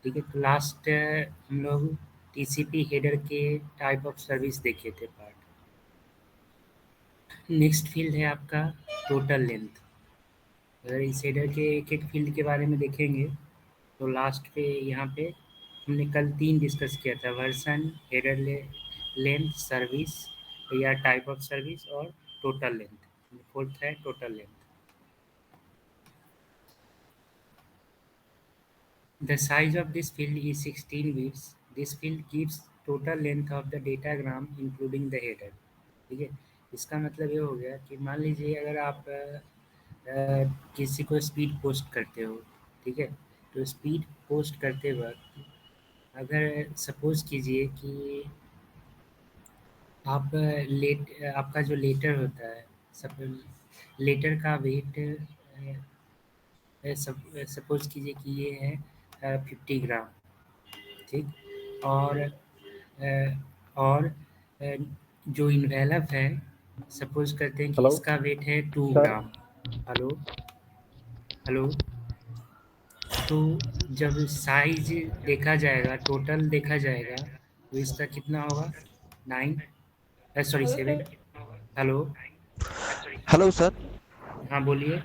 ठीक है, तो लास्ट हम लोग टीसीपी हेडर के टाइप ऑफ सर्विस देखे थे पार्ट। नेक्स्ट फील्ड है आपका टोटल लेंथ। अगर इस हेडर के एक एक फील्ड के बारे में देखेंगे तो लास्ट पे यहाँ पे हमने कल 3 डिस्कस किया था, वर्जन, हेडर लेंथ, सर्विस या टाइप ऑफ सर्विस और टोटल लेंथ। फोर्थ है total length. The size of this field is 16 bits. This field gives total length of the datagram including the header. ठीक है, इसका मतलब ये हो गया कि मान लीजिए अगर आप किसी को स्पीड पोस्ट करते हो, ठीक है, तो स्पीड पोस्ट करते वक्त अगर सपोज कीजिए कि आप आपका जो लेटर होता है, सब लेटर का वेट सपोज कीजिए कि ये है 50 ग्राम, ठीक, और जो इन्वेलप है, सपोज करते हैं कि हेलो इसका वेट है 2 सर। ग्राम। Hello, hello. तो जब साइज देखा जाएगा, टोटल देखा जाएगा, तो इसका कितना होगा? 9, सॉरी 7। Hello, hello sir. हाँ बोलिए।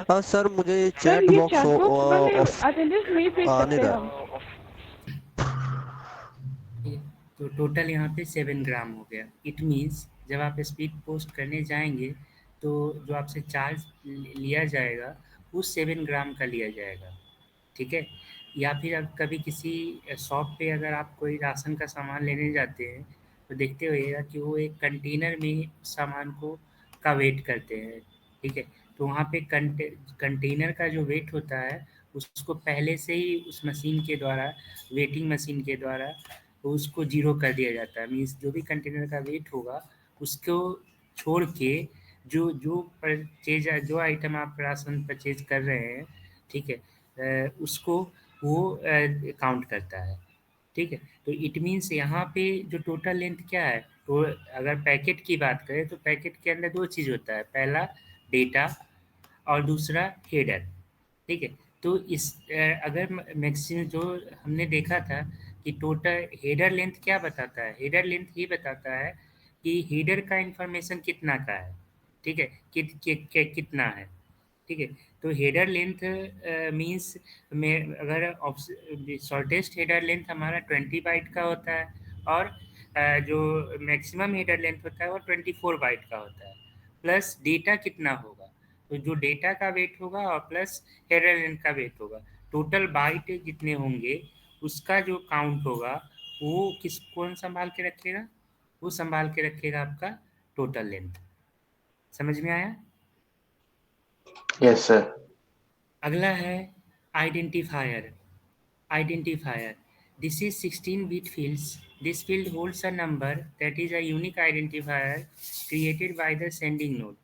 हाँ सर, मुझे सर चैट ये बॉक्स चैट बॉक्स वाले ऑफ अटेंडेंस नहीं भेज आने सकते हम। रहा। ठीक है, तो टोटल यहाँ पे 7 ग्राम हो गया। इट मीन्स जब आप स्पीड पोस्ट करने जाएंगे तो जो आपसे चार्ज लिया जाएगा वो 7 ग्राम का लिया जाएगा। ठीक है, या फिर अब कभी किसी शॉप पे अगर आप कोई राशन का सामान लेने जाते हैं तो देखते होइएगा कि वो एक कंटेनर में सामान को का वेट करते हैं। ठीक है, तो वहाँ पे कंटेनर का जो वेट होता है उसको पहले से ही उस मशीन के द्वारा, वेटिंग मशीन के द्वारा उसको जीरो कर दिया जाता है। मीन्स जो भी कंटेनर का वेट होगा उसको छोड़ के जो जो परचेज, जो आइटम आप राशन परचेज कर रहे हैं, ठीक है, उसको वो काउंट करता है। ठीक है, तो इट मीन्स यहाँ पे जो टोटल लेंथ क्या है, तो अगर पैकेट की बात करें तो पैकेट के अंदर 2 चीज़ होता है, पहला डेटा और दूसरा हेडर। ठीक है, तो इस अगर मैक्सिमम जो हमने देखा था कि टोटल हेडर लेंथ क्या बताता है, हेडर लेंथ ये बताता है कि हेडर का इंफॉर्मेशन कितना का है। ठीक है, कितना है। ठीक है, तो हेडर लेंथ मीन्स में अगर शॉर्टेस्ट हेडर लेंथ हमारा 20 बाइट का होता है और जो मैक्सिमम हेडर लेंथ होता है वो 24 बाइट का होता है। प्लस डेटा कितना होगा, तो जो डेटा का वेट होगा और प्लस हेडर लेंथ का वेट होगा, टोटल बाइट जितने होंगे उसका जो काउंट होगा वो कौन संभाल के रखेगा? वो संभाल के रखेगा आपका टोटल लेंथ। समझ में आया? Yes sir. अगला है identifier. Identifier. This is 16-bit fields. This field holds a number that is a unique identifier created by the sending node.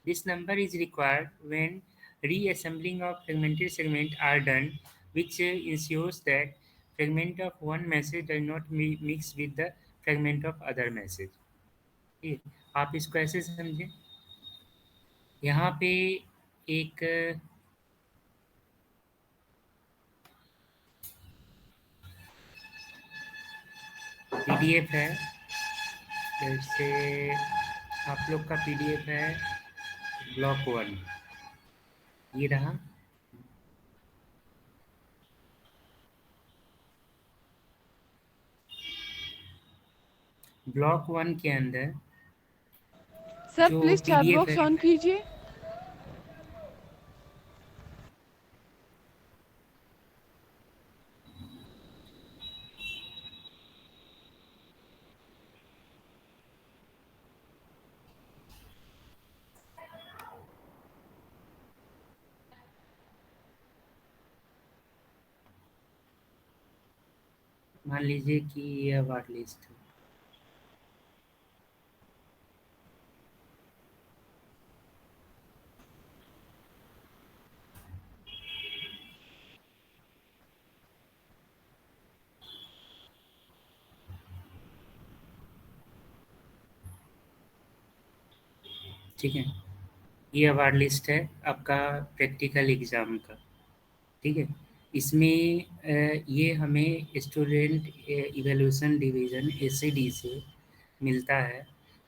This number is required when reassembling of fragmented segments are done, which ensures that fragment of one message does not mix with the fragment of other message. ठीक है, आप इसको ऐसे समझें, यहाँ पे एक PDF है, जैसे आप लोग का पीडीएफ है ब्लॉक 1, ये रहा। ब्लॉक 1 के अंदर सर जो प्लीज चैट पीडीएफ बॉक्स है, ऑन कीजिए। मान लीजिए कि ये अवार्ड लिस्ट है। ठीक है, ये अवार्ड लिस्ट है आपका प्रैक्टिकल एग्जाम का। ठीक है, इसमें ये हमें स्टूडेंट इवैल्यूएशन डिवीज़न एसईडी से मिलता है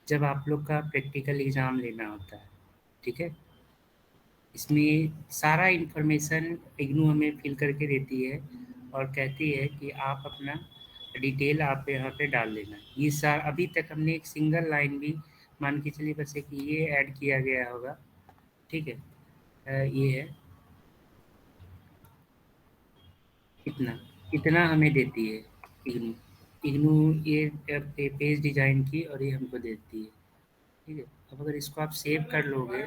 जब आप लोग का प्रैक्टिकल एग्ज़ाम लेना होता है, ठीक है? इसमें सारा इन्फॉर्मेशन इग्नू हमें फिल करके देती है और कहती है कि आप अपना डिटेल आप यहाँ पे डाल देना। ये अभी तक हमने एक सिंगल लाइन भी मान के चलिए बस एक ये ऐड किया गया होगा, ठीक है? ये है इतना, इतना हमें देती है इग्नू। इग्नू ये पेज डिज़ाइन की और ये हमको देती है, ठीक है? अब अगर इसको आप सेव कर लोगे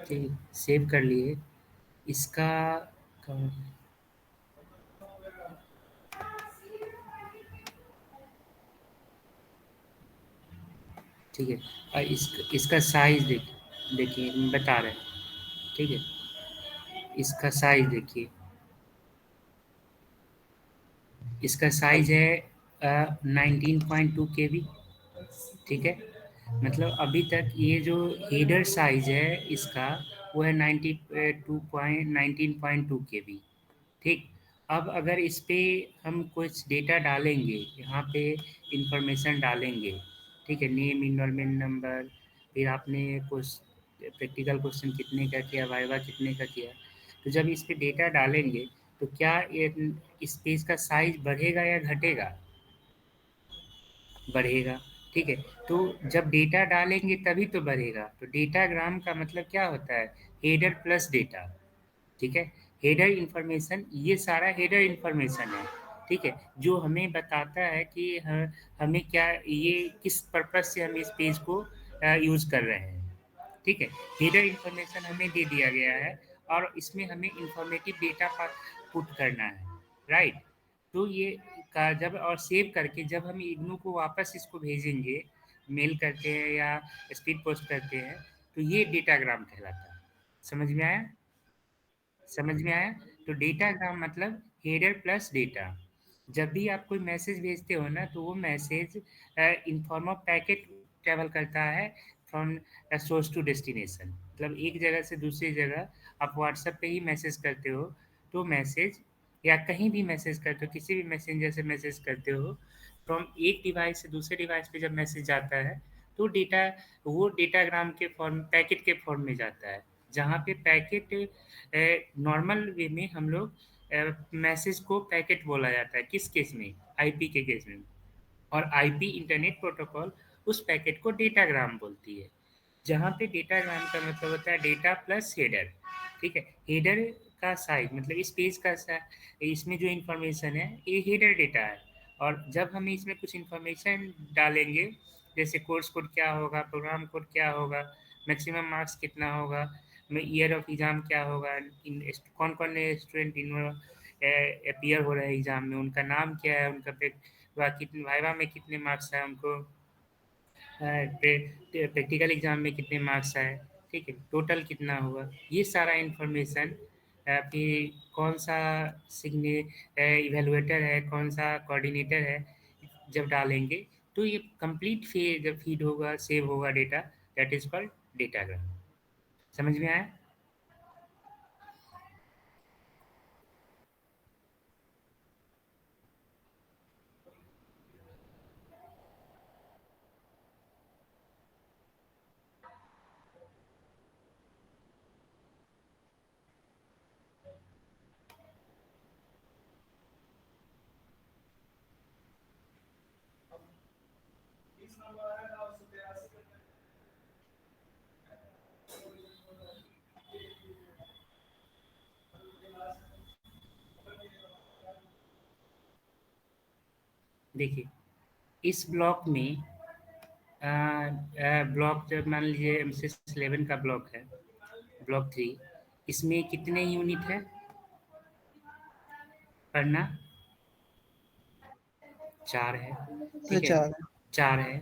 ठीक, सेव कर लिए इसका ठीक है। और इसका साइज़ देखिए बता रहे हैं, ठीक है? इसका साइज़ देखिए, इसका साइज़ है 19.2 केबी, ठीक है? मतलब अभी तक ये जो हेडर साइज़ है इसका वो है 19.2 केबी, ठीक? अब अगर इस पे हम कुछ डेटा डालेंगे, यहाँ पे इंफॉर्मेशन डालेंगे, ठीक है? नेम, इनरोलमेंट नंबर, फिर आपने कुछ प्रैक्टिकल क्वेश्चन कितने का किया, वाइवा कितने का किया, तो जब इस पे डेटा डालेंगे तो क्या ये इस पेज का साइज़ बढ़ेगा या घटेगा? बढ़ेगा, ठीक है? तो जब डेटा डालेंगे तभी तो बढ़ेगा, तो डेटाग्राम का मतलब क्या होता है? हेडर प्लस डेटा, ठीक है? हेडर इन्फॉर्मेशन, ये सारा हेडर इन्फॉर्मेशन है, ठीक है? जो हमें बताता है कि हमें क्या ये किस पर्पज़ से हम इस पेज को यूज़ कर रहे हैं, ठीक है? हेडर इन्फॉर्मेशन हमें दे दिया गया है और इसमें हमें इन्फॉर्मेटिव डेटा पुट करना है, राइट? तो ये का जब और सेव करके जब हम इग्नू को वापस इसको भेजेंगे, मेल करते हैं या स्पीड पोस्ट करते हैं, तो ये डेटाग्राम कहलाता है। समझ में आया? समझ में आया? तो डेटाग्राम मतलब हेडर प्लस डेटा। जब भी आप कोई मैसेज भेजते हो ना तो वो message in form of packet travel करता है फ्रॉम सोर्स टू डेस्टिनेशन। मतलब एक जगह से दूसरी जगह आप व्हाट्सएप पे ही मैसेज करते हो तो मैसेज या कहीं भी मैसेज करते हो, किसी भी मैसेंजर से मैसेज करते हो, फ्रॉम एक डिवाइस से दूसरे डिवाइस पे जब मैसेज जाता है तो डेटा वो डेटाग्राम के फॉर्म पैकेट के फॉर्म में जाता है। जहाँ पे पैकेट नॉर्मल वे में हम लोग मैसेज को पैकेट बोला जाता है, किस केस में? आईपी के केस में। और आईपी इंटरनेट प्रोटोकॉल उस पैकेट को डेटाग्राम बोलती है। जहाँ पे डेटाग्राम का मतलब होता है डेटा प्लस हेडर, ठीक है? हेडर का साइज मतलब इस पेज का इसमें जो इंफॉर्मेशन है ये हेडर डेटा है और जब हम इसमें कुछ इंफॉर्मेशन डालेंगे जैसे कोर्स कोड क्या होगा, प्रोग्राम कोड क्या होगा, मैक्सिमम मार्क्स कितना होगा, ईयर ऑफ एग्ज़ाम क्या होगा, कौन कौन स्टूडेंट अपीयर हो रहे हैं एग्ज़ाम में, उनका नाम क्या है, उनका कितने वाइवा में कितने मार्क्स है, उनको प्रैक्टिकल एग्ज़ाम में कितने मार्क्स आए, ठीक है? टोटल कितना हुआ, ये सारा इन्फॉर्मेशन फिर कौन सा सिग्ने इवैल्यूएटर है, कौन सा कोऑर्डिनेटर है, जब डालेंगे तो ये कंप्लीट जब फीड होगा, सेव होगा data, that is called datagram. समझ में आया? देखिए, इस ब्लॉक में ब्लॉक जब मान लीजिए एमसीएस 11 का ब्लॉक है, ब्लॉक 3, इसमें कितने यूनिट है पढ़ना? 4 है, ठीक है? 4 है।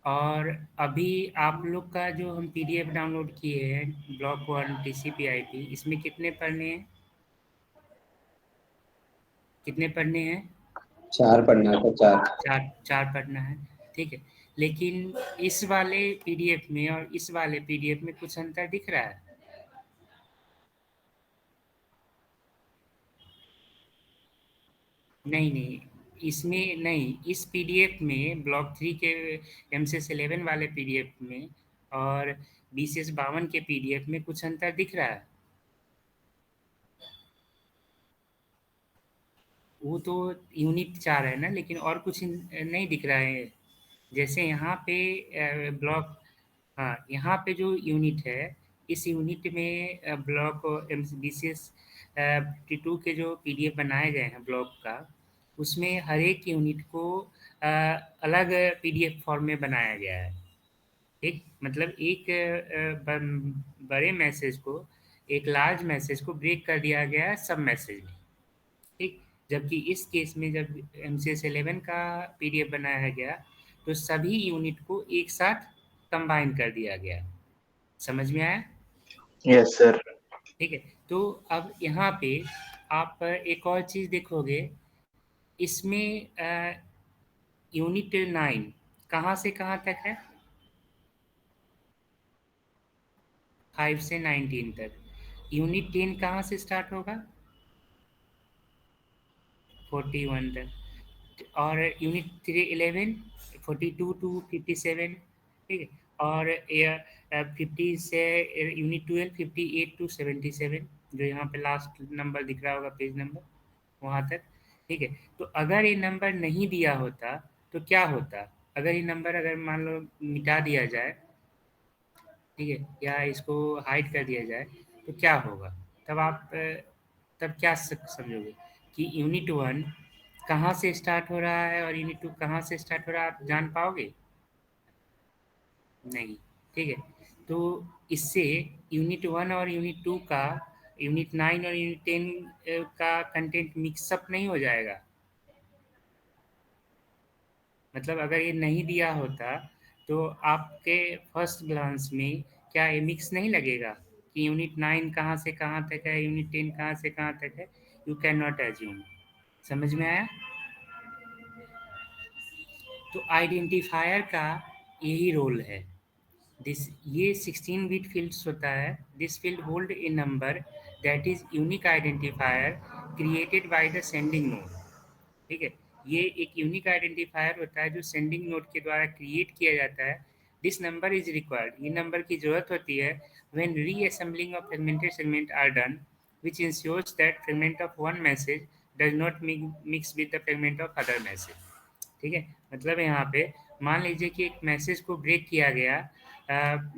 और अभी आप लोग का जो हम पीडीएफ डाउनलोड किए हैं ब्लॉक 1 टीसीपी/आईपी, इसमें कितने पढ़ने हैं? कितने पढ़ने हैं? 4 पढ़ना था, 4। 4 4 पढ़ना है, ठीक है? लेकिन इस वाले पीडीएफ में और इस वाले पीडीएफ में कुछ अंतर दिख रहा है? नहीं, नहीं, इसमें नहीं, इस पीडीएफ में ब्लॉक 3 के एमसीएस 11 वाले पीडीएफ में और बीसीएस 52 के पीडीएफ में कुछ अंतर दिख रहा है। वो तो यूनिट 4 है ना, लेकिन और कुछ नहीं दिख रहा है। जैसे यहाँ पे ब्लॉक, हाँ, यहाँ पे जो यूनिट है, इस यूनिट में ब्लॉक बीसीएस 52 के जो पीडीएफ बनाए गए हैं ब्लॉक का, उसमें हर एक यूनिट को अलग पीडीएफ फॉर्म में बनाया गया है। एक मतलब एक बड़े मैसेज को, एक लार्ज मैसेज को ब्रेक कर दिया गया है सब मैसेज में, ठीक। जबकि इस केस में जब एमसीएस 11 का पीडीएफ बनाया गया, तो सभी यूनिट को एक साथ कंबाइन कर दिया गया। समझ में आया? Yes sir. ठीक है। तो अब यहाँ पे आप एक और चीज़ देखोगे, इसमें यूनिट 9 कहाँ से कहाँ तक है? 5 से 19 तक। यूनिट 10 कहाँ से स्टार्ट होगा? 41 तक। और यूनिट 11 42 टू 57, ठीक है। और 50 से यूनिट 12 58 टू 77, जो यहाँ पे लास्ट नंबर दिख रहा होगा, पेज नंबर, वहाँ तक, ठीक है। तो अगर ये नंबर नहीं दिया होता तो क्या होता? अगर ये नंबर अगर मान लो मिटा दिया जाए, ठीक है, या इसको हाइड कर दिया जाए, तो क्या होगा? तब आप तब क्या समझोगे कि यूनिट 1 कहाँ से स्टार्ट हो रहा है और यूनिट 2 कहाँ से स्टार्ट हो रहा है, आप जान पाओगे? नहीं, ठीक है। तो इससे यूनिट 1 और यूनिट 2 का, यूनिट 9 और यूनिट 10 का कंटेंट मिक्सअप नहीं हो जाएगा? मतलब अगर ये नहीं दिया होता तो आपके फर्स्ट ग्लांस में क्या ये मिक्स नहीं लगेगा कि यूनिट 9 कहाँ से कहाँ तक है, यूनिट 10 कहाँ से कहाँ तक है? You can not assume. समझ में आया? तो आइडेंटिफायर का यही रोल है। दिस ये 16 बिट फील्ड्स होता है। This field hold a number that is unique identifier created by the sending node, ठीक है। ये एक यूनिक आइडेंटिफायर होता है जो सेंडिंग नोड के द्वारा क्रिएट किया जाता है। दिस नंबर इज रिक्वायर्ड, ये नंबर की जरूरत होती है when reassembling of fragmented segment are done, which ensures that fragment of one message does not mix with the fragment of other message, ठीक है। मतलब यहाँ पे मान लीजिए कि एक मैसेज को ब्रेक किया गया,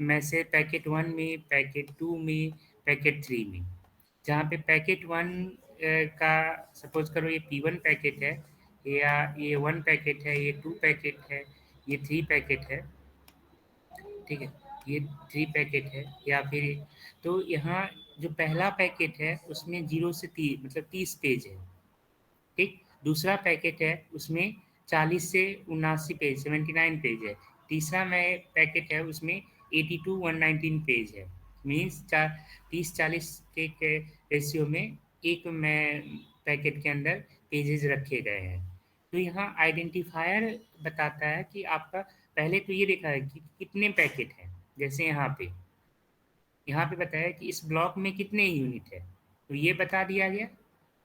मैसेज पैकेट 1 में, पैकेट 2 में, पैकेट 3 में। जहाँ पे पैकेट 1 का सपोज करो ये P1 पैकेट है, या ये 1 पैकेट है, ये 2 पैकेट है, ये 3 पैकेट है, ठीक है, ये 3 पैकेट है, या फिर तो यहाँ जो पहला पैकेट है उसमें 0 से 30 मतलब 30 पेज है, ठीक। दूसरा पैकेट है उसमें 40 से 79 पेज, 79 पेज है। तीसरा में पैकेट है उसमें 82 119 पेज है। मीन्स 30-40 के रेशियो में एक में पैकेट के अंदर पेजेस रखे गए हैं। तो यहाँ आइडेंटिफायर बताता है कि आपका, पहले तो ये देखा है कि कितने पैकेट हैं। जैसे यहाँ पे बताया कि इस ब्लॉक में कितने यूनिट है, तो ये बता दिया गया।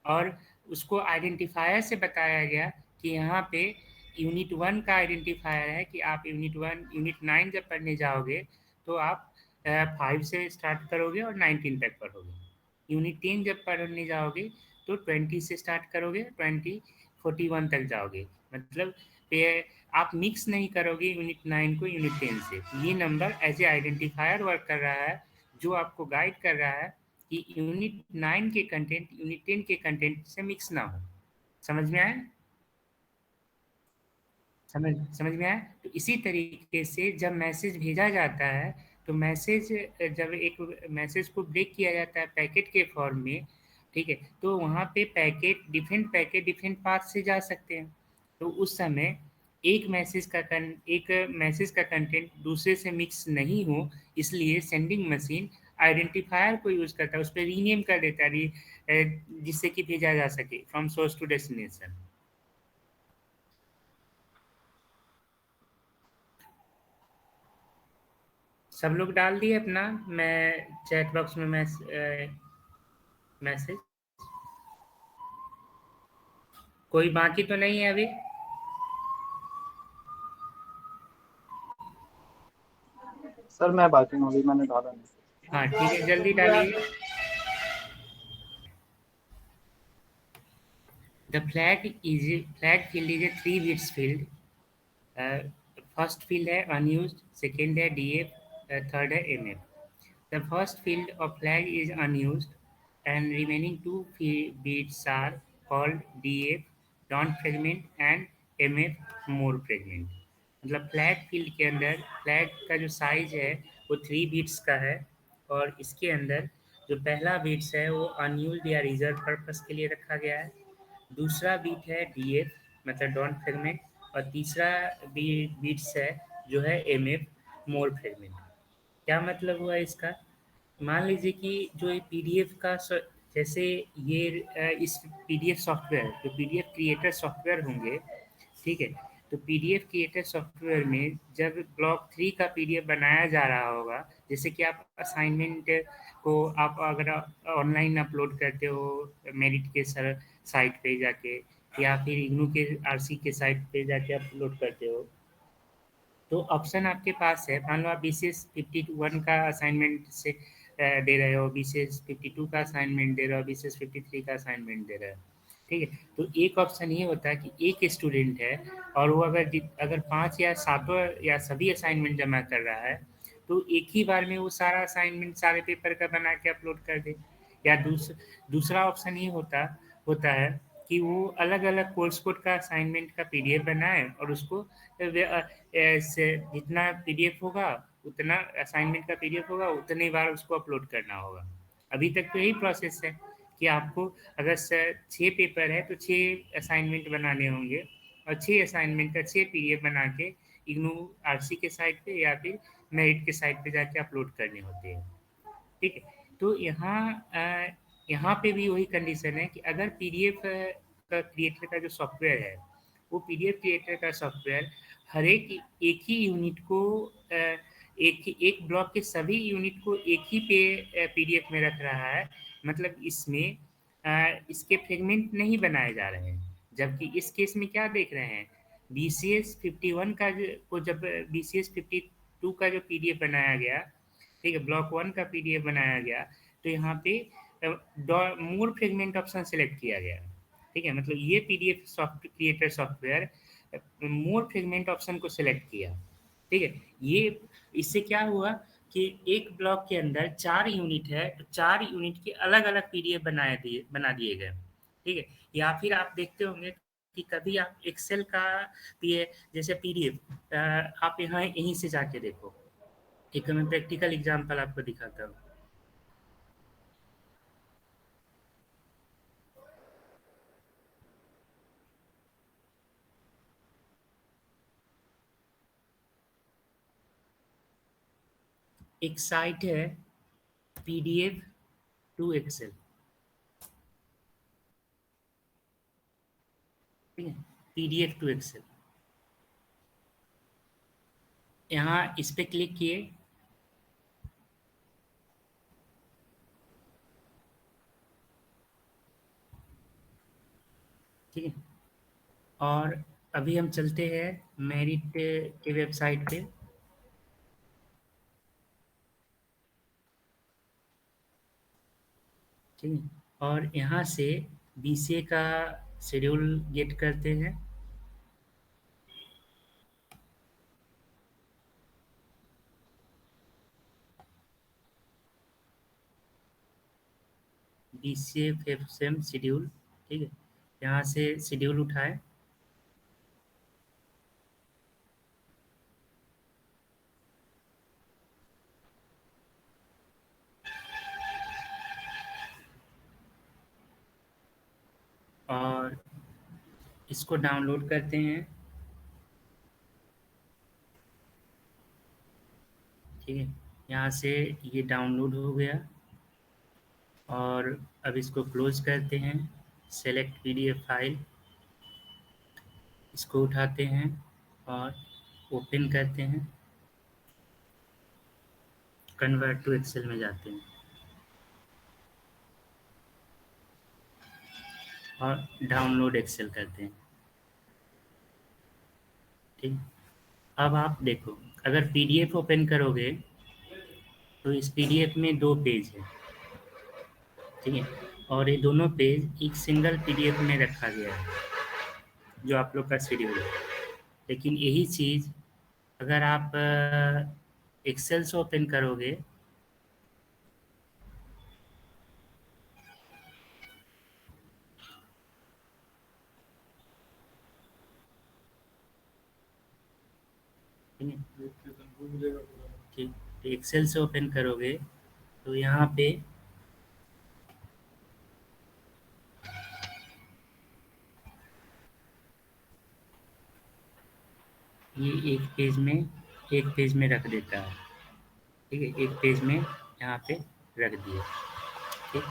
और उसको आइडेंटिफायर से बताया गया कि यहाँ पे यूनिट 1 का आइडेंटिफायर है कि आप यूनिट 9 जब पढ़ने जाओगे तो आप 5 से स्टार्ट करोगे और 19 तक पढ़ोगे। यूनिट 10 जब पढ़ने जाओगे तो 20 से स्टार्ट करोगे, 41 तक जाओगे। मतलब आप मिक्स नहीं करोगे यूनिट 9 को यूनिट 10 से। ये number as a identifier work कर रहा है, जो आपको गाइड कर रहा है कि यूनिट 9 के कंटेंट यूनिट 10 के कंटेंट से मिक्स ना हो। समझ में आया? समझ में आया? तो इसी तरीके से जब मैसेज भेजा जाता है, तो मैसेज, जब एक मैसेज को ब्रेक किया जाता है पैकेट के फॉर्म में, ठीक है, तो वहाँ पे पैकेट डिफरेंट पाथ से जा सकते हैं। तो उस समय एक मैसेज का कंटेंट दूसरे से मिक्स नहीं हो, इसलिए सेंडिंग मशीन आइडेंटिफायर को यूज़ करता है, उस पर रीनेम कर देता है जिससे कि भेजा जा सके फ्रॉम सोर्स टू डेस्टिनेशन। सब लोग डाल दिए अपना? मैं चैट बॉक्स में मैसेज, कोई बाकी तो नहीं है अभी? सर मैं बाकी हूँ, अभी मैंने डाला नहीं। हाँ ठीक है, जल्दी डालिए। The flag field is a 3 bits field. First field है unused, सेकेंड है DF, थर्ड है MF. The first field of flag is unused and remaining two bits are called DF, don't fragment, and MF, more fragment. मतलब flag field के अंदर flag का जो size है वो 3 बिट्स का है, और इसके अंदर जो पहला बिट्स है वो अनयूज्ड या रिजर्व पर्पस के लिए रखा गया है, दूसरा बीट है DF मतलब डॉन फ्रेगमेंट, और तीसरा बीट्स है जो है MF, मोर फ्रेगमेंट। क्या मतलब हुआ इसका? मान लीजिए कि जो ये पीडीएफ का जैसे ये इस पीडीएफ सॉफ्टवेयर जो पीडीएफ क्रिएटर सॉफ्टवेयर होंगे, ठीक है, तो पीडीएफ क्रिएटर सॉफ्टवेयर में जब ब्लॉक 3 का पीडीएफ बनाया जा रहा होगा, जैसे कि आप असाइनमेंट को आप अगर ऑनलाइन अपलोड करते हो मेरिट के सर साइट पे जाके, या फिर इग्नू के आरसी के साइट पे जाके अपलोड करते हो, तो ऑप्शन आपके पास है। मान लो आप बीसीएस 51 का असाइनमेंट से दे रहे हो, बीसीएस 52 का असाइनमेंट दे रहे हो, बीसीएस 53 का असाइनमेंट दे रहे हो, ठीक है, तो एक ऑप्शन ये होता है कि एक स्टूडेंट है और वो अगर 5 या सातों या सभी असाइनमेंट जमा कर रहा है, तो एक ही बार में वो सारा असाइनमेंट सारे पेपर का बना के अपलोड कर दे। या दूसरा ऑप्शन ये होता होता है कि वो अलग अलग कोर्स कोड का असाइनमेंट का पीडीएफ बनाए और उसको से जितना पीडीएफ होगा, उतना असाइनमेंट का पीडीएफ होगा, उतनी बार उसको अपलोड करना होगा। अभी तक तो यही प्रोसेस है कि आपको अगर 6 पेपर है तो 6 असाइनमेंट बनाने होंगे, और 6 असाइनमेंट का 6 पीडीएफ बना के इग्नू आरसी के साइट पे या फिर मेरिट के साइट पे जाके अपलोड करने होते हैं, ठीक है। तो यहाँ पे भी वही कंडीशन है कि अगर पीडीएफ का क्रिएटर का जो सॉफ्टवेयर है, वो पीडीएफ क्रिएटर का सॉफ्टवेयर हर एक ही यूनिट को एक ब्लॉक के सभी यूनिट को एक ही पीडीएफ में रख रहा है, मतलब इसमें इसके फ्रेगमेंट नहीं बनाए जा रहे हैं। जबकि इस केस में क्या देख रहे हैं, बीसीएस 51 का को जब बीसीएस 52 का जो पीडीएफ बनाया गया, ठीक है, ब्लॉक 1 का पीडीएफ बनाया गया, तो यहाँ पे मोर फ्रेगमेंट ऑप्शन सेलेक्ट किया गया, ठीक है, मतलब ये पीडीएफ क्रिएटर सॉफ्टवेयर मोर फ्रेगमेंट ऑप्शन को सेलेक्ट किया, ठीक है। ये इससे क्या हुआ कि एक ब्लॉक के अंदर 4 यूनिट है, तो 4 यूनिट के अलग अलग पीडीएफ बना दिए गए, ठीक है। या फिर आप देखते होंगे कि कभी आप एक्सेल का जैसे पीडीएफ आप यहाँ यहीं से जाके देखो, एक मैं प्रैक्टिकल एग्जांपल आपको दिखाता हूँ। एक साइट है पीडीएफ टू एक्सेल, ठीक है, पीडीएफ टू एक्सेल, यहाँ इस पे क्लिक किए, ठीक है, और अभी हम चलते हैं मेरिट के वेबसाइट पे, ठीक है, और यहाँ से बीसीए का शेड्यूल गेट करते हैं, बीसीए फिफ्थ सेम शेड्यूल, ठीक है, यहाँ से शेड्यूल उठाए, और इसको डाउनलोड करते हैं, ठीक है, यहाँ से ये डाउनलोड हो गया, और अब इसको क्लोज करते हैं, सेलेक्ट पीडीएफ फाइल, इसको उठाते हैं और ओपन करते हैं, कन्वर्ट टू एक्सेल में जाते हैं और डाउनलोड एक्सेल करते हैं। ठीक, अब आप देखो, अगर पीडीएफ ओपन करोगे तो इस पीडीएफ में 2 पेज है, ठीक है, और ये दोनों पेज एक सिंगल पीडीएफ में रखा गया है जो आप लोग का शेड्यूल है। लेकिन यही चीज़ अगर आप एक्सेल से ओपन करोगे ठीक है, ठीक, तो एक्सेल से ओपन करोगे तो यहाँ पे ये एक पेज में रख देता है, ठीक है, एक पेज में यहाँ पे रख दिया। ठीक,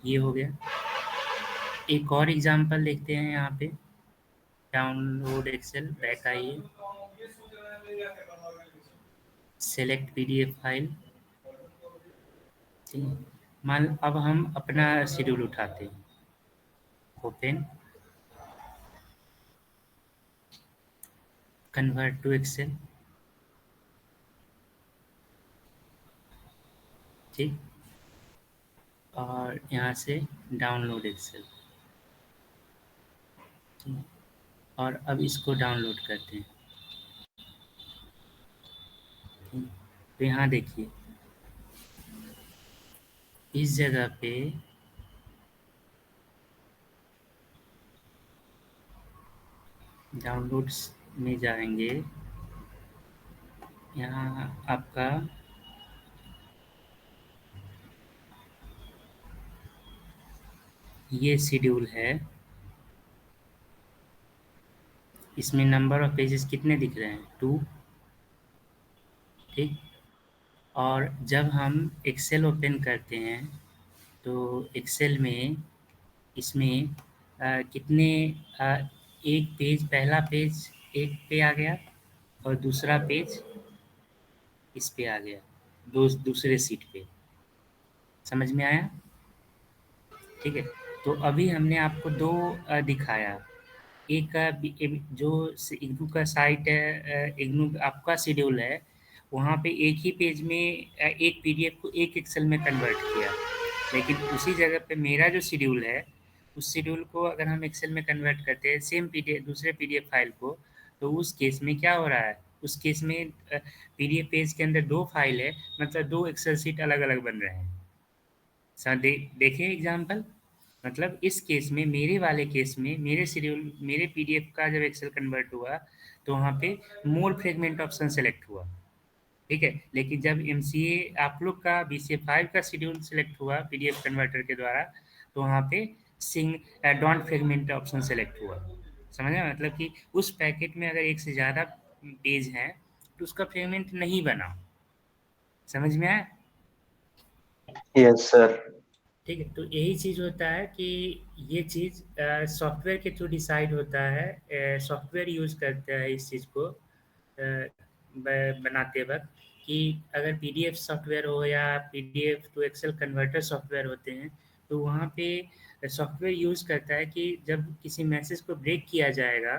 ये हो गया। एक और एग्जांपल देखते हैं यहाँ पे, डाउनलोड एक्सेल, बैक आइए, सेलेक्ट पीडीएफ फाइल, ठीक है। मान अब हम अपना शेड्यूल उठाते हैं, ओपन, कन्वर्ट टू एक्सेल, ठीक, और यहाँ से डाउनलोड एक्सेल, ठीक, और अब इसको डाउनलोड करते हैं। ठीक, तो यहाँ देखिए इस जगह पे डाउनलोड्स में जाएंगे, यहाँ आपका ये शेड्यूल है, इसमें नंबर ऑफ पेजेस कितने दिख रहे हैं, 2, ठीक, और जब हम एक्सेल ओपन करते हैं तो एक्सेल में इसमें कितने एक पेज, पहला पेज एक पे आ गया और दूसरा पेज इस पे आ गया, दूसरे सीट पे, समझ में आया? ठीक है, तो अभी हमने आपको 2 दिखाया, एक जो इग्नू का साइट है, इग्नू आपका शेड्यूल है, वहाँ पे एक ही पेज में एक पीडीएफ को एक एक्सेल में कन्वर्ट किया। लेकिन उसी जगह पे मेरा जो शेड्यूल है, उस शेड्यूल को अगर हम एक्सेल में कन्वर्ट करते हैं सेम पीडीएफ, दूसरे पीडीएफ फाइल को, तो उस केस में क्या हो रहा है, उस केस में पीडीएफ पेज के अंदर 2 फाइल है, मतलब 2 एक्सेल शीट अलग-अलग बन रहे हैं। देखें एग्जाम्पल, मतलब इस केस में, मेरे वाले केस में, मेरे शेड्यूल, मेरे पीडीएफ का जब एक्सेल कन्वर्ट हुआ तो वहाँ पे मोर फ्रेगमेंट ऑप्शन सेलेक्ट हुआ, ठीक है। लेकिन जब एमसीए आप लोग का बीसीए 5 का शेड्यूल सेलेक्ट हुआ पीडीएफ कन्वर्टर के द्वारा, तो वहाँ पे सिंग डॉन्ट फ्रेगमेंट ऑप्शन सेलेक्ट हुआ। समझ रहे हैं, मतलब कि उस पैकेट में अगर एक से ज़्यादा पेज हैं तो उसका फ्रेगमेंट नहीं बना। समझ में आया? Yes sir. ठीक है, तो यही चीज़ होता है कि ये चीज़ सॉफ्टवेयर के थ्रू डिसाइड होता है, सॉफ्टवेयर यूज़ करता है इस चीज़ को बनाते वक्त, कि अगर पीडीएफ सॉफ्टवेयर हो या PDF to Excel converter software होते हैं, तो वहाँ पे सॉफ्टवेयर यूज़ करता है कि जब किसी मैसेज को ब्रेक किया जाएगा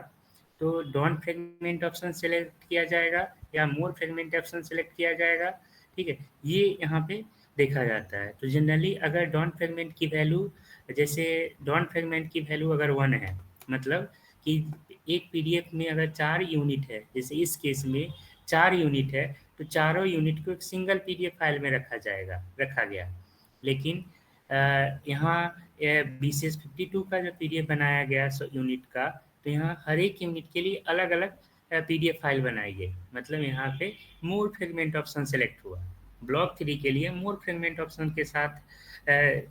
तो डोंट फ्रेगमेंट ऑप्शन सेलेक्ट किया जाएगा या मोर फ्रेगमेंट ऑप्शन सेलेक्ट किया जाएगा, ठीक है, ये यहाँ पे देखा जाता है। तो जनरली अगर डॉन फ्रेगमेंट की वैल्यू, जैसे डॉन फ्रेगमेंट की वैल्यू अगर 1 है, मतलब कि एक पीडीएफ में अगर 4 यूनिट है, जैसे इस केस में 4 यूनिट है, तो चारों यूनिट को एक सिंगल पीडीएफ फाइल में रखा गया। लेकिन यहाँ बीसीएस 52 का जो पीडीएफ बनाया गया यूनिट का, तो यहाँ हर एक यूनिट के लिए अलग-अलग पीडीएफ फाइल बनाई गई। मतलब यहाँ पे मोर फ्रेगमेंट ऑप्शन सेलेक्ट हुआ। ब्लॉक 3 के लिए मोर फ्रेगमेंट ऑप्शन के साथ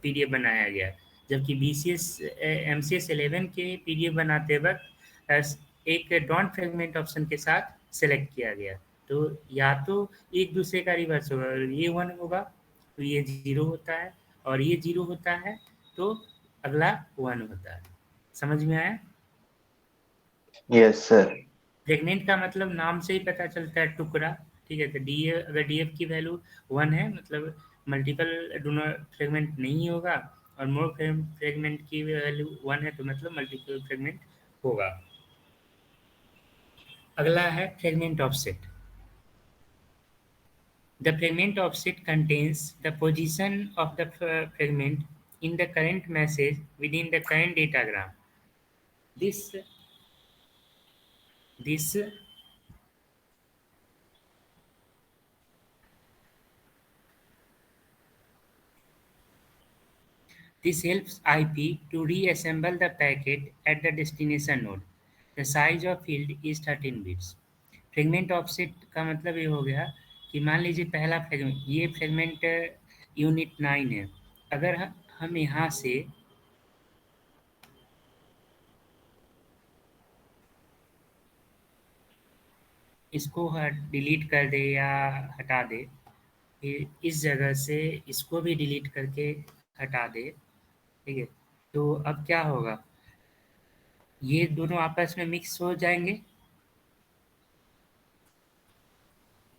पीडीएफ बनाया गया, जबकि बीसीएस एमसीएस 11 के पीडीएफ बनाते वक्त एक डॉन्ट फ्रेगमेंट ऑप्शन के साथ सेलेक्ट किया गया। तो या तो एक दूसरे का रिवर्स होगा, ये 1 होगा तो ये 0 होता है, और ये 0 होता है तो अगला 1 होता है। समझ में आया? Yes sir. फ्रेगमेंट का मतलब नाम से ही पता चलता है, टुकड़ा, ठीक है, तो डी अगर डी एफ की वैल्यू 1 है मतलब मल्टीपल डोनर फ्रेगमेंट नहीं होगा, और मोर फ्रेगमेंट की वैल्यू 1 है तो मतलब मल्टीपल फ्रेगमेंट होगा। अगला है fragment offset. The fragment offset contains the position of the fragment in the current message within the current datagram. This this helps IP to reassemble the packet at the destination node. The size of field is 13 bits. Fragment offset का मतलब ये हो गया कि मान लीजिए पहला fragment, ये फ्रेगमेंट यूनिट 9 है। अगर हम यहाँ से इसको डिलीट कर दे या हटा दे, इस जगह से इसको भी डिलीट करके हटा दे, ठीक है, तो अब क्या होगा, ये दोनों आपस में मिक्स हो जाएंगे।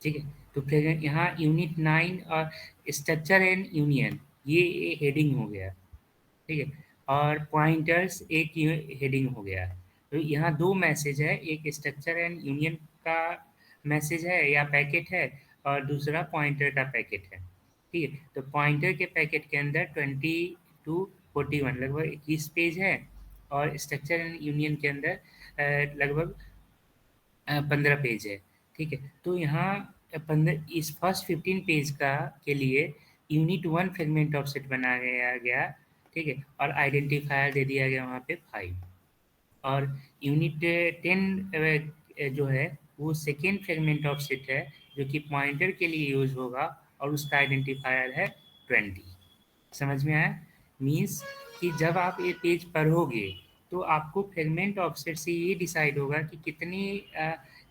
ठीक है, तो फिर यहाँ यूनिट 9 और स्ट्रक्चर एंड यूनियन ये हेडिंग हो गया, ठीक है, और पॉइंटर्स एक हेडिंग हो गया। तो यहाँ दो मैसेज है, एक स्ट्रक्चर एंड यूनियन का मैसेज है या पैकेट है, और दूसरा पॉइंटर का पैकेट है। ठीक है, तो पॉइंटर के पैकेट के अंदर 20 to 41 लगभग 21 पेज है, और स्ट्रक्चर एंड यूनियन के अंदर लगभग 15 पेज है। ठीक है, तो यहाँ 15 इस फर्स्ट 15 पेज का के लिए यूनिट 1 फ्रेगमेंट ऑफसेट बनाया गया। ठीक है, और आइडेंटिफायर दे दिया गया वहाँ पे 5, और यूनिट 10 जो है वो सेकेंड फ्रेगमेंट ऑफसेट है जो कि पॉइंटर के लिए यूज होगा, और उसका आइडेंटिफायर है 20। समझ में आया? मीन्स कि जब आप ये पेज पढ़ोगे तो आपको फ्रेगमेंट ऑफसेट से ये डिसाइड होगा कि कितनी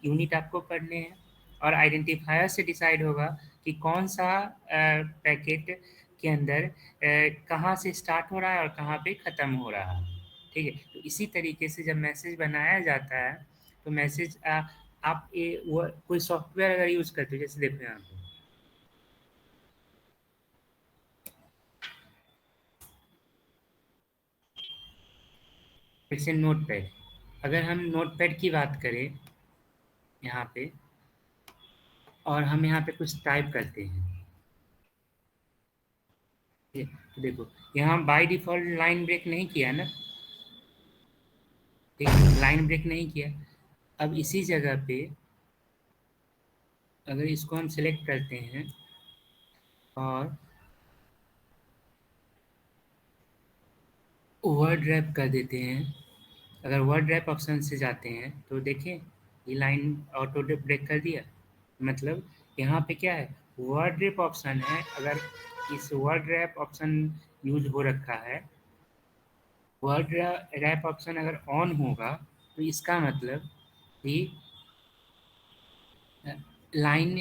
यूनिट आपको पढ़ने हैं, और आइडेंटिफायर से डिसाइड होगा कि कौन सा पैकेट के अंदर कहाँ से स्टार्ट हो रहा है और कहाँ पे ख़त्म हो रहा है। ठीक है, तो इसी तरीके से जब मैसेज बनाया जाता है तो मैसेज आप ये वो कोई सॉफ्टवेयर अगर यूज़ करते हो, जैसे देखो यहाँ पे जैसे नोटपैड, अगर हम नोटपैड की बात करें यहाँ पे, और हम यहाँ पे कुछ टाइप करते हैं, ठीक है, तो देखो यहाँ बाय डिफ़ॉल्ट लाइन ब्रेक नहीं किया ना, ठीक है, लाइन ब्रेक नहीं किया। अब इसी जगह पे अगर इसको हम सिलेक्ट करते हैं और वर्ड रैप कर देते हैं, अगर वर्ड रैप ऑप्शन से जाते हैं तो देखें ये लाइन ऑटो ब्रेक कर दिया। मतलब यहाँ पे क्या है, वर्ड रैप ऑप्शन है, अगर इस वर्ड रैप ऑप्शन यूज हो रखा है, वर्ड रैप ऑप्शन अगर ऑन होगा तो इसका मतलब कि लाइन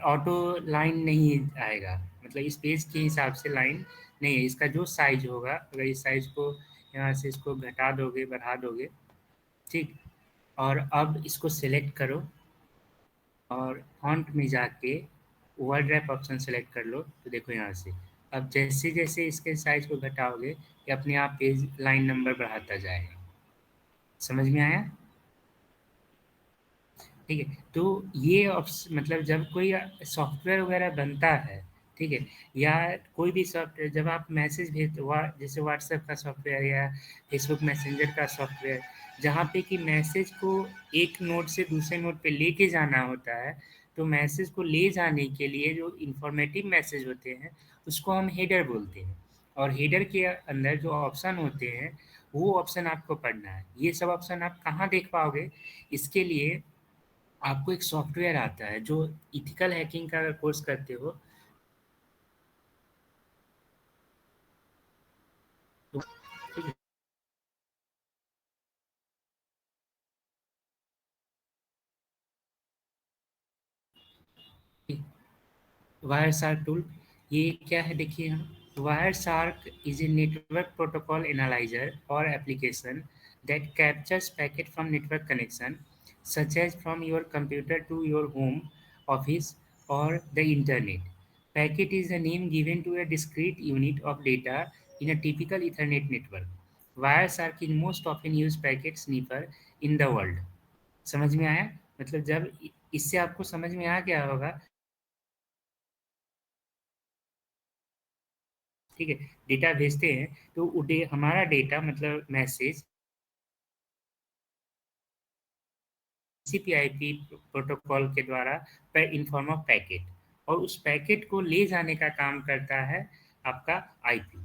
ऑटो लाइन नहीं आएगा, मतलब इस पेज के हिसाब से लाइन नहीं है। इसका जो साइज होगा, अगर इस साइज को यहाँ से इसको घटा दोगे बढ़ा दोगे, ठीक, और अब इसको सेलेक्ट करो और फॉन्ट में जाके वर्ड रैप ऑप्शन सेलेक्ट कर लो, तो देखो यहाँ से अब जैसे जैसे इसके साइज को घटाओगे ये अपने आप पेज लाइन नंबर बढ़ाता जाएगा। समझ में आया? ठीक है, तो ये मतलब जब कोई सॉफ्टवेयर वगैरह बनता है, ठीक है, या कोई भी सॉफ्टवेयर जब आप मैसेज भेजते जैसे व्हाट्सएप का सॉफ्टवेयर या फेसबुक मैसेंजर का सॉफ्टवेयर, जहाँ पे कि मैसेज को एक नोड से दूसरे नोड पे लेके जाना होता है, तो मैसेज को ले जाने के लिए जो इंफॉर्मेटिव मैसेज होते हैं उसको हम हेडर बोलते हैं, और हेडर के अंदर जो ऑप्शन होते हैं वो ऑप्शन आपको पढ़ना है। ये सब ऑप्शन आप कहाँ देख पाओगे? इसके लिए आपको एक सॉफ्टवेयर आता है जो इथिकल हैकिंग का अगर कोर्स करते हो तो, ठीक है, वायर शार्क टूल, ये क्या है देखिए यहाँ, wire shark is a network protocol analyser और application that captures packet from network connection such as from your computer to your home office, or the internet. Packet is a name given to a discrete unit of data in a typical Ethernet network. Wireshark is most often used packet sniffer in the world. समझ में आया? मतलब जब इससे आपको समझ में आ गया होगा, ठीक है, डेटा भेजते हैं तो हमारा डेटा मतलब मैसेज TCP/IP प्रोटोकॉल के द्वारा इन फॉर्म ऑफ पैकेट, और उस पैकेट को ले जाने का काम करता है आपका आईपी।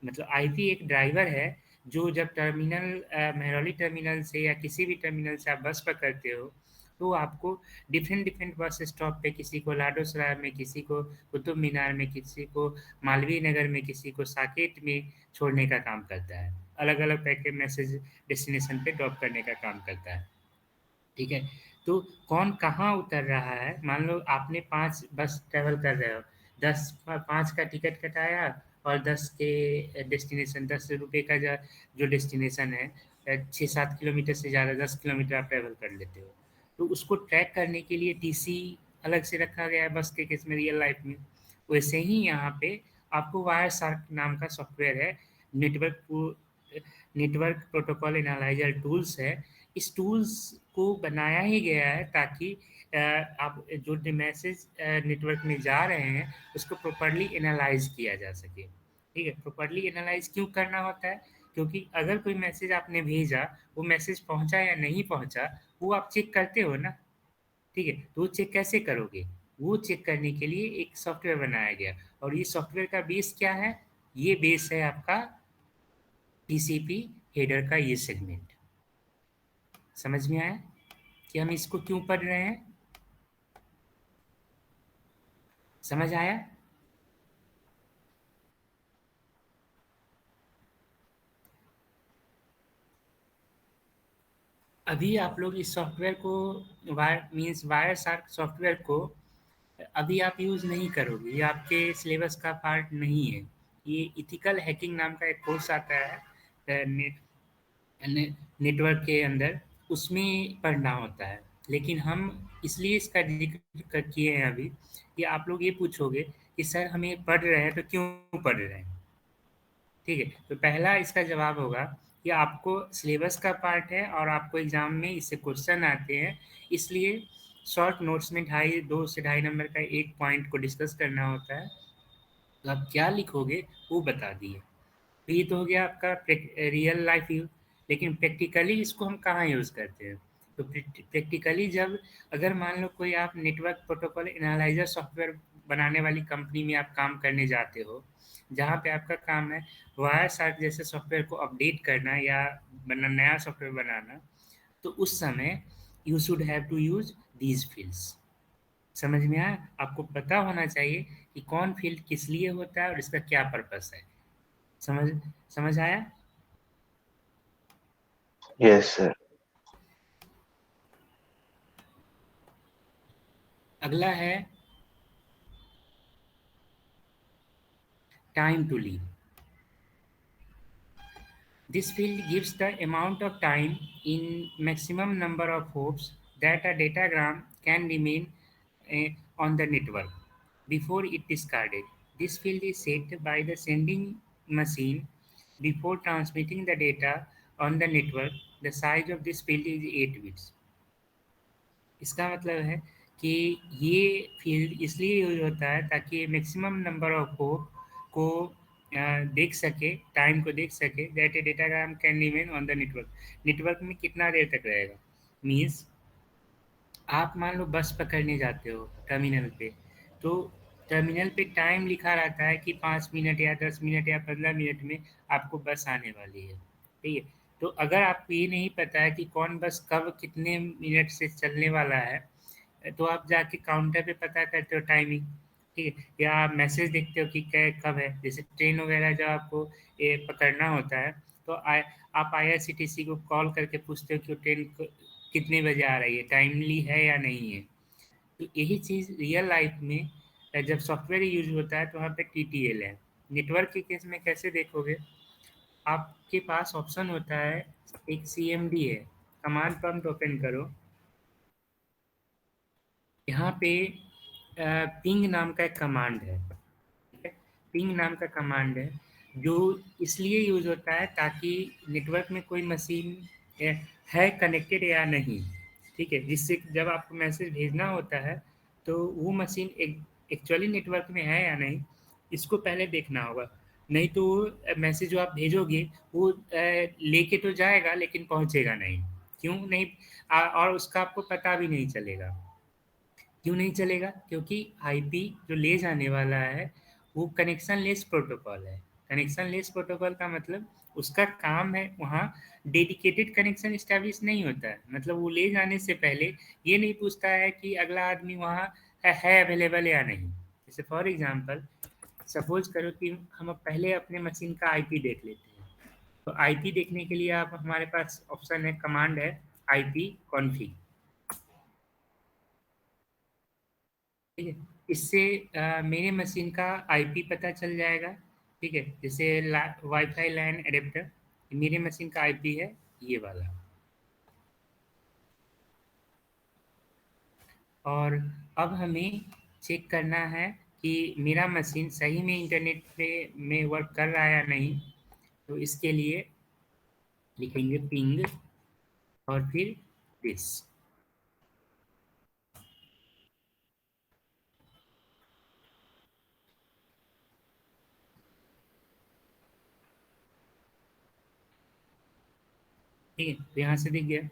मतलब आईपी एक ड्राइवर है जो जब मेहरौली टर्मिनल से या किसी भी टर्मिनल से आप बस पकड़ते हो तो आपको डिफरेंट डिफरेंट बस स्टॉप पे, किसी को लाडोसराय में, किसी को कुतुब मीनार में, किसी को मालवीय नगर में, किसी को साकेत में छोड़ने का काम करता है। अलग अलग पैकेट मैसेज डेस्टिनेशन पे ड्रॉप करने का काम करता है। ठीक है, तो कौन कहाँ उतर रहा है, मान लो आपने 5 बस ट्रैवल कर रहे हो, 5 का टिकट कटाया और 10 के डेस्टिनेशन, 10 रुपये का जो डेस्टिनेशन है, 6-7 किलोमीटर से ज़्यादा, 10 किलोमीटर आप ट्रैवल कर लेते हो, तो उसको ट्रैक करने के लिए टीसी अलग से रखा गया है बस के केस में, रियल लाइफ में। वैसे ही यहाँ पे आपको वायरशार्क नाम का सॉफ्टवेयर है, नेटवर्क प्रोटोकॉल एनालाइजर टूल्स है। इस टूल्स को बनाया ही गया है ताकि आप जो मैसेज नेटवर्क में जा रहे हैं उसको प्रॉपर्ली एनालाइज किया जा सके। ठीक है, प्रॉपर्ली एनालाइज क्यों करना होता है? क्योंकि अगर कोई मैसेज आपने भेजा, वो मैसेज पहुंचा या नहीं पहुंचा, वो आप चेक करते हो ना। ठीक है, तो वो चेक कैसे करोगे? वो चेक करने के लिए एक सॉफ्टवेयर बनाया गया, और ये सॉफ्टवेयर का बेस क्या है? ये बेस है आपका टीसीपी हेडर का ये सेगमेंट। समझ में आया कि हम इसको क्यों पढ़ रहे हैं? समझ आया? अभी आप लोग इस सॉफ्टवेयर को वायरशार्क सॉफ्टवेयर को अभी आप यूज़ नहीं करोगे, ये आपके सिलेबस का पार्ट नहीं है। ये इथिकल हैकिंग नाम का एक कोर्स आता है नेटवर्क के अंदर, उसमें पढ़ना होता है। लेकिन हम इसलिए इसका जिक्र किए हैं अभी कि आप लोग ये पूछोगे कि सर हम ये पढ़ रहे हैं तो क्यों पढ़ रहे हैं? ठीक है, तो पहला इसका जवाब होगा कि आपको सिलेबस का पार्ट है और आपको एग्जाम में इससे क्वेश्चन आते हैं, इसलिए शॉर्ट नोट्स में 2 से ढाई नंबर का एक पॉइंट को डिस्कस करना होता है, तो आप क्या लिखोगे वो बता दिए। तो ये तो हो गया आपका रियल लाइफ यूज। लेकिन प्रैक्टिकली इसको हम कहाँ यूज़ करते हैं? तो प्रैक्टिकली जब अगर मान लो कोई आप नेटवर्क प्रोटोकॉल एनालाइजर सॉफ्टवेयर बनाने वाली कंपनी में आप काम करने जाते हो, जहाँ पे आपका काम है वायर शार्क जैसे सॉफ्टवेयर को अपडेट करना या नया सॉफ्टवेयर बनाना, तो उस समय you should have to use these fields. समझ में आया? आपको पता होना चाहिए कि कौन फील्ड किस लिए होता है और इसका क्या पर्पस है। समझ समझ आया? Yes, sir. अगला है time to live. This field gives the amount of time in maximum number of hops that a datagram can remain on the network before it discarded. This field is set by the sending machine before transmitting the data on the network. The size of this field is 8 bits. इसका मतलब है कि ये field इसलिए use होता है ताकि maximum number of hope को देख सके, टाइम को देख सके, that A datagram can remain on the network. Network में कितना देर तक रहेगा? मीन्स आप मान लो बस पकड़ने जाते हो टर्मिनल पे, तो टर्मिनल पे टाइम लिखा रहता है कि 5 मिनट या 10 मिनट या 15 मिनट में आपको बस आने वाली है। ठीक है, तो अगर आपको ये नहीं पता है कि कौन बस कब कितने मिनट से चलने वाला है, तो आप जाके काउंटर पे पता करते हो टाइमिंग। ठीक है, या आप मैसेज देखते हो कि कब है, जैसे ट्रेन वगैरह जब आपको ये पकड़ना होता है तो आप IRCTC को कॉल करके पूछते हो कि ट्रेन कितने बजे आ रही है, टाइमली है या नहीं है। तो यही चीज़ रियल लाइफ में जब सॉफ्टवेयर यूज होता है तो वहाँ पे TTL है। नेटवर्क के केस में कैसे देखोगे? आपके पास ऑप्शन होता है, एक CMD है, कमांड प्रॉम्प्ट ओपन करो, यहाँ पे पिंग नाम का एक कमांड है, ठीक है? पिंग नाम का कमांड है जो इसलिए यूज होता है ताकि नेटवर्क में कोई मशीन है कनेक्टेड या नहीं, ठीक है? जिससे जब आपको मैसेज भेजना होता है तो वो मशीन एक्चुअली नेटवर्क में है या नहीं, इसको पहले देखना होगा। नहीं तो मैसेज जो आप भेजोगे वो लेके तो जाएगा लेकिन पहुंचेगा नहीं। क्यों नहीं? और उसका आपको पता भी नहीं चलेगा। क्यों नहीं चलेगा? क्योंकि आईपी जो ले जाने वाला है वो कनेक्शन लेस प्रोटोकॉल है। कनेक्शन लेस प्रोटोकॉल का मतलब उसका काम है वहाँ डेडिकेटेड कनेक्शन इस्टेब्लिश नहीं होता है। मतलब वो ले जाने से पहले ये नहीं पूछता है कि अगला आदमी वहाँ है अवेलेबल या नहीं। जैसे फॉर एग्जांपल सपोज करो कि हम अब पहले अपने मशीन का आईपी देख लेते हैं। तो आईपी देखने के लिए आप हमारे पास ऑप्शन है, कमांड है आईपी कॉन्फिग, ठीक है? इससे मेरे मशीन का आईपी पता चल जाएगा, ठीक है? जैसे वाईफाई लैन एडेप्टर, मेरे मशीन का आईपी है ये वाला। और अब हमें चेक करना है कि मेरा मशीन सही में इंटरनेट पे में वर्क कर रहा है या नहीं। तो इसके लिए लिखेंगे पिंग और फिर दिस, ठीक है? तो यहाँ से दिख गया।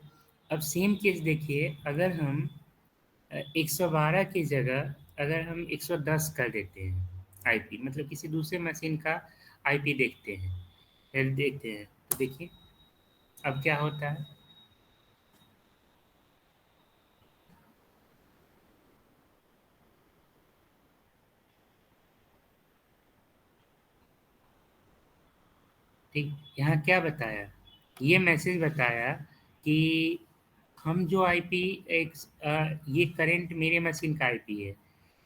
अब सेम केस देखिए, अगर हम 112 की जगह अगर हम 110 कर देते हैं आईपी, मतलब किसी दूसरे मशीन का आईपी देखते हैं, फिर देखते हैं तो देखिए अब क्या होता है। ठीक, यहाँ क्या बताया, ये मैसेज बताया कि हम जो आईपी ये करंट मेरे मशीन का आईपी है।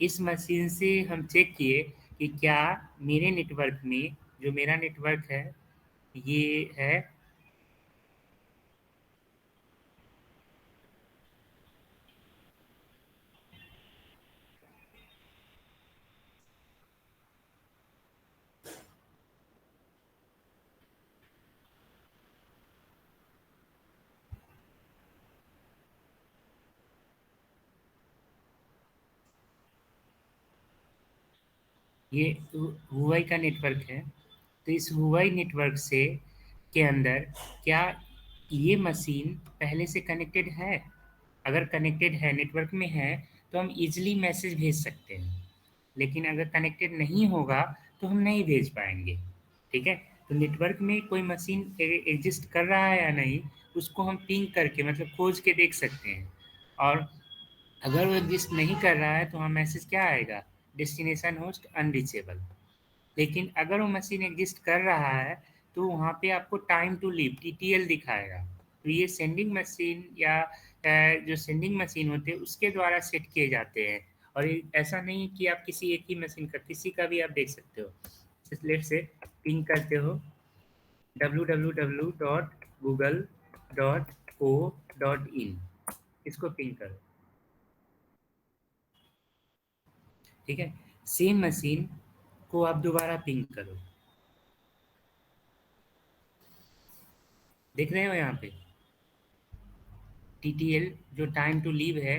इस मशीन से हम चेक किए कि क्या मेरे नेटवर्क में, जो मेरा नेटवर्क है ये है, ये हुआई का नेटवर्क है। तो इस हुआई नेटवर्क से के अंदर क्या ये मशीन पहले से कनेक्टेड है? अगर कनेक्टेड है, नेटवर्क में है, तो हम इजीली मैसेज भेज सकते हैं। लेकिन अगर कनेक्टेड नहीं होगा तो हम नहीं भेज पाएंगे, ठीक है? तो नेटवर्क में कोई मशीन एग्जिस्ट कर रहा है या नहीं, उसको हम पिंग करके मतलब खोज के देख सकते हैं। और अगर वो एग्जिस्ट नहीं कर रहा है तो हम मैसेज क्या आएगा, डेस्टिनेशन होस्ट अनरीचेबल। लेकिन अगर वो मशीन एग्जिस्ट कर रहा है तो वहाँ पे आपको टाइम टू लीव टीटीएल दिखाएगा। तो ये सेंडिंग मशीन या जो सेंडिंग मशीन होते हैं उसके द्वारा सेट किए जाते हैं। और ऐसा नहीं कि आप किसी एक ही मशीन का, किसी का भी आप देख सकते हो। लेट से पिंग करते हो www.google.co.in, इसको पिंग करो, ठीक है? सेम मशीन को आप दोबारा पिंग करो, देख रहे हो यहाँ पे टीटीएल जो टाइम टू लीव है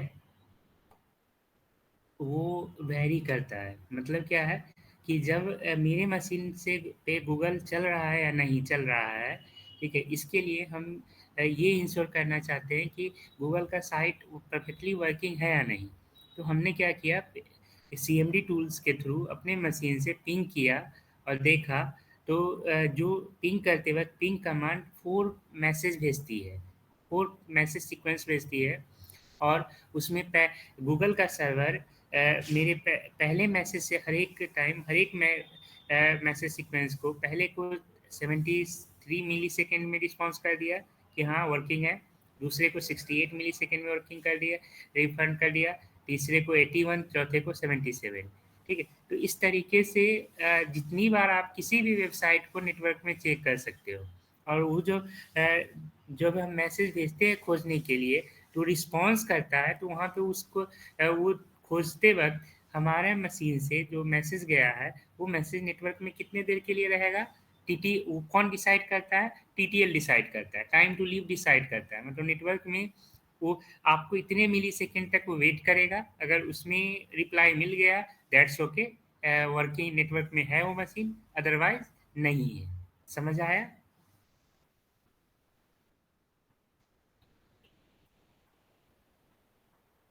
वो वैरी करता है। मतलब क्या है कि जब मेरे मशीन से पे गूगल चल रहा है या नहीं चल रहा है, ठीक है? इसके लिए हम ये इंश्योर करना चाहते हैं कि गूगल का साइट परफेक्टली वर्किंग है या नहीं। तो हमने क्या किया, सीएमडी टूल्स के थ्रू अपने मशीन से पिंग किया और देखा। तो जो पिंग करते वक्त पिंग कमांड 4 मैसेज भेजती है, 4 मैसेज सीक्वेंस भेजती है। और उसमें गूगल का सर्वर मेरे पहले मैसेज से हर एक टाइम हर एक मैसेज सीक्वेंस को पहले को 73 मिली सेकेंड में रिस्पॉन्स कर दिया कि हाँ वर्किंग है। दूसरे को 68 मिली सेकेंड में वर्किंग कर दिया, रिफंड कर दिया। तीसरे को 81, चौथे को 77, ठीक है? तो इस तरीके से जितनी बार आप किसी भी वेबसाइट को नेटवर्क में चेक कर सकते हो। और वो जो जब हम मैसेज भेजते हैं खोजने के लिए तो रिस्पॉन्स करता है, तो वहाँ पे उसको वो खोजते वक्त हमारे मशीन से जो मैसेज गया है वो मैसेज नेटवर्क में कितने देर के लिए रहेगा, टीटी कौन डिसाइड करता है, टीटीएल डिसाइड करता है, टाइम टू लीव डिसाइड करता है। मतलब नेटवर्क में वो आपको इतने मिली सेकेंड तक वो वेट करेगा, अगर उसमें रिप्लाई मिल गया दैट्स ओके, वर्किंग नेटवर्क में है वो मशीन, अदरवाइज नहीं है। समझ आया?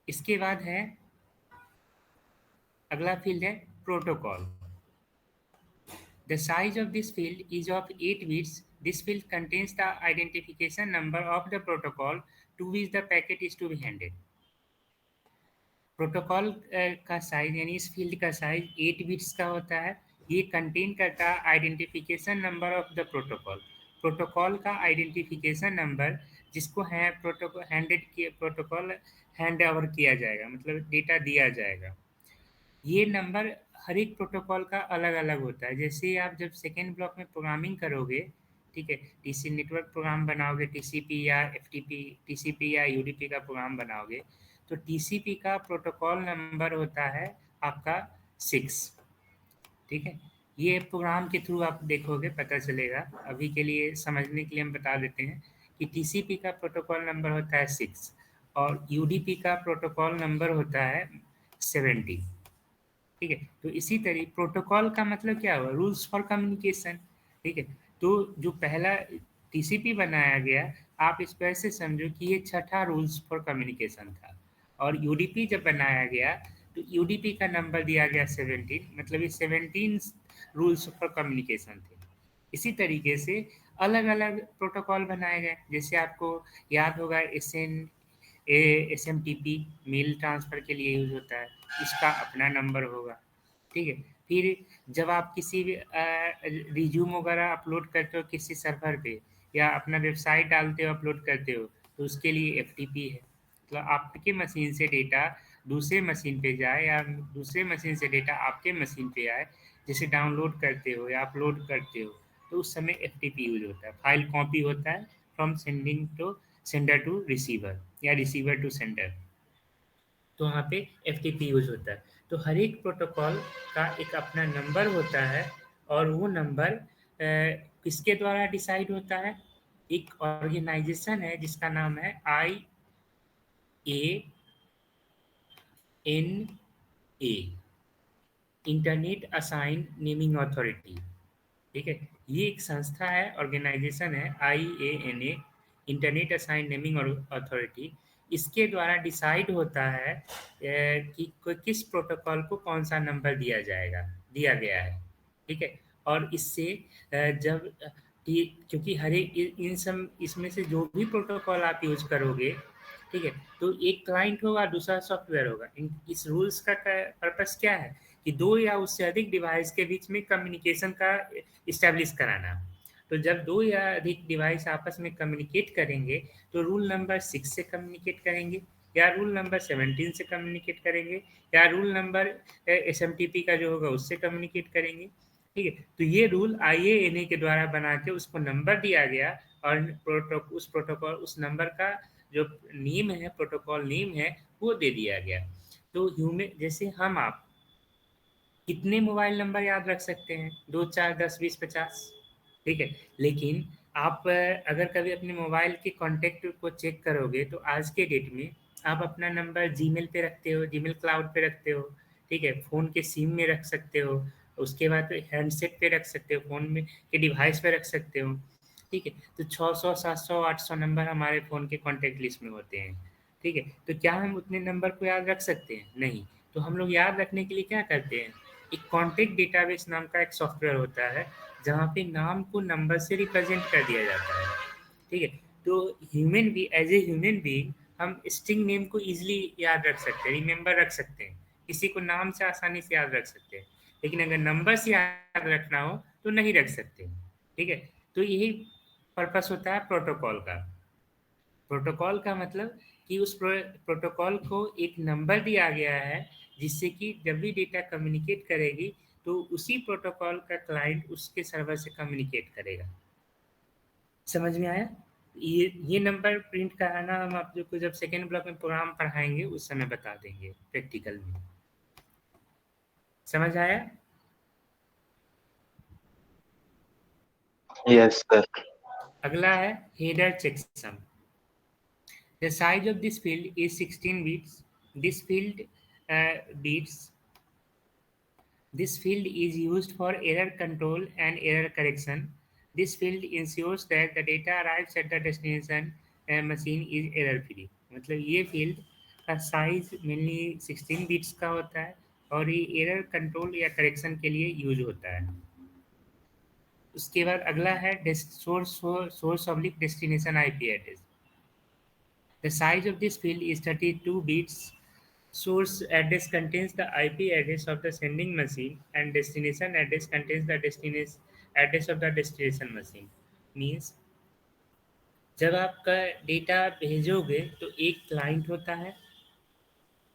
इसके बाद है अगला फील्ड है protocol. The size of this field is of 8 bits. This field contains the identification number of the protocol to which the packet is to be handed. Protocol का साइज यानी इस फील्ड का साइज 8 बिट्स का होता है। ये contain करता है identification number of the protocol, protocol का आइडेंटिफिकेशन नंबर जिसको है प्रोटोकॉल हैंड ओवर किया जाएगा, मतलब डेटा दिया जाएगा। ये नंबर हर एक प्रोटोकॉल का अलग अलग होता है। जैसे आप जब सेकेंड ब्लॉक में प्रोग्रामिंग करोगे, ठीक है, टीसी नेटवर्क प्रोग्राम बनाओगे, टीसीपी या एफटीपी, टीसीपी या यूडीपी का प्रोग्राम बनाओगे, तो टीसीपी का प्रोटोकॉल नंबर होता है आपका 6, ठीक है। ये प्रोग्राम के थ्रू आप देखोगे पता चलेगा। अभी के लिए समझने के लिए हम बता देते हैं कि टीसीपी का प्रोटोकॉल नंबर होता है 6 और यूडीपी का प्रोटोकॉल नंबर होता है 70, ठीक है। तो इसी तरह प्रोटोकॉल का मतलब क्या हुआ, रूल्स फॉर कम्युनिकेशन, ठीक है। तो जो पहला टीसीपी बनाया गया, आप इस पर से समझो कि ये छठा रूल्स फॉर कम्युनिकेशन था। और यूडीपी जब बनाया गया तो यूडीपी का नंबर दिया गया 17, मतलब ये 17 रूल्स फॉर कम्युनिकेशन थे। इसी तरीके से अलग अलग प्रोटोकॉल बनाए गए, जैसे आपको याद होगा SMTP मेल ट्रांसफ़र के लिए यूज होता है, इसका अपना नंबर होगा, ठीक है। फिर जब आप किसी भी रिज्यूम वगैरह अपलोड करते हो किसी सर्वर पे या अपना वेबसाइट डालते हो अपलोड करते हो, तो उसके लिए FTP है। तो आपके मशीन से डेटा दूसरे मशीन पे जाए या दूसरे मशीन से डेटा आपके मशीन पे आए, जैसे डाउनलोड करते हो या अपलोड करते हो, तो उस समय FTP यूज होता है। फाइल कॉपी होता है फ्रॉम सेंडर टू रिसीवर या रिसीवर टू सेंडर, तो वहाँ पे FTP यूज होता है। तो हर एक प्रोटोकॉल का एक अपना नंबर होता है और वो नंबर किसके द्वारा डिसाइड होता है, एक ऑर्गेनाइजेशन है जिसका नाम है IANA, internet assign naming authority, ठीक है। ये एक संस्था है, ऑर्गेनाइजेशन है IANA, internet assign naming authority. इसके द्वारा डिसाइड होता है कि किस प्रोटोकॉल को कौन सा नंबर दिया गया है, ठीक है। और इससे जब क्योंकि हर एक इन सब इसमें से जो भी प्रोटोकॉल आप यूज करोगे, ठीक है, तो एक क्लाइंट होगा दूसरा सॉफ्टवेयर होगा। इस रूल्स का पर्पस क्या है कि दो या उससे अधिक डिवाइस के बीच में कम्युनिकेशन का इस्टेब्लिश कराना। तो जब दो या अधिक डिवाइस आपस में कम्युनिकेट करेंगे तो रूल नंबर 6 से कम्युनिकेट करेंगे या रूल नंबर 17 से कम्युनिकेट करेंगे या रूल नंबर SMTP का जो होगा उससे कम्युनिकेट करेंगे, ठीक है। तो ये रूल IANA के द्वारा बना के उसको नंबर दिया गया और उस प्रोटोकॉल उस नंबर का जो नेम है, प्रोटोकॉल नेम है, वो दे दिया गया। तो ह्यूमन जैसे हम आप कितने मोबाइल नंबर याद रख सकते हैं, 2 4 10 20 50, ठीक है। लेकिन आप अगर कभी अपने मोबाइल के कॉन्टैक्ट को चेक करोगे तो आज के डेट में आप अपना नंबर जीमेल पे रखते हो, जीमेल क्लाउड पे रखते हो, ठीक है, फ़ोन के सिम में रख सकते हो, उसके बाद हैंडसेट पे रख सकते हो, फ़ोन में के डिवाइस पे रख सकते हो, ठीक है। तो 600 700 800 नंबर हमारे फ़ोन के कॉन्टैक्ट लिस्ट में होते हैं, ठीक है। तो क्या हम उतने नंबर को याद रख सकते हैं? नहीं। तो हम लोग याद रखने के लिए क्या करते हैं, एक कॉन्टैक्ट डेटाबेस नाम का एक सॉफ्टवेयर होता है जहाँ पे नाम को नंबर से रिप्रेजेंट कर दिया जाता है, ठीक है। तो एज ए ह्यूमन बीइंग हम स्ट्रिंग नेम को इजीली याद रख सकते हैं, रिमेंबर रख सकते हैं, किसी को नाम से आसानी से याद रख सकते हैं। लेकिन अगर नंबर से याद रखना हो तो नहीं रख सकते, ठीक है। तो यही पर्पस होता है प्रोटोकॉल का। प्रोटोकॉल का मतलब कि उस प्रोटोकॉल को एक नंबर दिया गया है जिससे कि जब भी डेटा कम्युनिकेट करेगी तो उसी प्रोटोकॉल का क्लाइंट उसके सर्वर से कम्युनिकेट करेगा। समझ में आया? ये नंबर प्रिंट कराना हम आप लोग को जब सेकेंड ब्लॉक में प्रोग्राम पढ़ाएंगे उस समय बता देंगे प्रैक्टिकल में। समझ आया? Yes, sir. अगला है header checksum. The size of this field is 16 bits. This field bits. This field is used for error control and error correction. This field ensures that the data arrives at the destination machine is error free. मतलब ये field का size mainly 16 bits का होता है और ये error control या correction के लिए यूज होता है। उसके बाद अगला है source oblique destination IP address. The size of this field is 32 bits. Source address contains the IP address of the sending machine and destination address contains the destination address of the destination machine. Means जब आपका data भेजोगे तो एक client होता है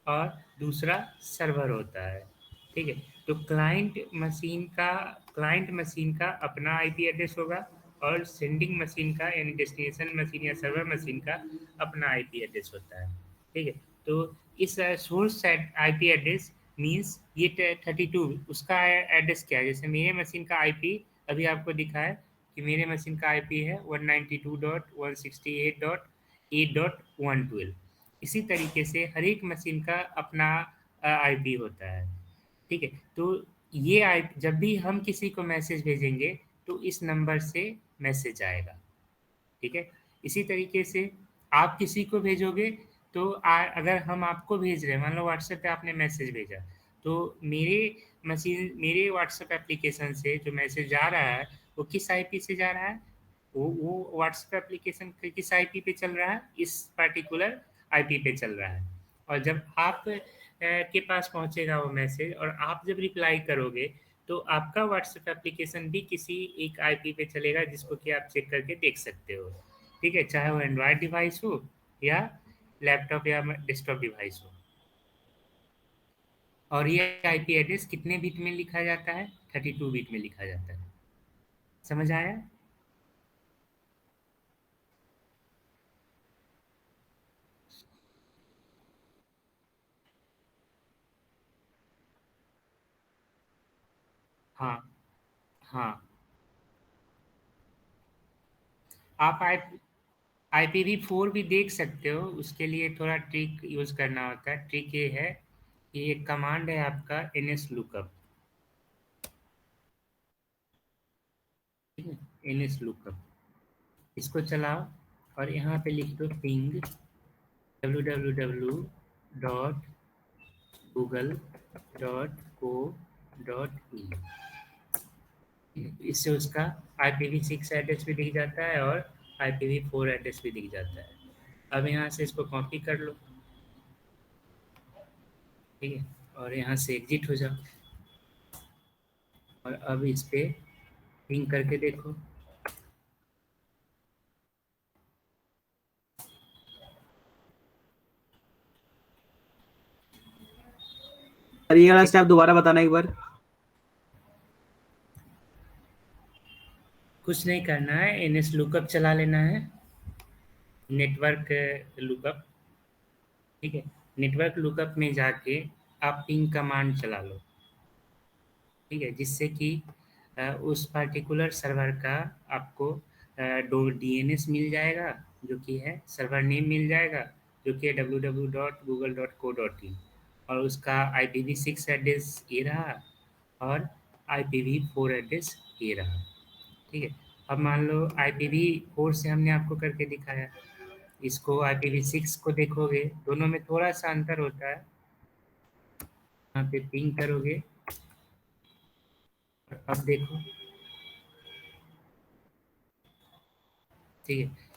और दूसरा server होता है, ठीक है। तो क्लाइंट मशीन का अपना आईपी एड्रेस होगा और सेंडिंग मशीन का यानी डेस्टिनेशन मशीन या सर्वर मशीन का अपना आईपी एड्रेस होता है, ठीक है। तो इस सोर्स आईपी एड्रेस मींस ये 32 उसका एड्रेस क्या है, जैसे मेरे मशीन का आईपी अभी आपको दिखा है कि मेरे मशीन का आईपी है 192.168.8.112। इसी तरीके से हर एक मशीन का अपना आईपी होता है, ठीक है। तो ये आई जब भी हम किसी को मैसेज भेजेंगे तो इस नंबर से मैसेज आएगा, ठीक है। इसी तरीके से आप किसी को भेजोगे तो अगर हम आपको भेज रहे हैं, मान लो व्हाट्सएप पे आपने मैसेज भेजा, तो मेरे व्हाट्सएप एप्लीकेशन से जो मैसेज जा रहा है वो किस आईपी से जा रहा है, वो व्हाट्सएप एप्लीकेशन किस आईपी पे चल रहा है, इस पर्टिकुलर आईपी पे चल रहा है। और जब आप के पास पहुंचेगा वो मैसेज और आप जब रिप्लाई करोगे तो आपका व्हाट्सएप एप्लीकेशन भी किसी एक आईपी पे चलेगा जिसको कि आप चेक करके देख सकते हो, ठीक है, चाहे वो एंड्रॉयड डिवाइस हो या लैपटॉप या डेस्कटॉप डिवाइस हो। और ये आईपी एड्रेस कितने बिट में लिखा जाता है? 32 बिट में लिखा जाता है। समझ आया? हाँ हाँ, आप IPv4 भी देख सकते हो, उसके लिए थोड़ा ट्रिक यूज करना होता है। ट्रिक ये है कि एक कमांड है आपका nslookup, ठीक है, nslookup इसको चलाओ और यहाँ पे लिख दो पिंग www.google.co.in। इससे उसका IPv6 एड्रेस भी दिख जाता है और IPv4 एड्रेस भी दिख जाता है। अब यहाँ से इसको कॉपी कर लो, ठीक है, और यहाँ से एग्जिट हो जाओ और अब इस पे पिंग करके देखो। सर ये वाला स्टेप दोबारा बताना एक बार। कुछ नहीं करना है, NS लुकअप चला लेना है, नेटवर्क लुकअप, ठीक है। नेटवर्क लुकअप में जाके आप पिंग कमांड चला लो, ठीक है, जिससे कि उस पर्टिकुलर सर्वर का आपको DNS मिल जाएगा जो कि है सर्वर नेम मिल जाएगा जो कि है www.google.co.in और उसका IPv6 एड्रेस ये रहा और IPv4 एड्रेस ये रहा, ठीक है। अब मान लो IPv4 से हमने आपको करके दिखाया, इसको IPv6 को देखोगे, दोनों में थोड़ा सा अंतर होता है। यहाँ पे पिंग करोगे और अब देखो, ठीक है।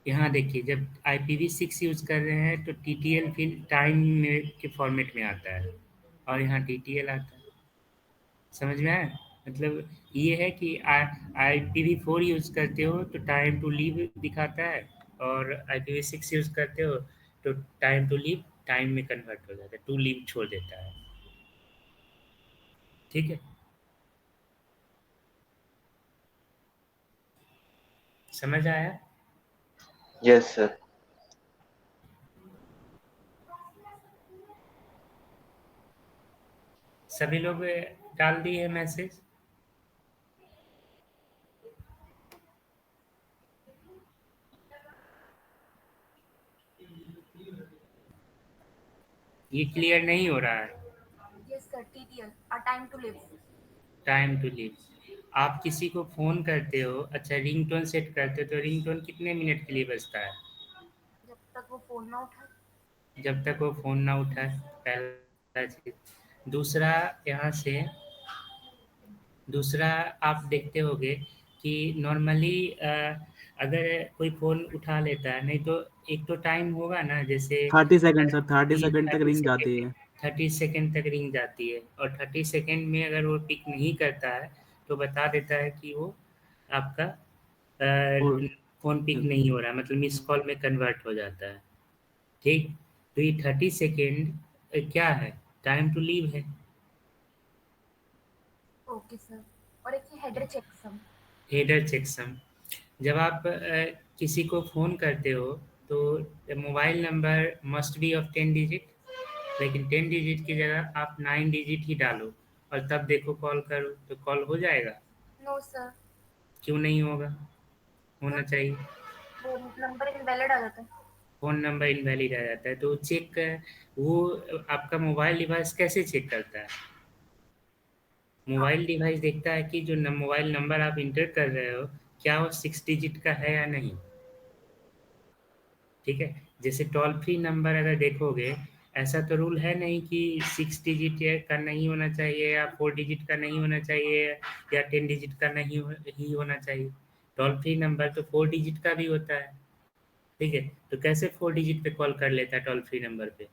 यहाँ देखिए जब IPv6 यूज कर रहे हैं तो TTL फिर टाइम में के फॉर्मेट में आता है और यहाँ TTL आता है। समझ में आया? मतलब ये है कि IPv4 यूज करते हो तो टाइम टू लीव दिखाता है और IPv6 यूज करते हो तो टाइम टू लीव टाइम में कन्वर्ट हो जाता है, टू लीव छोड़ देता है, ठीक है। समझ आया? Yes, sir. सभी लोग डाल दिए मैसेज? ये क्लियर नहीं हो रहा है। Yes, sir. TTL. A time to live. Time to live. आप किसी को फ़ोन करते हो, अच्छा रिंगटोन सेट करते हो, तो रिंगटोन कितने मिनट के लिए बजता है? जब तक वो फोन ना उठाए। जब तक वो फ़ोन ना उठाए, पहला चीज़। दूसरा, यहाँ से दूसरा आप देखते होंगे कि नॉर्मली अगर कोई फ़ोन उठा लेता है, नहीं तो एक तो टाइम होगा ना, जैसे 30 सेकंड सर, 30 कि सेकंड तक 30 रिंग जाती सेकंड है। 30 सेकंड तक रिंग जाती है, और 30 सेकंड में अगर वो पिक नहीं करता है तो बता देता है कि वो आपका और फ़ोन पिक नहीं हो रहा है, मतलब मिस कॉल में कन्वर्ट हो जाता है। ठीक? तो ये 30 सेकंड क्या है? टाइम टू लीव है। Okay sir. और एक ये हेडर चेकसम। Header checksum. जब आप किसी को फ़ोन करते हो तो mobile number must be of 10 digit, लेकिन 10 डिजिट की जगह आप 9 डिजिट ही डालो और तब देखो कॉल करो, तो कॉल हो जाएगा? No sir. क्यों नहीं होगा? सर होना चाहिए। वो नंबर इनवैलिड आ जाता है। फ़ोन नंबर इनवैलिड आ जाता है, तो चेक वो आपका मोबाइल डिवाइस कैसे चेक करता है? हाँ। मोबाइल डिवाइस देखता है कि जो मोबाइल नंबर आप इंटर कर रहे हो, क्या वो 6 डिजिट का है या नहीं। ठीक है? जैसे टोल फ्री नंबर अगर देखोगे, ऐसा तो रूल है नहीं कि 6 डिजिट का नहीं होना चाहिए या 4 डिजिट का नहीं होना चाहिए या 10 डिजिट का नहीं ही होना चाहिए। टोल फ्री नंबर तो 4 डिजिट का भी होता है। ठीक है? तो कैसे 4 डिजिट पे कॉल कर लेता है टोल फ्री नंबर पे?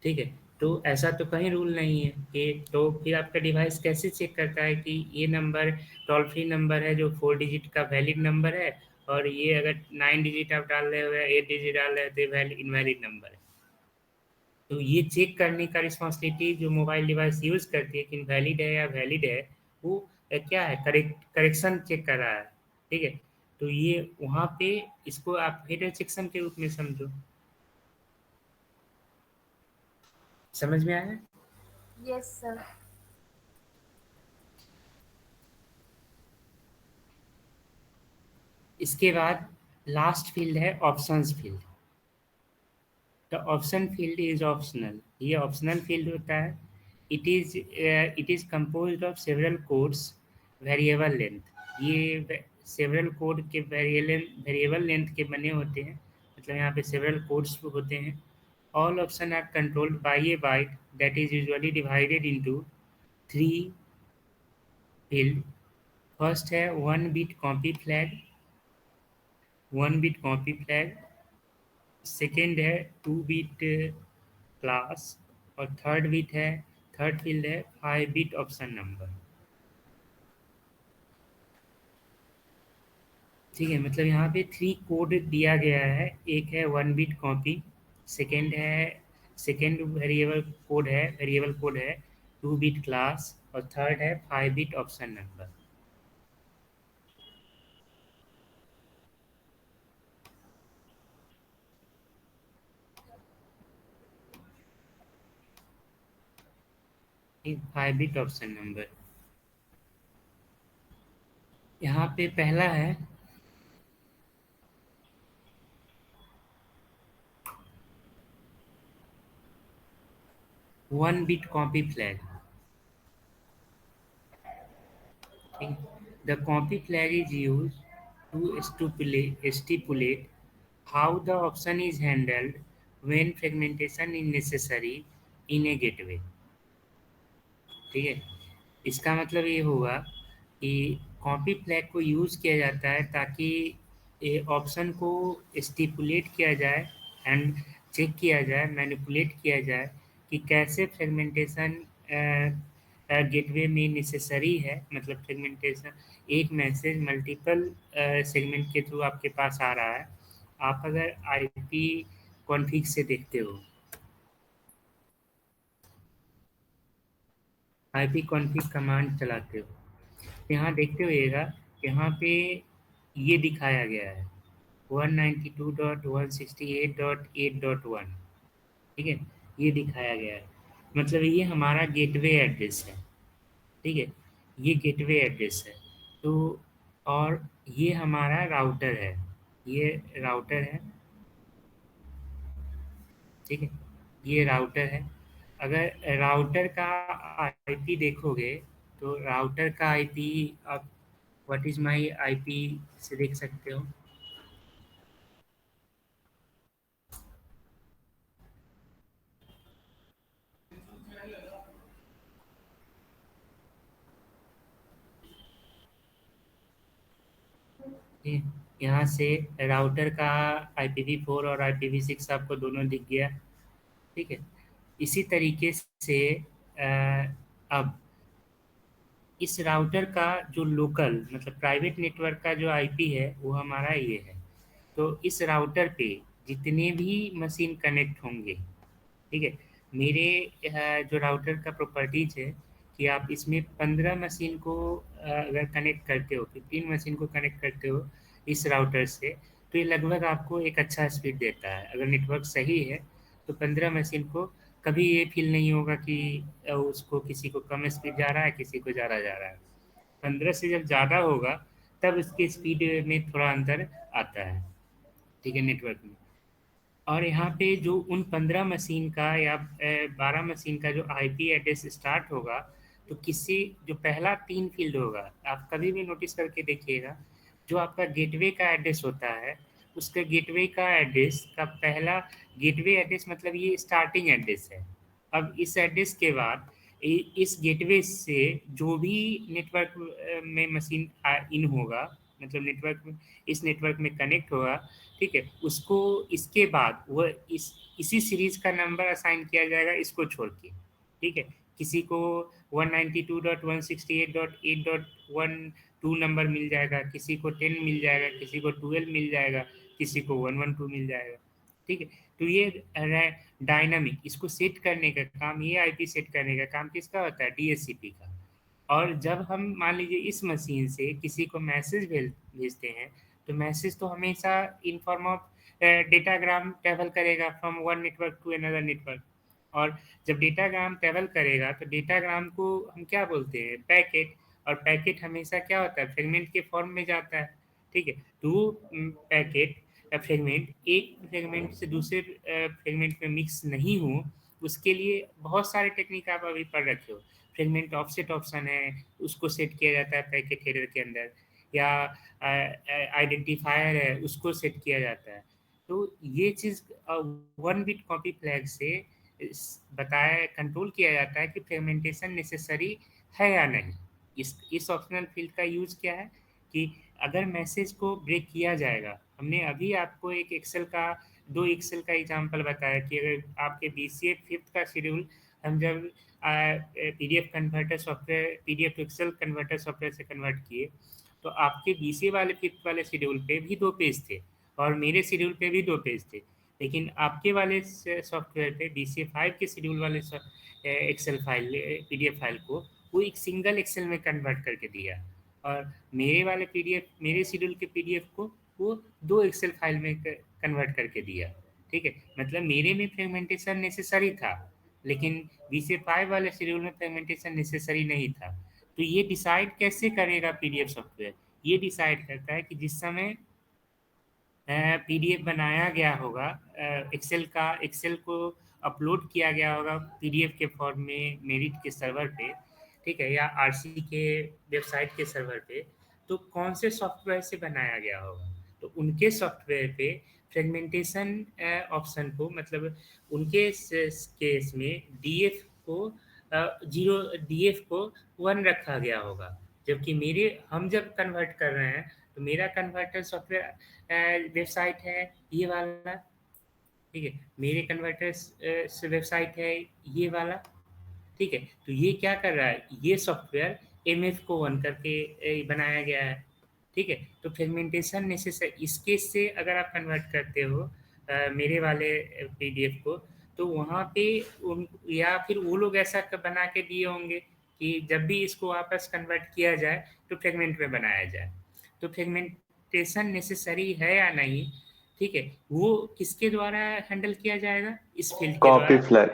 ठीक है? तो ऐसा तो कहीं रूल नहीं है कि, तो फिर आपका डिवाइस कैसे चेक करता है कि ये नंबर टोल फ्री नंबर है जो 4 डिजिट का वैलिड नंबर है, और ये अगर 9 डिजिट आप डाल रहे हो या 8 डिजिट डाल रहे हो तो ये वैलिड इनवैलिड नंबर है। तो ये चेक करने का रिस्पॉन्सिबिलिटी जो मोबाइल डिवाइस यूज़ करती है कि वैलिड है या वैलिड है, वो क्या है, करेक्शन चेक कर रहा है। ठीक है? तो ये वहाँ पे इसको आप हेडर सेक्शन के रूप में समझो। समझ में आया? Yes sir. इसके बाद लास्ट फील्ड है options field. The option field is optional. ये ऑप्शनल फील्ड होता है। It is composed of several codes variable length. ये सेवरल कोड के वेरिएबल लेंथ के बने होते हैं, मतलब यहाँ पे सेवरल कोड्स होते हैं। All option are controlled by a byte that is usually divided into 3 field. First है 1 bit copy flag, 1 bit copy flag. Second है 2 बिट क्लास, और थर्ड फील्ड है 5 बिट ऑप्शन नंबर। ठीक है? मतलब यहाँ पे 3 कोड दिया गया है। एक है 1 bit copy, second variable code है 2 बिट क्लास, और थर्ड है 5 बिट ऑप्शन नंबर। ठीक, 5 बिट ऑप्शन नंबर। यहाँ पे पहला है 1 बिट कॉपी फ्लैग। ठीक? The copy flag is used to stipulate how the option is handled when fragmentation is necessary in a gateway. ठीक है? इसका मतलब ये हुआ कि कॉपी फ्लैग को यूज़ किया जाता है ताकि ऑप्शन को स्टिपुलेट किया जाए एंड चेक किया जाए, मैनिपुलेट किया जाए कि कैसे फ्रेगमेंटेशन गेटवे में नेसेसरी है। मतलब फ्रेगमेंटेशन, एक मैसेज मल्टीपल सेगमेंट के थ्रू आपके पास आ रहा है। आप अगर आईपी कॉन्फ़िग से देखते हो, आईपी कॉन्फ़िग कमांड चलाते हो, यहाँ देखते होइएगा, यहाँ पे ये दिखाया गया है 192.168.8.1। ठीक है? ये दिखाया गया है। मतलब ये हमारा गेटवे एड्रेस है, ठीक है, ये गेटवे एड्रेस है। तो और ये हमारा राउटर है, ये राउटर है, ठीक है, ये राउटर है। अगर राउटर का आईपी देखोगे तो राउटर का आईपी आप व्हाट इज माय आईपी से देख सकते हो। ठीक है, यहाँ से राउटर का IPv4 और IPv6 आपको दोनों दिख गया, ठीक है। इसी तरीके से अब इस राउटर का जो लोकल मतलब प्राइवेट नेटवर्क का जो आईपी है वो हमारा ये है। तो इस राउटर पे जितने भी मशीन कनेक्ट होंगे, ठीक है, मेरे जो राउटर का प्रॉपर्टीज है कि आप इसमें 15 मशीन को अगर कनेक्ट करते हो, 15 मशीन को कनेक्ट करते हो इस राउटर से, तो ये लगभग आपको एक अच्छा स्पीड देता है। अगर नेटवर्क सही है तो 15 मशीन को कभी ये फील नहीं होगा कि उसको किसी को कम स्पीड जा रहा है, किसी को ज़्यादा जा रहा है। 15 से जब ज़्यादा होगा तब इसके स्पीड में थोड़ा अंतर आता है, ठीक है, नेटवर्क में। और यहाँ पे जो उन 15 मशीन का या 12 मशीन का जो आईपी एड्रेस स्टार्ट होगा, तो किसी जो पहला 3 फील्ड होगा, आप कभी भी नोटिस करके देखिएगा, जो आपका गेटवे का एड्रेस होता है, उसका गेटवे का एड्रेस का पहला गेटवे एड्रेस मतलब ये स्टार्टिंग एड्रेस है। अब इस एड्रेस के बाद इस गेटवे से जो भी नेटवर्क में मशीन इन होगा, मतलब नेटवर्क में, इस नेटवर्क में कनेक्ट होगा, ठीक है, उसको इसके बाद वो इसी सीरीज का नंबर असाइन किया जाएगा इसको छोड़ के, ठीक है। किसी को 192.168.8.12 नंबर मिल जाएगा, किसी को 10 मिल जाएगा, किसी को 12 मिल जाएगा, किसी को 112 मिल जाएगा, ठीक है। तो ये डायनामिक, इसको सेट करने का काम, ये आईपी सेट करने का काम किसका होता है? डीएचसीपी का। और जब हम मान लीजिए इस मशीन से किसी को मैसेज भेजते हैं, तो मैसेज तो हमेशा in form of datagram travel करेगा from one network to another network. और जब डेटाग्राम ट्रेवल करेगा तो डेटाग्राम को हम क्या बोलते हैं? पैकेट। और पैकेट हमेशा क्या होता है? फ्रेगमेंट के फॉर्म में जाता है, ठीक है। तो पैकेट फ्रेगमेंट एक फ्रेगमेंट से दूसरे फ्रेगमेंट में मिक्स नहीं हो, उसके लिए बहुत सारे टेक्निक आप अभी पढ़ रखे हो। फ्रेगमेंट ऑफसेट ऑप्शन है, उसको सेट किया जाता है पैकेट हेडर के अंदर, या आइडेंटिफायर है, उसको सेट किया जाता है। तो ये चीज़ 1 बिट कॉपी फ्लैग से बताया, कंट्रोल किया जाता है कि फ्रेगमेंटेशन नेसेसरी है या नहीं। इस ऑप्शनल फील्ड का यूज़ क्या है कि अगर मैसेज को ब्रेक किया जाएगा, हमने अभी आपको एक एक्सेल का 2 एक्सेल का एग्जांपल बताया कि अगर आपके बीसीए 5th का शेड्यूल हम जब PDF converter software, PDF to Excel converter software से कन्वर्ट किए, तो आपके बीसीए वाले 5th वाले शेड्यूल पे भी 2 पेज थे और मेरे शेड्यूल पे भी 2 पेज थे। लेकिन आपके वाले सॉफ्टवेयर पे बीसीए 5 के शेड्यूल वाले एक्सेल फाइल, पीडीएफ फाइल को वो एक सिंगल एक्सेल में कन्वर्ट करके दिया, और मेरे वाले पीडीएफ, मेरे शेड्यूल के पीडीएफ को वो 2 एक्सेल फाइल में कन्वर्ट करके दिया, ठीक है। मतलब मेरे में फ्रेगमेंटेशन नेसेसरी था, लेकिन बीसीए 5 वाले शेड्यूल में फ्रेगमेंटेशन नेसेसरी नहीं था। तो ये डिसाइड कैसे करेगा पीडीएफ सॉफ्टवेयर? ये डिसाइड करता है कि जिस समय पीडीएफ बनाया गया होगा, एक्सेल का, एक्सेल को अपलोड किया गया होगा पीडीएफ के फॉर्म में मेरिट के सर्वर पे, ठीक है, या आरसी के वेबसाइट के सर्वर पे, तो कौन से सॉफ्टवेयर से बनाया गया होगा, तो उनके सॉफ्टवेयर पे फ्रेगमेंटेशन ऑप्शन को, मतलब उनके केस में डीएफ को 0, डीएफ को 1 रखा गया होगा। जबकि मेरे, हम जब कन्वर्ट कर रहे हैं तो मेरा कन्वर्टर सॉफ्टवेयर वेबसाइट है ये वाला, ठीक है, मेरे कन्वर्टर्स वेबसाइट है ये वाला, ठीक है। तो ये क्या कर रहा है? ये सॉफ्टवेयर एमएफ को 1 करके बनाया गया है, ठीक है। तो फ्रेगमेंटेशन नेसेसरी, इस केस से अगर आप कन्वर्ट करते हो मेरे वाले पीडीएफ को, तो वहाँ पे या फिर वो लोग ऐसा बना के दिए होंगे कि जब भी इसको वापस कन्वर्ट किया जाए तो फ्रेगमेंट में बनाया जाए। तो फ्रेगमेंटेशन नेसेसरी है या नहीं, ठीक है, वो किसके द्वारा हैंडल किया जाएगा? इस फील्ड के कॉपी द्वारा। फ्लैग।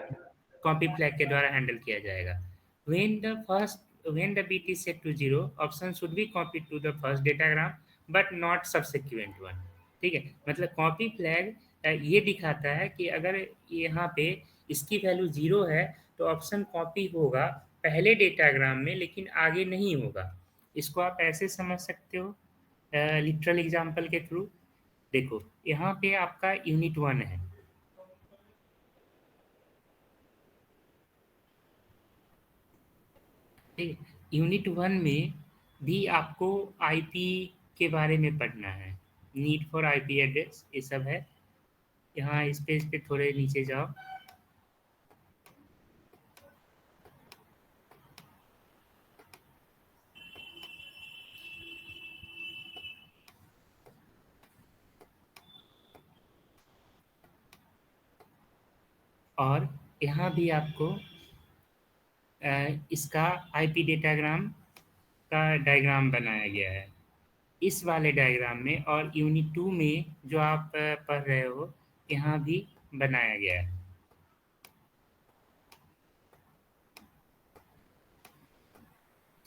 कॉपी फ्लैग के द्वारा हैंडल किया जाएगा। When the bit is set to 0, option should be copied to the first datagram but not subsequent one। ठीक है, मतलब कॉपी फ्लैग ये दिखाता है कि अगर यहाँ पे इसकी वैल्यू 0 है तो ऑप्शन कॉपी होगा पहले डेटाग्राम में लेकिन आगे नहीं होगा। इसको आप ऐसे समझ सकते हो लिटरल एग्जांपल के थ्रू। देखो यहाँ पे आपका यूनिट 1 है, ठीक है। यूनिट 1 में भी आपको आईपी के बारे में पढ़ना है, नीड फॉर आईपी एड्रेस ये सब है। यहाँ इस पेज पे थोड़े नीचे जाओ, और यहाँ भी आपको इसका आईपी डेटाग्राम का डायग्राम बनाया गया है इस वाले डायग्राम में, और यूनिट 2 में जो आप पढ़ रहे हो यहाँ भी बनाया गया है।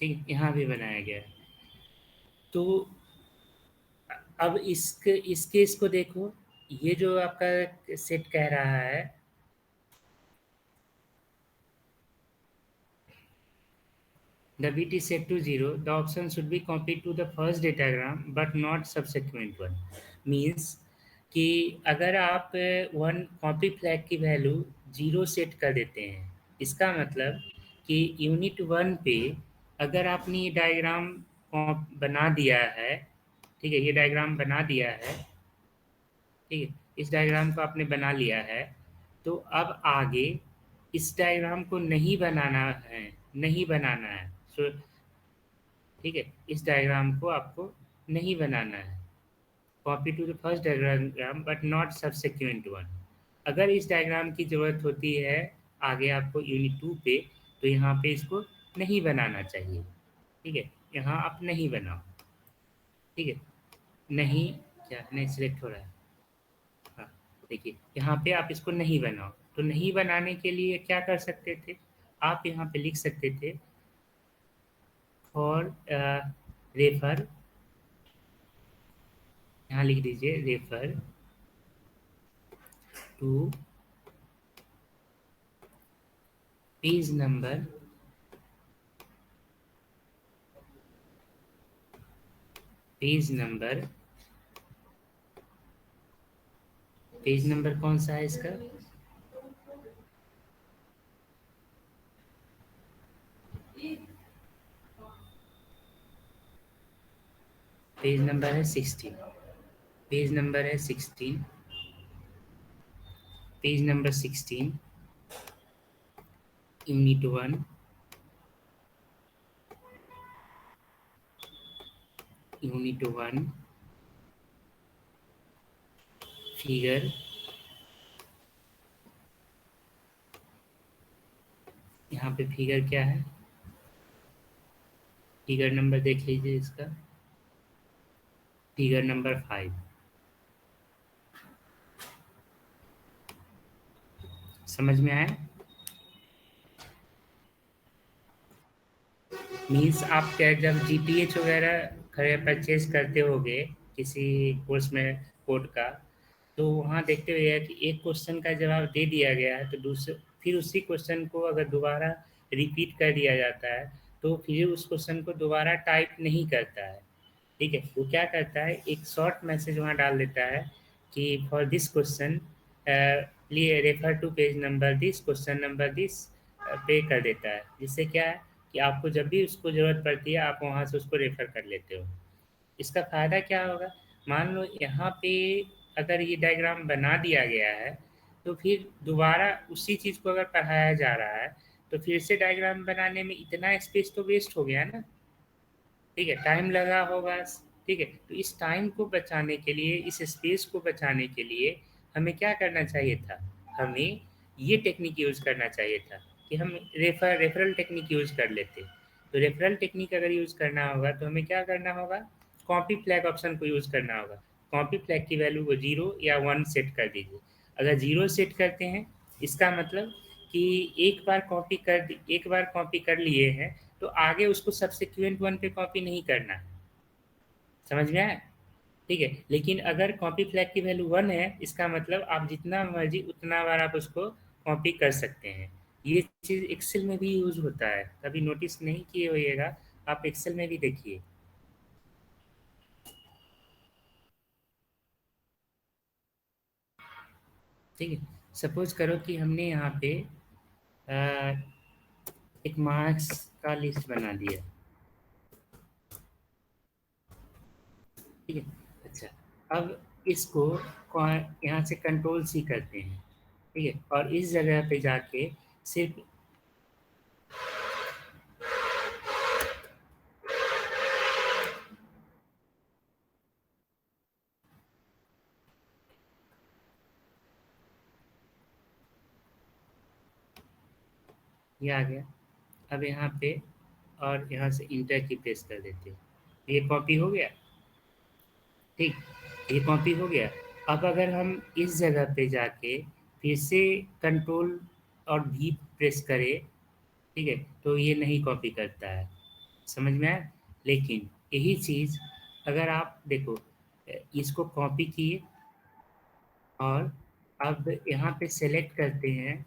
ठीक है, यहाँ भी बनाया गया है। तो अब इस केस को देखो, ये जो आपका सेट कह रहा है the bit is set to 0, the option should be copied to the first datagram but not subsequent one। means कि अगर आप वन कॉपी फ्लैग की वैल्यू 0 सेट कर देते हैं, इसका मतलब कि यूनिट 1 पे अगर आपने ये डायग्राम बना दिया है, ठीक है, ये डायग्राम बना दिया है, ठीक है, इस डायग्राम को आपने बना लिया है, तो अब आगे इस डायग्राम को नहीं बनाना है, नहीं बनाना है। सो ठीक है, इस डायग्राम को आपको नहीं बनाना है, copy to the first diagram but not subsequent one. अगर इस डायग्राम की ज़रूरत होती है आगे आपको यूनिट 2 पे, तो यहाँ पे इसको नहीं बनाना चाहिए। ठीक है, यहाँ आप नहीं बनाओ, ठीक है, नहीं क्या नहीं सिलेक्ट हो रहा है, हाँ देखिए यहाँ पे आप इसको नहीं बनाओ। तो नहीं बनाने के लिए क्या कर सकते थे, आप यहाँ पे लिख सकते थे फॉर रेफर, यहाँ लिख दीजिए refer to page number page number कौन सा है इसका, पेज नंबर है 16, पेज नंबर है 16, page number 16 unit 1, unit 1 figure यहाँ पे फिगर क्या है, फिगर नंबर देख लीजिए इसका, फिगर नंबर 5। समझ में आया? मीन्स आप क्या जब जीपीएच वगैरह परचेज करते होगे किसी कोर्स में कोड का, तो वहाँ देखते हुए कि एक क्वेश्चन का जवाब दे दिया गया है तो दूसरे फिर उसी क्वेश्चन को अगर दोबारा रिपीट कर दिया जाता है तो फिर उस क्वेश्चन को दोबारा टाइप नहीं करता है। ठीक है, वो क्या करता है, एक शॉर्ट मैसेज वहाँ डाल देता है कि for this question refer to page number this, question number this पे कर देता है, जिससे क्या है कि आपको जब भी उसको ज़रूरत पड़ती है आप वहाँ से उसको रेफर कर लेते हो। इसका फ़ायदा क्या होगा, मान लो यहाँ पे अगर ये डायग्राम बना दिया गया है तो फिर दोबारा उसी चीज़ को अगर पढ़ाया जा रहा है तो फिर से डायग्राम बनाने में इतना स्पेस तो वेस्ट हो गया ना, ठीक है, टाइम लगा होगा, ठीक है। तो इस टाइम को बचाने के लिए, इस स्पेस को बचाने के लिए हमें क्या करना चाहिए था, हमें ये टेक्निक यूज़ करना चाहिए था कि हम रेफरल टेक्निक यूज़ कर लेते। तो रेफरल टेक्निक अगर यूज़ करना होगा तो हमें क्या करना होगा, कॉपी फ्लैग ऑप्शन को यूज़ करना होगा। कॉपी फ्लैग की वैल्यू को 0 या 1 सेट कर दीजिए। अगर 0 सेट करते हैं इसका मतलब कि एक बार कॉपी कर लिए हैं तो आगे उसको सब्सिक्वेंट वन पे कॉपी नहीं करना है। समझ में आया? ठीक है, लेकिन अगर कॉपी फ्लैग की वैल्यू 1 है, इसका मतलब आप जितना मर्जी उतना बार आप उसको कॉपी कर सकते हैं। ये चीज़ एक्सेल में भी यूज होता है, कभी नोटिस नहीं किए होइएगा, आप एक्सेल में भी देखिए। ठीक है, सपोज करो कि हमने यहाँ पे एक मार्क्स का लिस्ट बना दिया। ठीक है, अच्छा, अब इसको यहाँ से कंट्रोल सी करते हैं। ठीक है, और इस जगह पे जाके सिर्फ ये आ गया। अब यहाँ पे और यहाँ से इंटर की प्रेस कर देते हैं, ये कॉपी हो गया। ठीक, ये कॉपी हो गया। अब अगर हम इस जगह पे जाके फिर से कंट्रोल और भी प्रेस करें, ठीक है, तो ये नहीं कॉपी करता है। समझ में आया? लेकिन यही चीज़ अगर आप देखो, इसको कॉपी किए और अब यहाँ पे सेलेक्ट करते हैं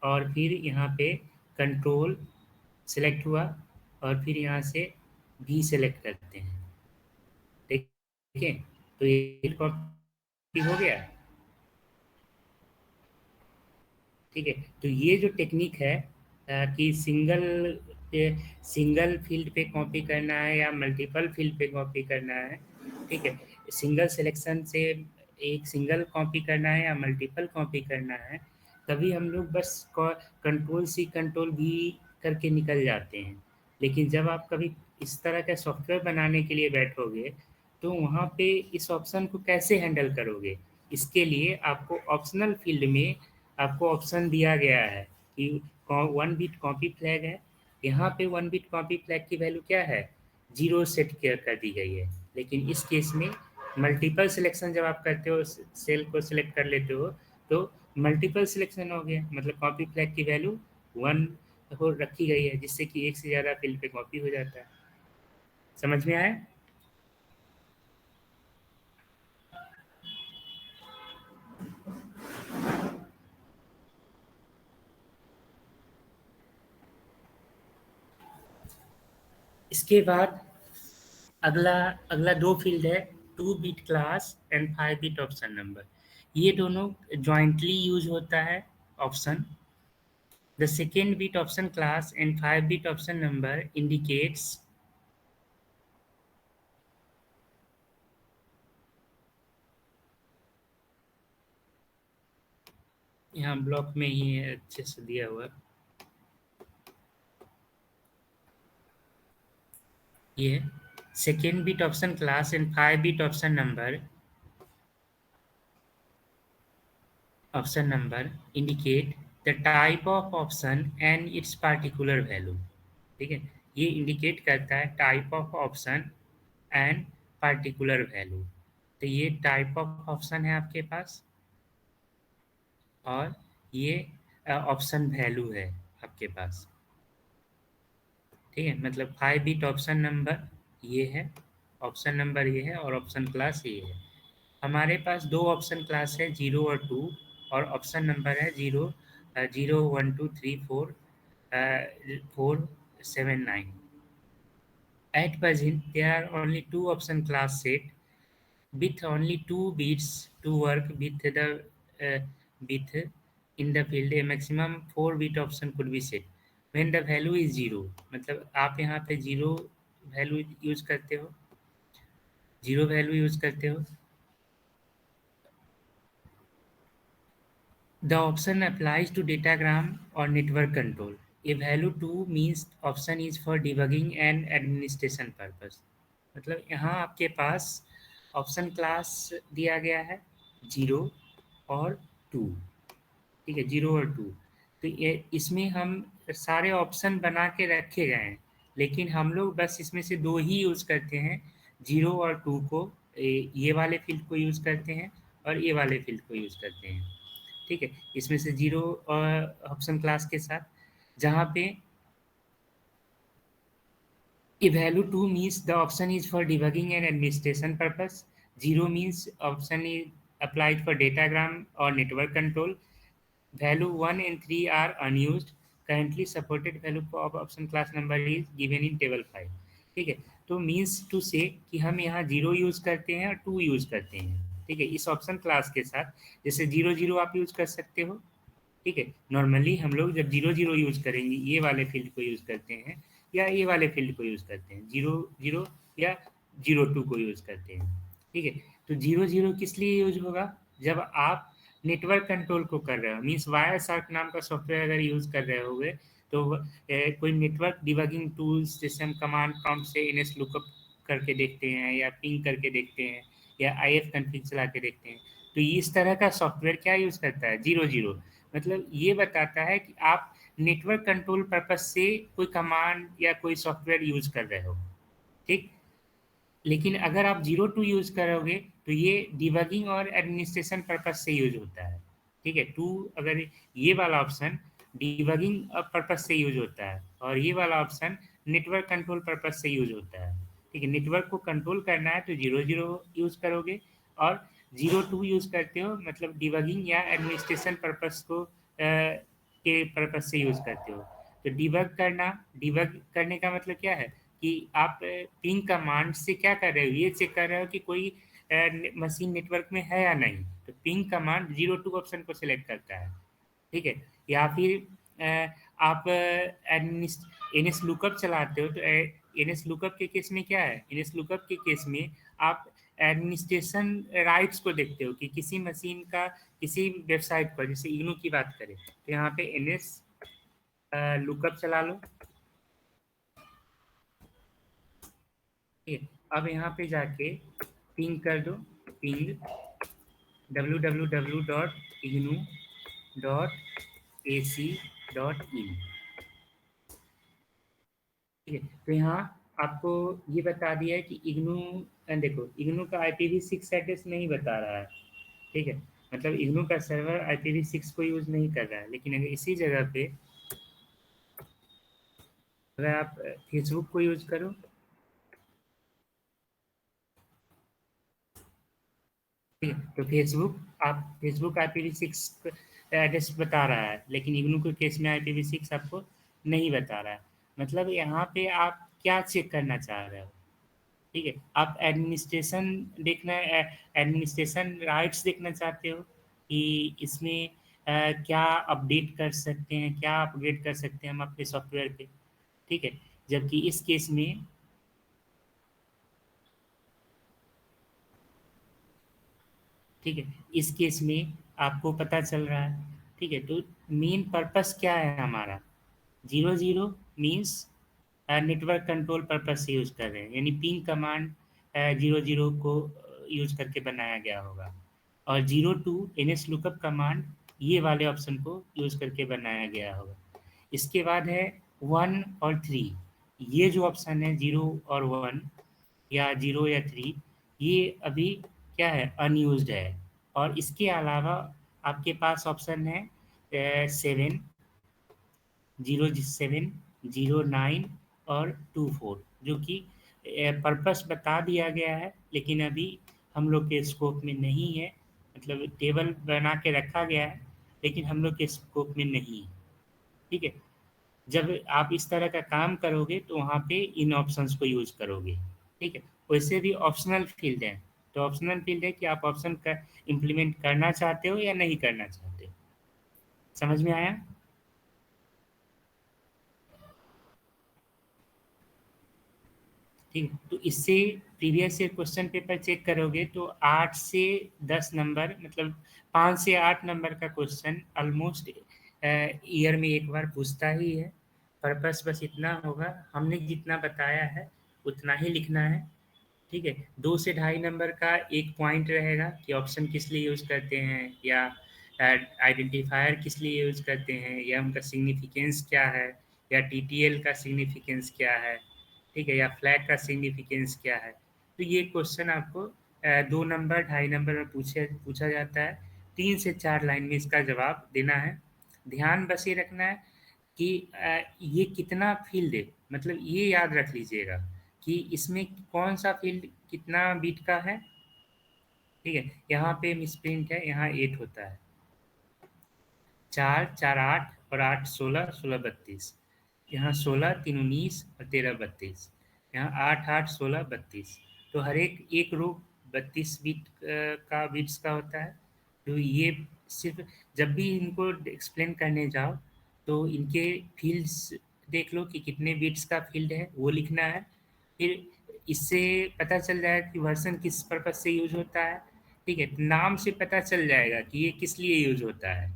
और फिर यहाँ पे कंट्रोल सेलेक्ट हुआ और फिर यहाँ से भी सेलेक्ट करते हैं। ठीक है, तो ये कॉपी हो गया। ठीक है, तो ये जो टेक्निक है कि सिंगल फील्ड पे कॉपी करना है या मल्टीपल फील्ड पे कॉपी करना है। ठीक है, सिंगल सिलेक्शन से एक सिंगल कॉपी करना है या मल्टीपल कॉपी करना है, तभी हम लोग बस कंट्रोल सी कंट्रोल भी करके निकल जाते हैं। लेकिन जब आप कभी इस तरह का सॉफ्टवेयर बनाने के लिए बैठोगे तो वहाँ पे इस ऑप्शन को कैसे हैंडल करोगे? इसके लिए आपको ऑप्शनल फील्ड में आपको ऑप्शन दिया गया है कि 1 बिट कॉपी फ्लैग है। यहाँ पे 1 बिट कॉपी फ्लैग की वैल्यू क्या है? 0 सेट कर दी गई है। लेकिन इस केस में मल्टीपल सिलेक्शन जब आप करते हो, सेल को सिलेक्ट कर लेते हो, तो मल्टीपल सिलेक्शन हो गया, मतलब कॉपी फ्लैग की वैल्यू 1 हो रखी गई है, जिससे कि एक से ज़्यादा फील्ड पे कॉपी हो जाता है। समझ में आया? इसके बाद अगला अगला 2 फील्ड है, 2 bit class and 5 bit option number. ये दोनों जॉइंटली यूज होता है option. The second bit option class and 5 bit option number indicates यहाँ ब्लॉक में ही है, अच्छे से दिया हुआ। ये second bit option class and 5 bit option number indicate the type of option and its particular value। ठीक है, ये इंडिकेट करता है type of option and particular value. तो ये टाइप ऑफ ऑप्शन है आपके पास और ये ऑप्शन वैल्यू है आपके पास। ठीक है, मतलब 5 बिट ऑप्शन नंबर ये है, ऑप्शन नंबर ये है और ऑप्शन क्लास ये है। हमारे पास 2 ऑप्शन क्लास है, 0 और 2, और ऑप्शन नंबर है 0 0 1 2 3 4 4 7 9। At present, there are only 2 option class set with only 2 bits to work with the with in the field. A maximum 4 bit option could be set when the value is 0। मतलब आप यहाँ पे 0 value use करते हो, 0 value use करते हो। The option applies to datagram or network control. A value 2 means option is for debugging and administration purpose। मतलब यहाँ आपके पास ऑप्शन क्लास दिया गया है 0 और 2। ठीक है, 0 और 2, तो ये इसमें हम सारे ऑप्शन बना के रखे गए हैं, लेकिन हम लोग बस इसमें से 2 ही यूज़ करते हैं, 0 और 2 को। ये वाले फील्ड को यूज़ करते हैं और ये वाले फील्ड को यूज़ करते हैं। ठीक है, इसमें से 0 ऑप्शन क्लास के साथ, जहाँ पे value 2 means the option is for debugging and administration purpose. 0 means option is applied for datagram or network control. Value 1 and 3 are unused. Currently supported value of option class number is given in table 5. ठीक है, तो means to से कि हम यहाँ 0 use करते हैं और 2 यूज़ करते हैं। ठीक है, इस ऑप्शन क्लास के साथ जैसे 0 0 आप यूज़ कर सकते हो। ठीक है, नॉर्मली हम लोग जब 0 0 यूज़ करेंगे ये वाले फील्ड को यूज़ करते हैं या ये वाले फील्ड को यूज़ करते हैं, 0 0 या 0 2 को यूज़ करते हैं। ठीक है, तो 0 0 किस लिए यूज होगा? जब आप नेटवर्क कंट्रोल को कर रहे हो, मीन्स वायर शार्क नाम का सॉफ्टवेयर अगर यूज़ कर रहे होगे तो कोई नेटवर्क डिबगिंग टूल्स जैसे हम कमांड प्रॉम्प्ट से NS लुकअप करके देखते हैं या पिंग करके देखते हैं या IF कॉन्फ़िग चला के देखते हैं, तो इस तरह का सॉफ्टवेयर क्या यूज़ करता है? 0 0, मतलब ये बताता है कि आप नेटवर्क कंट्रोल पर्पस से कोई कमांड या कोई सॉफ्टवेयर यूज़ कर रहे हो। ठीक, लेकिन अगर आप 0 2 यूज़ करोगे तो ये डिबगिंग और एडमिनिस्ट्रेशन पर्पस से यूज होता है। ठीक है, 2 अगर ये वाला ऑप्शन डिबगिंग पर्पस से यूज होता है और ये वाला ऑप्शन नेटवर्क कंट्रोल पर्पस से यूज होता है। ठीक है, नेटवर्क को कंट्रोल करना है तो 0 0 यूज़ करोगे और 0 2 यूज़ करते हो मतलब डिबगिंग या एडमिनिस्ट्रेशन पर्पस को के पर्पस से यूज़ करते हो। तो डिबग करने का मतलब क्या है कि आप पिंग कमांड से क्या कर रहे हो, ये चेक कर रहे हो कि कोई मशीन नेटवर्क में है या नहीं, तो पिंग कमांड 0 2 ऑप्शन को सिलेक्ट करता है। ठीक है, या फिर आप NS लुकअप चलाते हो तो NS लुकअप के केस में क्या है, NS लुकअप के केस में आप एडमिनिस्ट्रेशन राइट्स को देखते हो कि किसी मशीन का किसी वेबसाइट पर, जैसे इग्नू की बात करें तो यहाँ पे NS लुकअप चला लो। अब यहाँ पे जाके पिंग कर दो, पिंग www.ignu.ac.in। ठीक है, तो यहाँ आपको ये बता दिया है कि इग्नू, देखो इग्नू का IPv6 एड्रेस नहीं बता रहा है। ठीक है, मतलब इग्नू का सर्वर IPv6 को यूज़ नहीं कर रहा है, लेकिन अगर इसी जगह पे अगर आप फेसबुक को यूज़ करो, ठीक है, तो फेसबुक IPv6 एड्रेस बता रहा है, लेकिन इग्नू के केस में IPv6 आपको नहीं बता रहा है। मतलब यहाँ पे आप क्या चेक करना चाह रहे हो? ठीक है, आप एडमिनिस्ट्रेशन राइट्स देखना चाहते हो कि इसमें क्या अपडेट कर सकते हैं, क्या अपग्रेड कर सकते हैं हम अपने सॉफ्टवेयर पे। ठीक है, जबकि इस केस में ठीक है, इस केस में आपको पता चल रहा है। ठीक है, तो मेन पर्पस क्या है हमारा? 0 0 मीन्स नेटवर्क कंट्रोल पर्पस से यूज़ कर रहे हैं, यानी पिंग कमांड 0 0 को यूज़ करके बनाया गया होगा, और 0 2 NS लुकअप कमांड ये वाले ऑप्शन को यूज़ करके बनाया गया होगा। इसके बाद है 1 और 3, ये जो ऑप्शन है 0 और 1 या 0 या 3, ये अभी क्या है, अनयूज्ड है। और इसके अलावा आपके पास ऑप्शन है 7 0 7 0 9 और 2 4, जो कि पर्पस बता दिया गया है लेकिन अभी हम लोग के स्कोप में नहीं है। मतलब टेबल बना के रखा गया है लेकिन हम लोग के स्कोप में नहीं है। ठीक है, जब आप इस तरह का काम करोगे तो वहाँ पे इन ऑप्शंस को यूज करोगे। ठीक है, वैसे भी ऑप्शनल फील्ड है, तो ऑप्शनल फील्ड है कि आप ऑप्शन का इम्प्लीमेंट करना चाहते हो या नहीं करना चाहते हो। समझ में आया? ठीक है, तो इससे previous year question paper check करोगे तो 8 से 10 नंबर, मतलब 5 से 8 नंबर का क्वेश्चन ऑलमोस्ट ईयर में एक बार पूछता ही है। पर्पस बस इतना होगा, हमने जितना बताया है उतना ही लिखना है। ठीक है, 2 से 2.5 नंबर का एक पॉइंट रहेगा कि ऑप्शन किस लिए यूज़ करते हैं या आइडेंटिफायर किस लिए यूज़ करते हैं या उनका सिग्निफिकेंस क्या है या TTL का सिग्निफिकेंस क्या है। ठीक है, या फ्लैग का सिग्निफिकेंस क्या है। तो ये क्वेश्चन आपको 2 नंबर 2.5 नंबर में पूछा जाता है। 3 से 4 लाइन में इसका जवाब देना है। ध्यान बस ये रखना है कि ये कितना फील्ड है, मतलब ये याद रख लीजिएगा कि इसमें कौन सा फील्ड कितना बीट का है। ठीक है, यहाँ पे मिसप्रिंट है, यहाँ 8 होता है। 4 4 8 और 8 16 16 32, यहाँ 16 3 19 और 13 32, यहाँ 8 8 16 32। तो हर एक रो 32 बीट का बीट्स का होता है। तो ये सिर्फ जब भी इनको एक्सप्लेन करने जाओ तो इनके फील्ड्स देख लो कि कितने बीट्स का फील्ड है, वो लिखना है। फिर इससे पता चल जाएगा कि वर्जन किस पर्पज से यूज होता है। ठीक है, नाम से पता चल जाएगा कि ये किस लिए यूज होता है।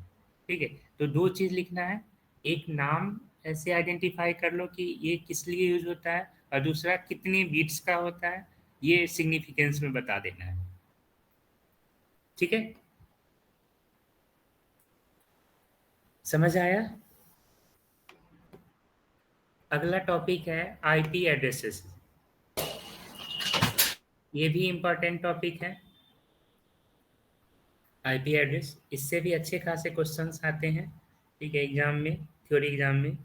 ठीक है, तो 2 चीज़ लिखना है, एक नाम ऐसे आइडेंटिफाई कर लो कि ये किस लिए यूज होता है, और दूसरा कितने बीट्स का होता है, ये सिग्निफिकेंस में बता देना है। ठीक है, समझ आया? अगला टॉपिक है आईपी एड्रेसेस। ये भी इम्पोर्टेंट टॉपिक है, आईपी एड्रेस। इससे भी अच्छे खासे क्वेश्चंस आते हैं। ठीक है, एग्जाम में, थ्योरी एग्जाम में।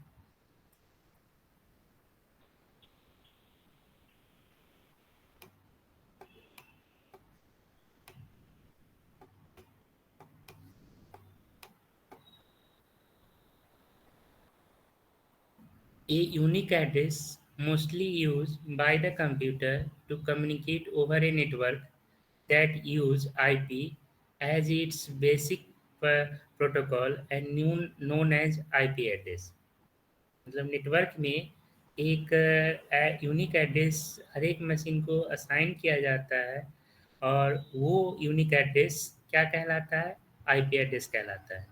A unique address mostly used by the computer to communicate over a network that use IP as its basic protocol and known as IP address। मतलब नेटवर्क में एक यूनिक एड्रेस हर एक machine को assign किया जाता है, और वो यूनिक एड्रेस क्या कहलाता है? आईपी एड्रेस कहलाता है।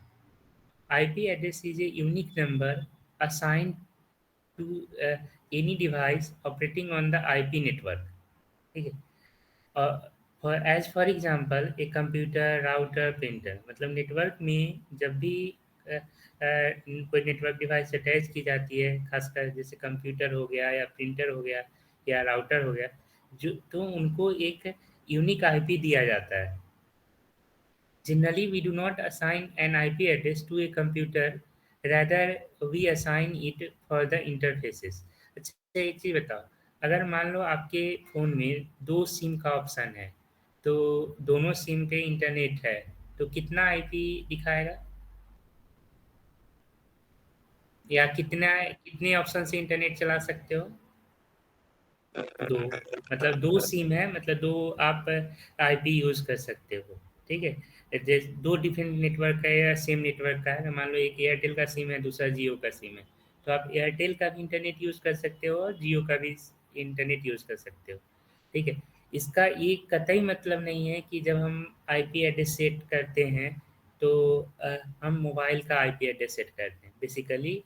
IP address is a unique number assigned to any device operating on the IP network। ठीक है, for example a computer, router, printer. मतलब नेटवर्क में जब भी कोई नेटवर्क डिवाइस अटैच की जाती है, खासकर जैसे कंप्यूटर हो गया या प्रिंटर हो गया या राउटर हो गया, जो तो उनको एक यूनिक आईपी दिया जाता है। Generally, we do not assign an IP address to a computer, rather we assign it for the interfaces। अच्छा, एक चीज़ बताओ, अगर मान लो आपके फ़ोन में 2 सिम का ऑप्शन है, तो दोनों सिम पे इंटरनेट है, तो कितना आईपी दिखाएगा? या कितने ऑप्शन से इंटरनेट चला सकते हो? 2। मतलब 2 सिम है, मतलब 2 आप आईपी यूज़ कर सकते हो। ठीक है, जैसे 2 डिफरेंट नेटवर्क का या सेम नेटवर्क का है, मान लो एक एयरटेल का सिम है, दूसरा जियो का सिम है, तो आप एयरटेल का भी इंटरनेट यूज़ कर सकते हो और जियो का भी इंटरनेट यूज़ कर सकते हो। ठीक है, इसका ये कतई मतलब नहीं है कि जब हम आईपी एड्रेस सेट करते हैं तो हम मोबाइल का आईपी एड्रेस सेट करते हैं। बेसिकली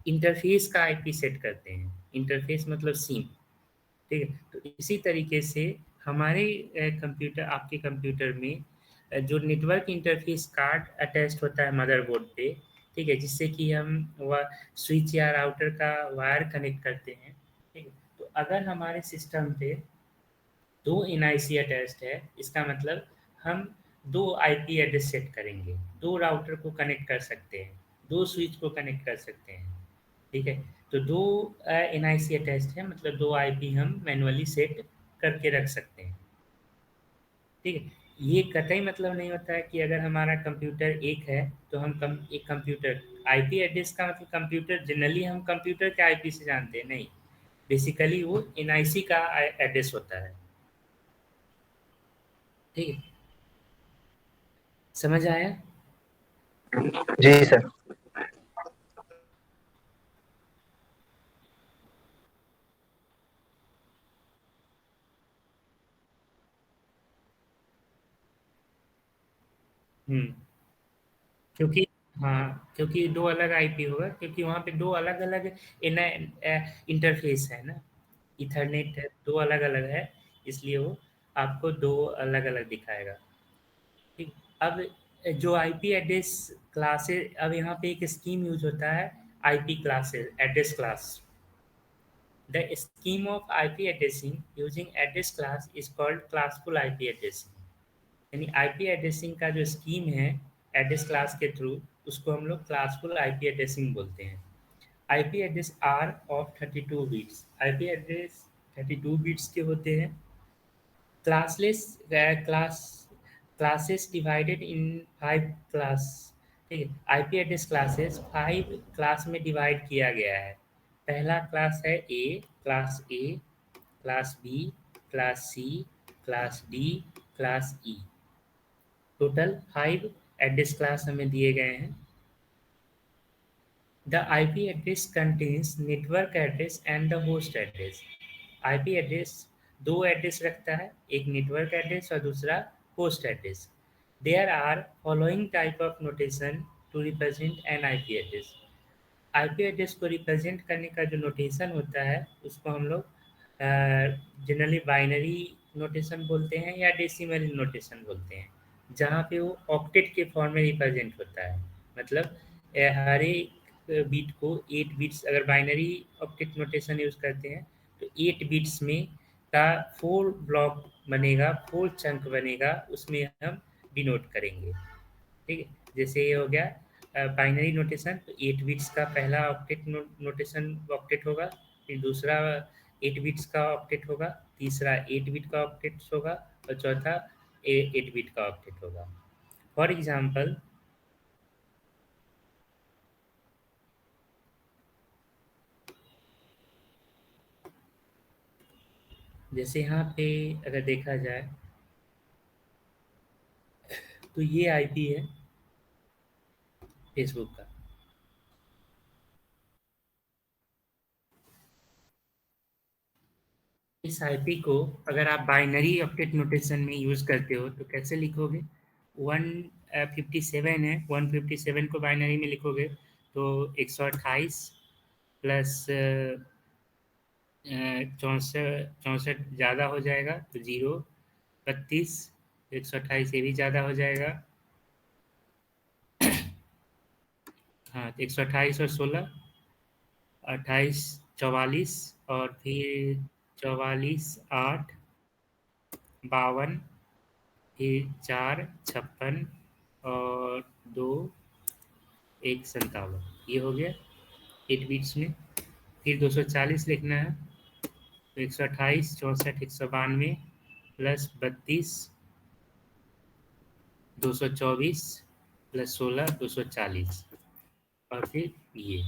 इंटरफेस का आईपी सेट करते हैं। इंटरफेस मतलब सिम। ठीक है, तो इसी तरीके से हमारे कंप्यूटर, आपके कंप्यूटर में जो नेटवर्क इंटरफेस कार्ड अटैच्ड होता है मदरबोर्ड पे, ठीक है, जिससे कि हम स्विच या राउटर का वायर कनेक्ट करते हैं। ठीक है, तो अगर हमारे सिस्टम पे 2 एनआईसी अटैच्ड है, इसका मतलब हम 2 आईपी एड्रेस सेट करेंगे, 2 राउटर को कनेक्ट कर सकते हैं, 2 स्विच को कनेक्ट कर सकते हैं। ठीक है, तो 2 एनआईसी अटैच्ड है, मतलब 2 आईपी हम मैनुअली सेट करके रख सकते हैं। ठीक है, ये कतई मतलब नहीं होता है कि अगर हमारा कंप्यूटर एक है तो हम एक कंप्यूटर आईपी एड्रेस का मतलब कंप्यूटर, जनरली हम कंप्यूटर के आईपी से जानते हैं, नहीं, बेसिकली वो एनआईसी का एड्रेस होता है। ठीक है, समझ आया? जी सर। क्योंकि हाँ, क्योंकि 2 अलग आईपी होगा, क्योंकि वहाँ पे 2 अलग-अलग इंटरफेस है ना, ईथरनेट है, 2 अलग-अलग है, इसलिए वो आपको 2 अलग-अलग दिखाएगा। ठीक, अब जो आईपी एड्रेस क्लासेस, अब यहाँ पे एक स्कीम यूज होता है, IP classes, address class. The scheme of IP addressing using address class is called classful IP addressing। यानी आईपी एड्रेसिंग का जो स्कीम है एड्रेस क्लास के थ्रू, उसको हम लोग क्लासफुल आईपी एड्रेसिंग बोलते हैं। IP address are of 32 bits. IP address 32 bits के होते हैं। Classless classes divided in 5 class. ठीक है, आईपी एड्रेस क्लासेस 5 क्लास में डिवाइड किया गया है। पहला क्लास है A, class B, class C, class D, class E. Total 5 address class हमें दिए गए हैं। The IP address contains network address and the host address. IP address दो एड्रेस रखता है, एक नेटवर्क एड्रेस और दूसरा host address. There are following type of notation to represent an IP address. IP address को रिप्रेजेंट करने का जो नोटेशन होता है उसको हम लोग जनरली बाइनरी नोटेशन बोलते हैं या डेसिमल नोटेशन बोलते हैं, जहाँ पे वो ऑक्टेट के फॉर्म में रिप्रेजेंट होता है। मतलब हर एक बीट को 8 बिट्स, अगर बाइनरी ऑक्टेट नोटेशन यूज़ करते हैं तो 8 बिट्स में का 4 ब्लॉक बनेगा, 4 चंक बनेगा, उसमें हम डिनोट करेंगे। ठीक है, जैसे ये हो गया बाइनरी नोटेशन, तो 8 बिट्स का पहला ऑक्टेट नोटेशन ऑक्टेट होगा, फिर दूसरा 8 बिट्स का ऑक्टेट होगा, तीसरा 8 बिट का ऑक्टेट होगा और चौथा 8 बिट का ऑक्टेट होगा। फॉर एग्जांपल, जैसे यहाँ पे अगर देखा जाए तो ये आईपी है फेसबुक का। इस आईपी को अगर आप बाइनरी ऑक्टेट नोटेशन में यूज़ करते हो तो कैसे लिखोगे? 157 है, 157 को बाइनरी में लिखोगे तो 128 प्लस 64 ज़्यादा हो जाएगा तो 0, 32, 128 ये भी ज़्यादा हो जाएगा। हाँ, तो 128 और 16, 28, 44 और फिर 44, 8, 52, फिर 4, 56 और 2, 1, 57। ये हो गया 8 बिट्स में। फिर 240 लिखना है तो 128, 64, 192 प्लस 32, 224 प्लस 16, 240 और फिर ये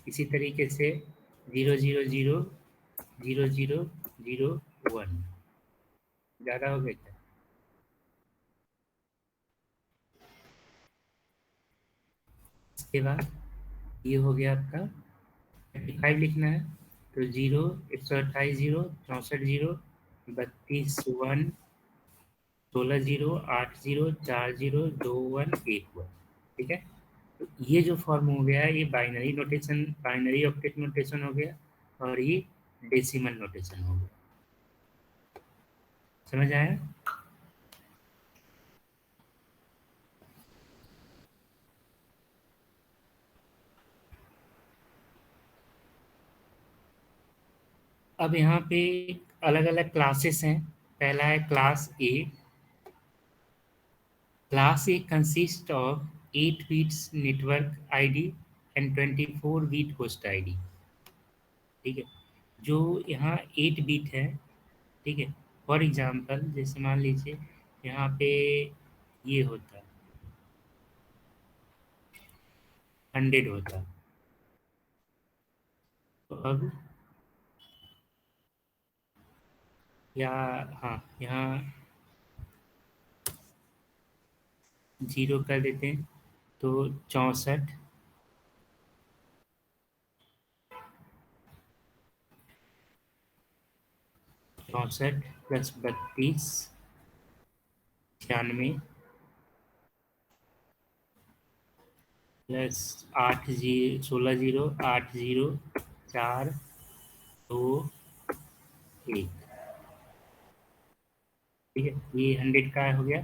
इसी तरीके से 0, 0, 0, 0, 0, 0, 1। ज़्यादा हो गया क्या? इसके बाद ये हो गया आपका 35 लिखना है तो 0, 128, 0, 64, 0, 32, 1, 16, 0, 8, 0, 4, 0, 2, 1, 1, 1। ठीक है, तो ये जो फॉर्म हो गया है ये binary notation, binary octet notation हो गया और ये डेसिमल नोटेशन हो गया। समझ आया? अब यहाँ पे अलग अलग क्लासेस हैं। पहला है class A. Class A consist of 8 bits network ID and 24 bit host ID. ठीक है, जो यहाँ 8 बिट है, ठीक है। फॉर एग्जांपल जैसे मान लीजिए यहाँ पे ये होता, 100 होता, तो अब या हाँ, यहाँ 0 कर देते हैं तो 64, 64 प्लस 32, 96 प्लस 8, 16, 0, 8, 0, 4, 2, 1। ठीक है, ये 100 का हो गया।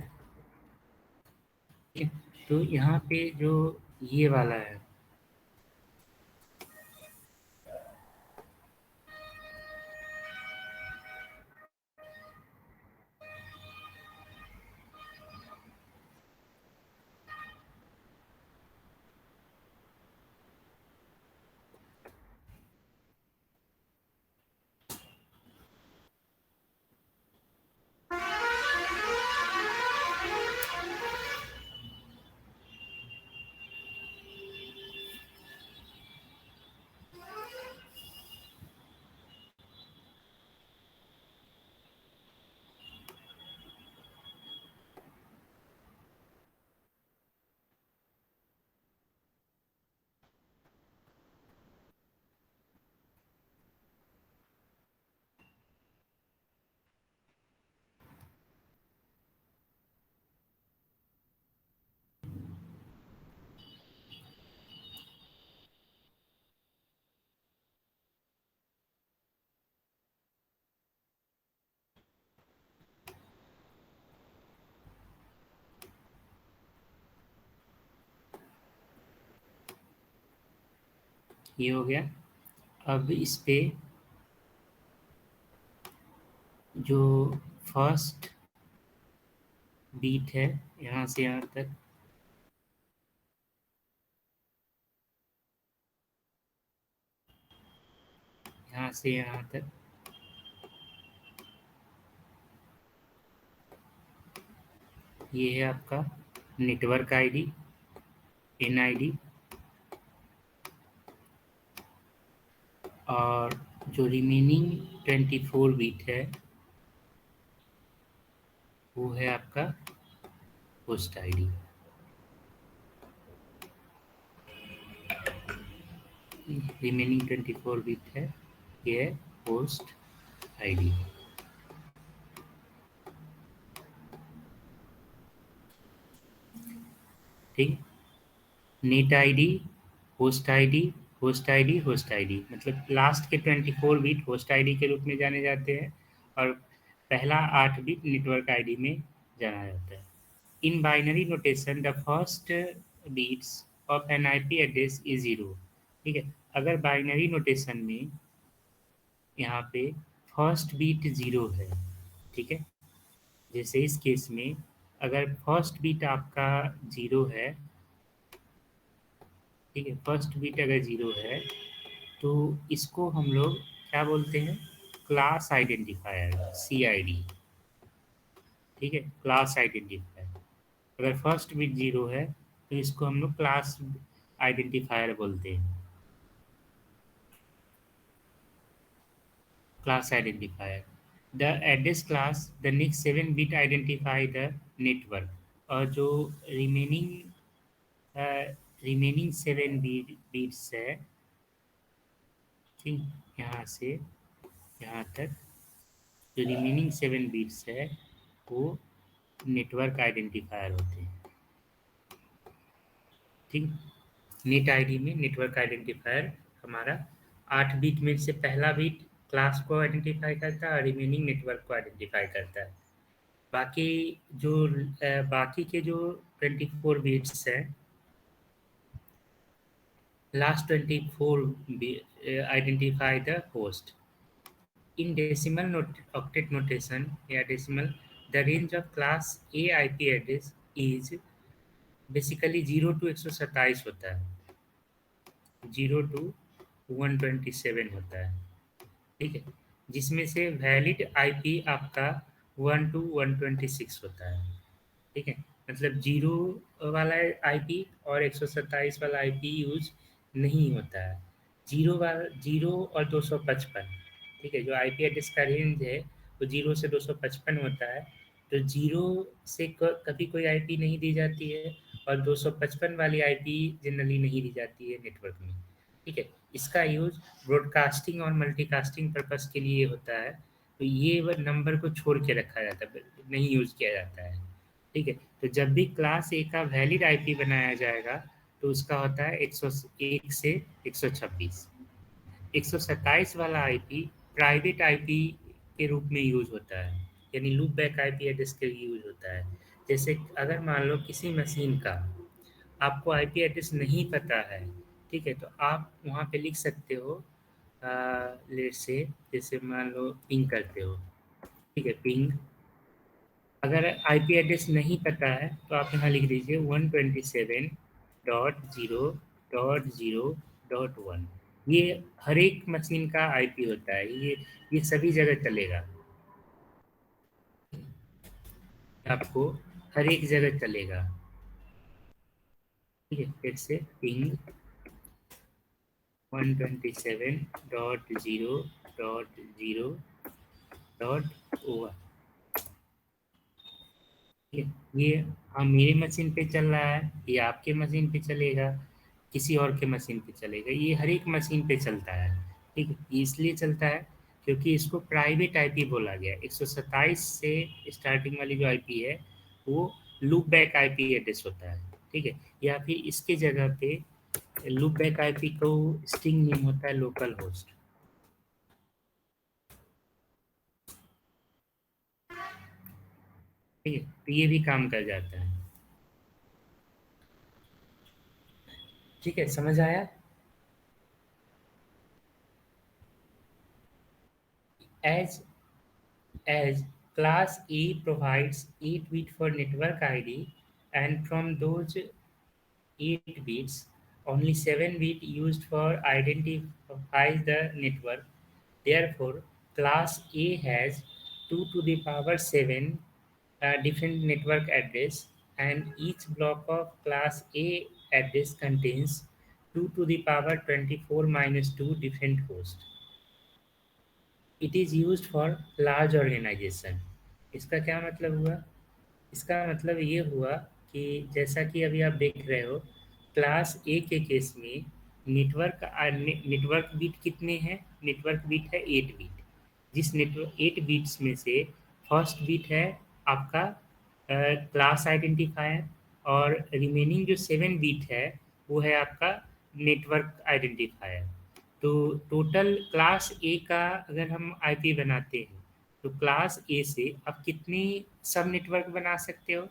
ठीक है, तो यहाँ पे जो ये वाला है, ये हो गया। अब इस पे जो फर्स्ट बीट है यहाँ से यहाँ तक, यहाँ से यहाँ तक ये है आपका नेटवर्क आईडी, NID, और जो रिमेनिंग 24 बीट है वो है आपका होस्ट आईडी। रिमेनिंग 24 बीट है, ये है होस्ट आईडी। ठीक, net ID, host ID, host ID, host ID, मतलब लास्ट के 24 बीट होस्ट आईडी के रूप में जाने जाते हैं और पहला 8 बिट नेटवर्क आईडी में जाना जाता है। In binary notation the first bits of an IP address is 0। ठीक है, अगर बाइनरी नोटेशन में यहाँ पे फर्स्ट बीट 0 है, ठीक है, जैसे इस केस में अगर फर्स्ट बीट आपका 0 है, ठीक है, फर्स्ट बीट अगर 0 है तो इसको हम लोग क्या बोलते हैं, क्लास आइडेंटिफायर, CID। ठीक है, क्लास आइडेंटिफायर। अगर फर्स्ट बिट 0 है तो इसको हम लोग क्लास आइडेंटिफायर बोलते हैं, class identifier. The address class the next 7 bit identify the network, और जो रिमेनिंग 7 बिट्स है, ठीक, यहाँ से यहाँ तक जो रिमेनिंग 7 बिट्स है वो नेटवर्क आइडेंटिफायर होते हैं। ठीक, नेट आईडी में नेटवर्क आइडेंटिफायर हमारा 8 बिट में से पहला बिट क्लास को आइडेंटिफाई करता है और रिमेनिंग नेटवर्क को आइडेंटिफाई करता है। बाकी जो बाकी के जो 24 बिट्स हैं, last 24 identify the host. In decimal octet notation या decimal, the range of class A IP address is basically 0 to 127 होता है, 0 to 127 होता है। ठीक है, जिसमें से वैलिड IP आपका 1 to 126 होता है। ठीक है, मतलब 0 वाला IP और 127 वाला IP यूज नहीं होता है। 0 और 255, ठीक है, जो IP एड्रेस का रेंज है वो 0 से 255 होता है। तो 0 से कभी कोई IP नहीं दी जाती है और 255 वाली IP जनरली नहीं दी जाती है नेटवर्क में। ठीक है, इसका यूज ब्रॉडकास्टिंग और मल्टीकास्टिंग पर्पस के लिए होता है। तो ये नंबर को छोड़ के रखा जाता है, नहीं यूज किया जाता है। ठीक है, तो जब भी क्लास A का वैलिड IP बनाया जाएगा तो उसका होता है 101 से 126। 127 वाला IP प्राइवेट IP के रूप में यूज होता है, यानी लूप बैक IP एड्रेस के लिए यूज होता है। जैसे अगर मान लो किसी मशीन का आपको IP एड्रेस नहीं पता है, ठीक है, तो आप वहाँ पे लिख सकते हो लेट से, जैसे मान लो पिंग करते हो, ठीक है, पिंग। अगर IP एड्रेस नहीं पता है तो आप यहाँ लिख दीजिए 127.0.0.1। ये हर एक मशीन का IP होता है, ये सभी जगह चलेगा, आपको हर एक जगह चलेगा। ठीक है, फिर से पिंग 127.0.0.1। ये हाँ मेरी मशीन पे चल रहा है, ये आपके मशीन पे चलेगा, किसी और के मशीन पे चलेगा, ये हर एक मशीन पे चलता है। ठीक है, ये इसलिए चलता है क्योंकि इसको प्राइवेट IP बोला गया। 127 से स्टार्टिंग वाली जो IP है वो लूप बैक IP एड्रेस होता है। ठीक है, या फिर इसके जगह पे लूप बैक IP को स्ट्रिंग नेम होता है लोकल होस्ट। ठीक है, तो ये भी काम कर जाता है। ठीक है, समझ आया? as class A provides 8 bit for network ID, and from those 8 bits, only 7 bit used for identify the network. Therefore, class A has 2 to the power 7 different network address, and each block of class A address contains 2 to the power 24 minus 2 different hosts. It is used for large organization. इसका क्या मतलब हुआ? इसका मतलब ये हुआ कि जैसा कि अभी आप देख रहे हो, क्लास ए के केस में नेटवर्क बिट कितने हैं? नेटवर्क बिट है 8 बिट। जिस नेटवर्क 8 बिट्स में से फर्स्ट बिट है आपका क्लास आइडेंटिफायर, और रिमेनिंग जो 7 बिट है वो है आपका नेटवर्क आइडेंटिफायर। तो टोटल क्लास ए का अगर हम आईपी बनाते हैं तो क्लास ए से आप कितनी सब नेटवर्क बना सकते हो?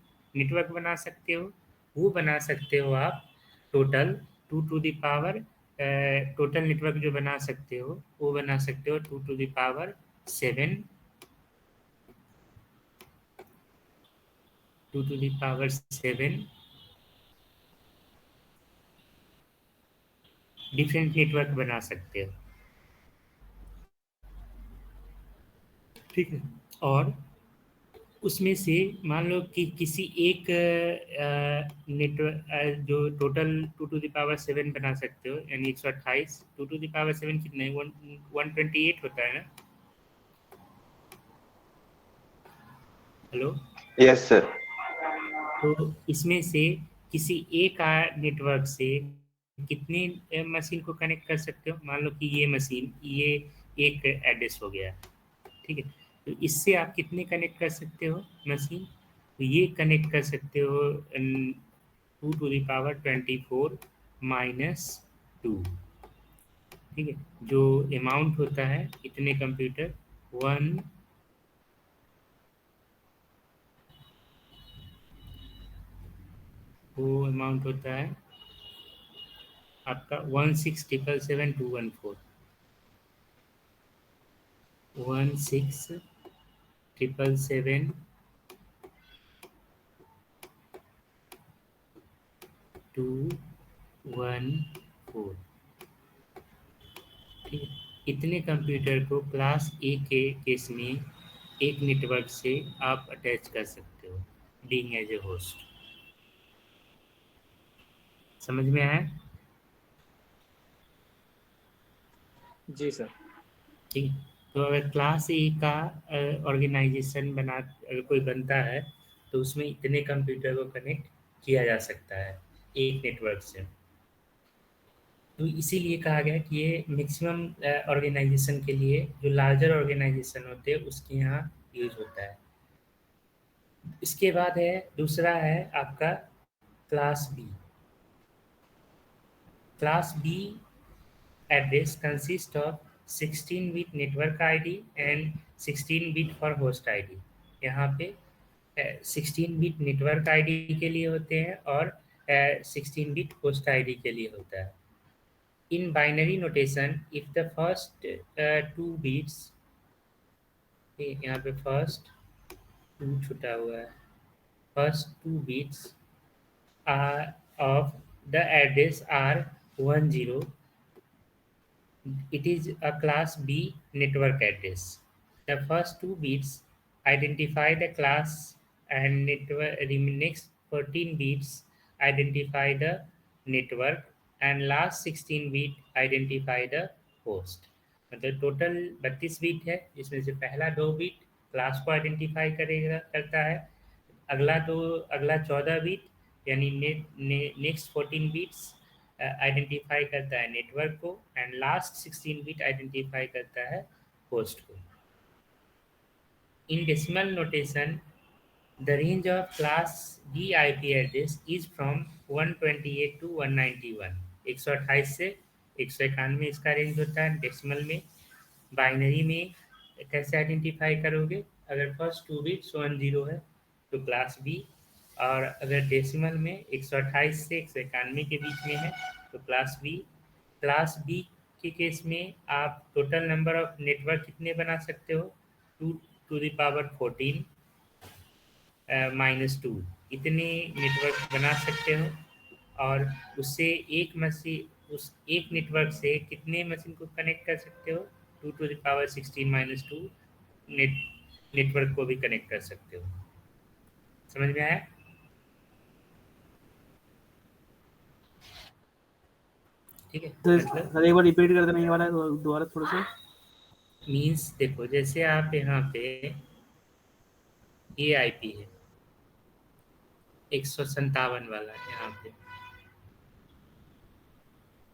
वो बना सकते हो आप total 2 to the power total network जो बना सकते हो वो बना सकते हो 2 to the power 7 2 to the power 7 different network बना सकते हो, ठीक है। और उसमें से मान लो कि किसी एक नेटवर्क जो टोटल 2 टू द पावर 7 बना सकते हो, यानी 128। 2 टू द पावर 7 कितने? 128 होता है ना? Hello, yes sir. तो इसमें से किसी एक नेटवर्क से कितने मशीन को कनेक्ट कर सकते हो? मान लो कि ये मशीन, ये एक एड्रेस हो गया, ठीक है। तो इससे आप कितने कनेक्ट कर सकते हो मशीन? तो ये कनेक्ट कर सकते हो 2 टू द पावर 24 माइनस 2, ठीक है। जो अमाउंट होता है इतने कंप्यूटर 1 वो अमाउंट होता है आपका 16,777,214 16,777,214, ठीक है। इतने कंप्यूटर को क्लास ए के केस में एक नेटवर्क से आप अटैच कर सकते हो बीइंग एज ए होस्ट। समझ में आया? जी सर। ठीक है। तो अगर क्लास ए का ऑर्गेनाइजेशन अगर कोई बनता है तो उसमें इतने कंप्यूटर को कनेक्ट किया जा सकता है एक नेटवर्क से। तो इसीलिए कहा गया कि ये मैक्सिमम ऑर्गेनाइजेशन के लिए, जो लार्जर ऑर्गेनाइजेशन होते हैं उसके यहाँ यूज होता है। इसके बाद है दूसरा है आपका class B. Class B address consists of 16 bit network ID and 16 bit for host ID। यहाँ पे 16 बिट नेटवर्क आईडी के लिए होते हैं और 16 बिट होस्ट आईडी के लिए होता है। In binary notation if the first 2 bits, यहाँ पे फर्स्ट 2 छुटा हुआ है, first 2 bits of the address are 10, it is a class B network address. The first 2 bits identify the class and next 14 bits identify the network and last 16 bit identify the host। मतलब total 32 bit है, जिसमें से पहला 2 bit class को identify करता है, अगला 14 bit यानी नेक्स्ट 14 बिट्स आइडेंटिफाई करता है नेटवर्क को, एंड लास्ट 16 बिट आइडेंटिफाई करता है होस्ट को। In decimal notation the range of class B IP address is from 128 to 191। 128 से 191 इसका रेंज होता है डेसिमल में। बाइनरी में कैसे आइडेंटिफाई करोगे? अगर फर्स्ट 2 बिट्स 10 है तो क्लास बी, और अगर डेसिमल में 128 से 191 के बीच में है तो क्लास बी। क्लास बी के केस में आप टोटल नंबर ऑफ नेटवर्क कितने बना सकते हो? 2 to the power 14 -2 इतने नेटवर्क बना सकते हो। और उससे एक मशीन, उस एक नेटवर्क से कितने मशीन को कनेक्ट कर सकते हो? 2 to the power 16 -2 नेटवर्क को भी कनेक्ट कर सकते हो। समझ में आया? ठीक है, तो मतलब सर एक बार रिपीट कर देना ये वाला दोबारा थोड़ा सा। मीन्स देखो, जैसे आप यहाँ पे ये आईपी है 157 वाला यहाँ पे,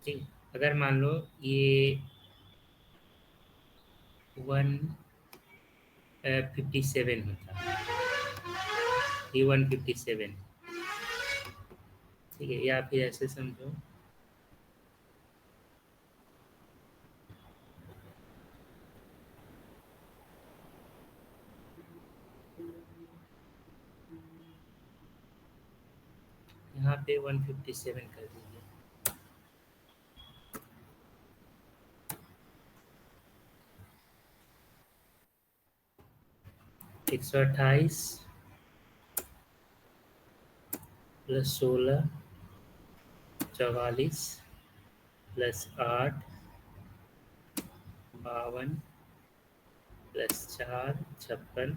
ठीक। अगर मान लो ये 157 होता, ये 157, ठीक है, या फिर ऐसे समझो यहाँ पे 157 कर दीजिए। एक 128 प्लस 16 44 प्लस 8 52 प्लस 4 56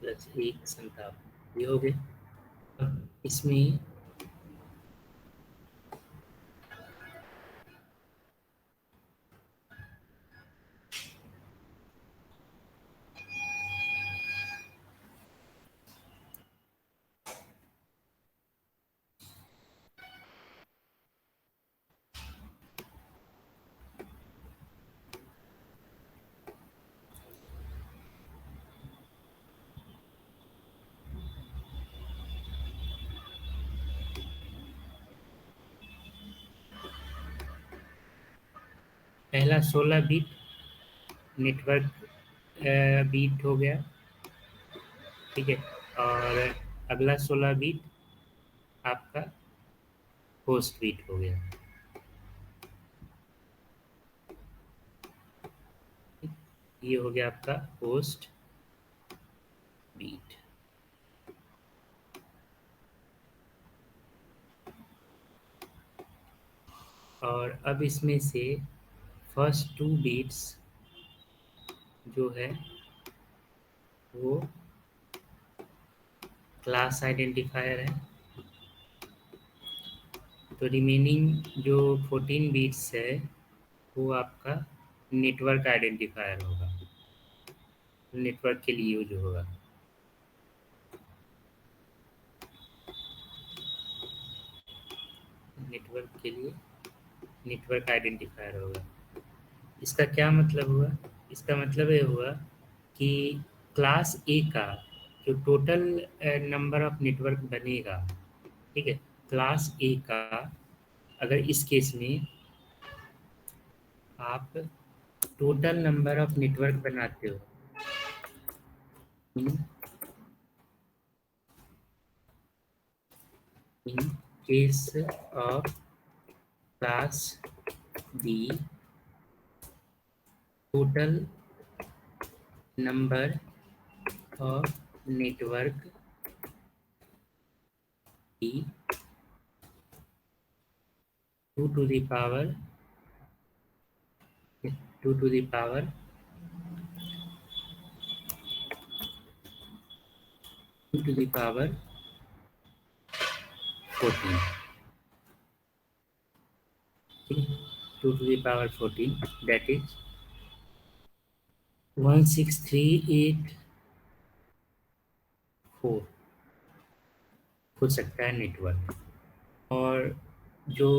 प्लस 1 57, ये हो गए। इसमें पहला 16 बिट नेटवर्क बीट हो गया, ठीक है। और अगला 16 बिट आपका होस्ट बीट हो गया। ये हो गया आपका होस्ट बीट। और अब इसमें से फर्स्ट 2 बीट्स जो है वो क्लास आइडेंटिफायर है, तो रिमेनिंग जो 14 बीट्स है वो आपका नेटवर्क आइडेंटिफायर होगा, नेटवर्क के लिए यूज होगा। नेटवर्क के लिए नेटवर्क आइडेंटिफायर होगा। इसका क्या मतलब हुआ? इसका मतलब ये हुआ कि क्लास ए का जो टोटल नंबर ऑफ नेटवर्क बनेगा, ठीक है, क्लास ए का अगर इस केस में आप टोटल नंबर ऑफ नेटवर्क बनाते हो, in case of class B total number of network E 2 to the power 2 to the power 2 to the power 14, 2 to the power 14, that is 16384 हो सकता है नेटवर्क। और जो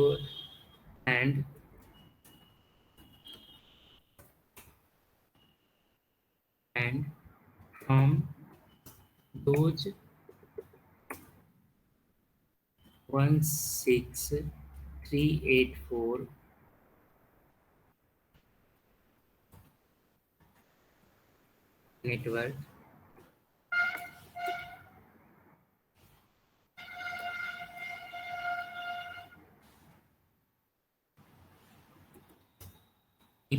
and from those 16384 network,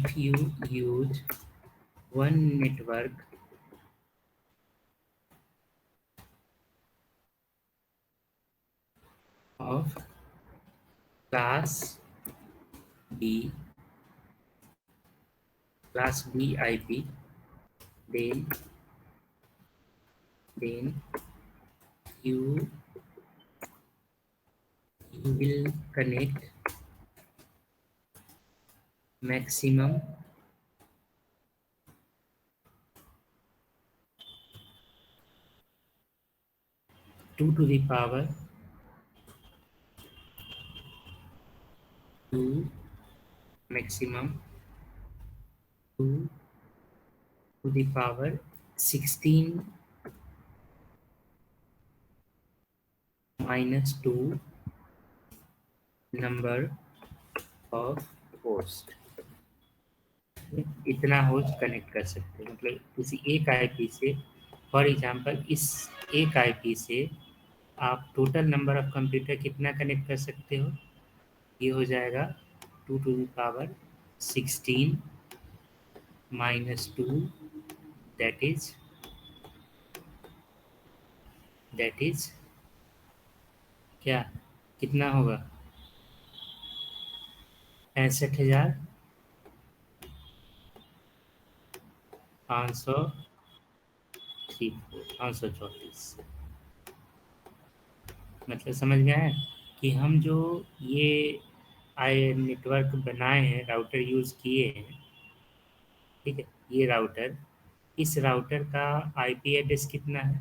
if you use one network of class B IP, then you will connect maximum 2 to the power 2 maximum 2 to the power 16 minus 2 number of host। इतना host connect कर सकते हैं, मतलब किसी एक IP से, for example इस एक आईपी से आप टोटल नंबर ऑफ कंप्यूटर कितना कनेक्ट कर सकते हो, ये हो जाएगा 2 to the power 16 minus 2, that is क्या, कितना होगा, 65,534। मतलब समझ गए हैं कि हम जो ये आई नेटवर्क बनाए हैं, राउटर यूज़ किए हैं, ठीक है, ये राउटर, इस राउटर का आईपी एड्रेस कितना है,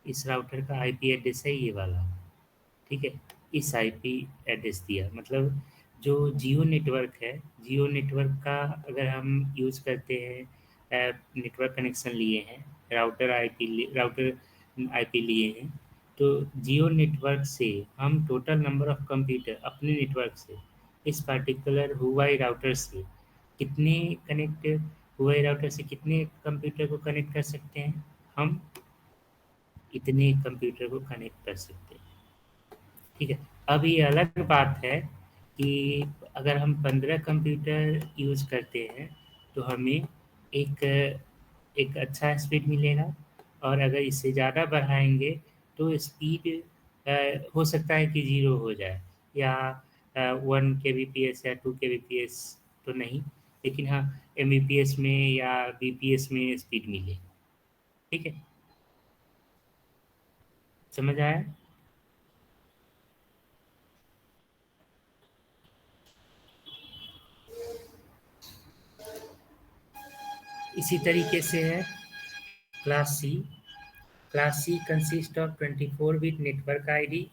इस राउटर का आईपी एड्रेस है ये वाला, ठीक है, इस आईपी एड्रेस दिया, मतलब जो जियो नेटवर्क है, जियो नेटवर्क का अगर हम यूज़ करते हैं, नेटवर्क कनेक्शन लिए हैं, राउटर आईपी लिए हैं, तो जियो नेटवर्क से हम टोटल नंबर ऑफ कंप्यूटर अपने नेटवर्क से इस पार्टिकुलर हुआई राउटर से कितने कनेक्ट, हुआई राउटर से कितने कंप्यूटर को कनेक्ट कर सकते हैं, हम इतने कंप्यूटर को कनेक्ट कर सकते हैं, ठीक है। अब ये अलग बात है कि अगर हम 15 कंप्यूटर यूज़ करते हैं तो हमें एक एक अच्छा स्पीड मिलेगा, और अगर इससे ज़्यादा बढ़ाएंगे तो स्पीड हो सकता है कि 0 हो जाए, या 1 kbps या 2 kbps तो नहीं, लेकिन हाँ mbps में या bps में स्पीड मिले, ठीक है, समझ आया। इसी तरीके से है class C. Class C consists of 24-bit network ID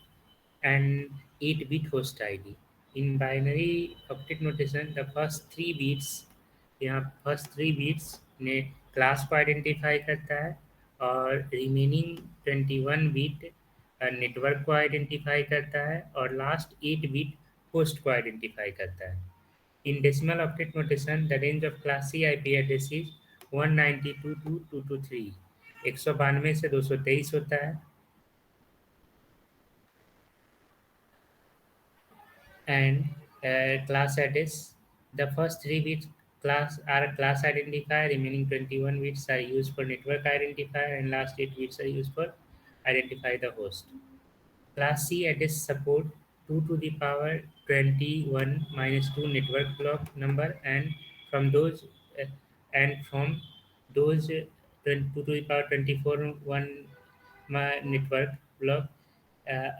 and 8-bit host ID. In binary octet notation, the first 3 bits, यहाँ first 3 bits ने class को identify करता है, और remaining 21 bit network को identify करता है, और last 8 bit host को identify करता है। In decimal octet notation, the range of class C IP address is 192 to 223, 192 से 223 होता है, and class address, the first 3 bits class are class identifier, remaining 21 bits are used for network identifier, and last 8 bits are used for identify the host. Class C address support 2 to the power 21 minus 2 network block number, and from those uh, 2 to the power 24 one network block,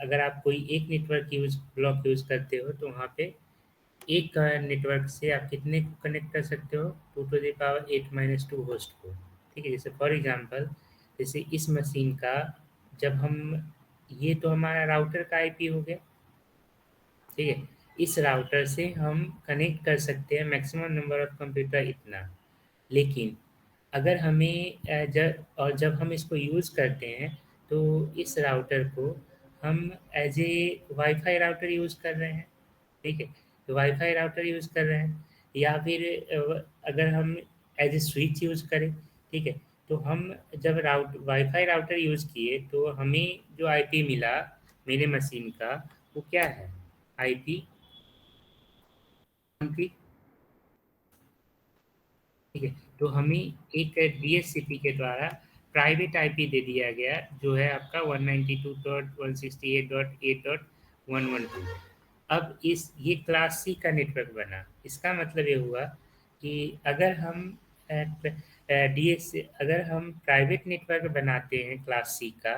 अगर आप कोई एक network block use करते हो तो वहाँ पे एक नेटवर्क से आप कितने को कनेक्ट कर सकते हो, 2 to the power 8 minus 2 host को, ठीक है। जैसे फॉर एग्जांपल, जैसे इस मशीन का जब हम, ये तो हमारा राउटर का आईपी हो गया, ठीक है, इस राउटर से हम कनेक्ट कर सकते हैं मैक्सिमम नंबर ऑफ कंप्यूटर इतना, लेकिन अगर हमें जब हम इसको यूज़ करते हैं तो इस राउटर को हम as a wifi router use कर रहे हैं, ठीक है, तो वाईफाई राउटर यूज़ कर रहे हैं, या फिर अगर हम एज ए स्विच यूज़ करें, ठीक है, तो हम जब वाईफाई राउटर यूज़ किए तो हमें जो आईपी मिला मेरे मशीन का, वो क्या है, आईपी की ठीक है। तो हमें एक डीएचसीपी के द्वारा प्राइवेट आईपी दे दिया गया जो है आपका 192.168.8.112। अब ये क्लास सी का नेटवर्क बना। इसका मतलब ये हुआ कि अगर हम डीएस अगर हम प्राइवेट नेटवर्क बनाते हैं क्लास सी का,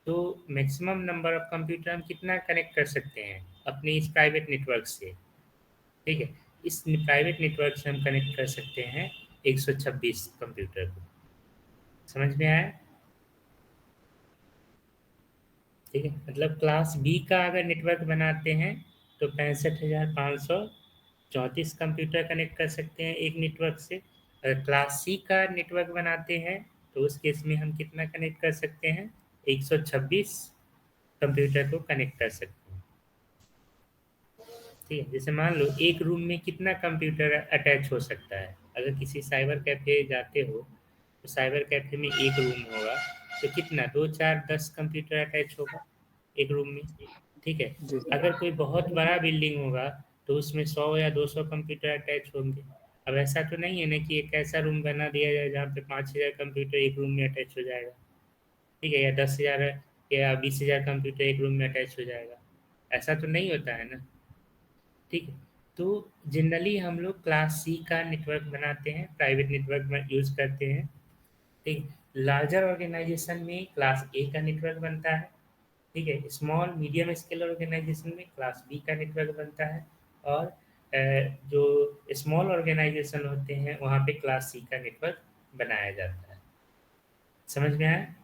तो मैक्सिमम नंबर ऑफ कंप्यूटर हम कितना कनेक्ट कर सकते हैं अपने इस प्राइवेट नेटवर्क से। ठीक है। इस प्राइवेट नेटवर्क से हम कनेक्ट कर सकते हैं 126 कंप्यूटर को। समझ में आया? ठीक है। मतलब क्लास बी का अगर नेटवर्क बनाते हैं तो 65,534 कंप्यूटर कनेक्ट कर सकते हैं एक नेटवर्क से। अगर क्लास सी का नेटवर्क बनाते हैं तो उस केस में हम कितना कनेक्ट कर सकते हैं? 126 कंप्यूटर को कनेक्ट कर सकते हैं। ठीक है। जैसे मान लो एक रूम में कितना कंप्यूटर अटैच हो सकता है। अगर किसी साइबर कैफे जाते हो तो साइबर कैफे में एक रूम होगा, तो कितना 2 4 10 कंप्यूटर अटैच होगा एक रूम में। ठीक है। जी सर। अगर कोई बहुत बड़ा बिल्डिंग होगा तो उसमें 100 या 200 कंप्यूटर अटैच होंगे। अब ऐसा तो नहीं है ना कि एक ऐसा रूम बना दिया जाए जहाँ पे 5,000 कंप्यूटर एक रूम में अटैच हो जाएगा। ठीक है। या 10,000 या 20,000 कंप्यूटर एक रूम में अटैच हो जाएगा। ऐसा तो नहीं होता है ना। ठीक है। तो जनरली हम लोग क्लास सी का नेटवर्क बनाते हैं, प्राइवेट नेटवर्क में यूज़ करते हैं। ठीक। लार्जर ऑर्गेनाइजेशन में क्लास ए का नेटवर्क बनता है। ठीक है। स्मॉल मीडियम स्केल ऑर्गेनाइजेशन में क्लास बी का नेटवर्क बनता है। और जो स्मॉल ऑर्गेनाइजेशन होते हैं वहाँ पे क्लास सी का नेटवर्क बनाया जाता है। समझ में आया?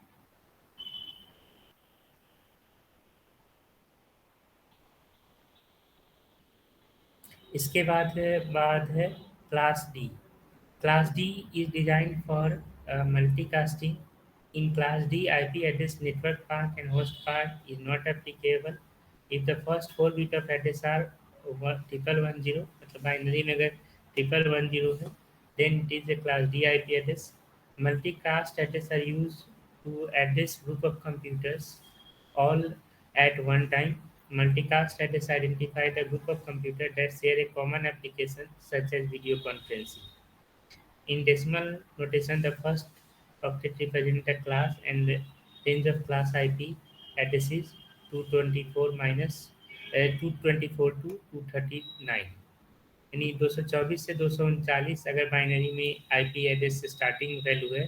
इसके बाद है class D. Class D is designed for multicasting. In Class D, IP address network path and host path is not applicable. If the first 4 bit of address are 1110, मतलब बाइनरी में अगर 1110 है, then it is a Class D IP address. Multicast address are used to address group of computers all at one time. Multicast address identify the group of computers that share a common application such as video conferencing. In decimal notation, the first octet represents the class and the range of class IP addresses 224 minus 224 to 239। यानी 224 से 239 अगर binary में IP address starting value है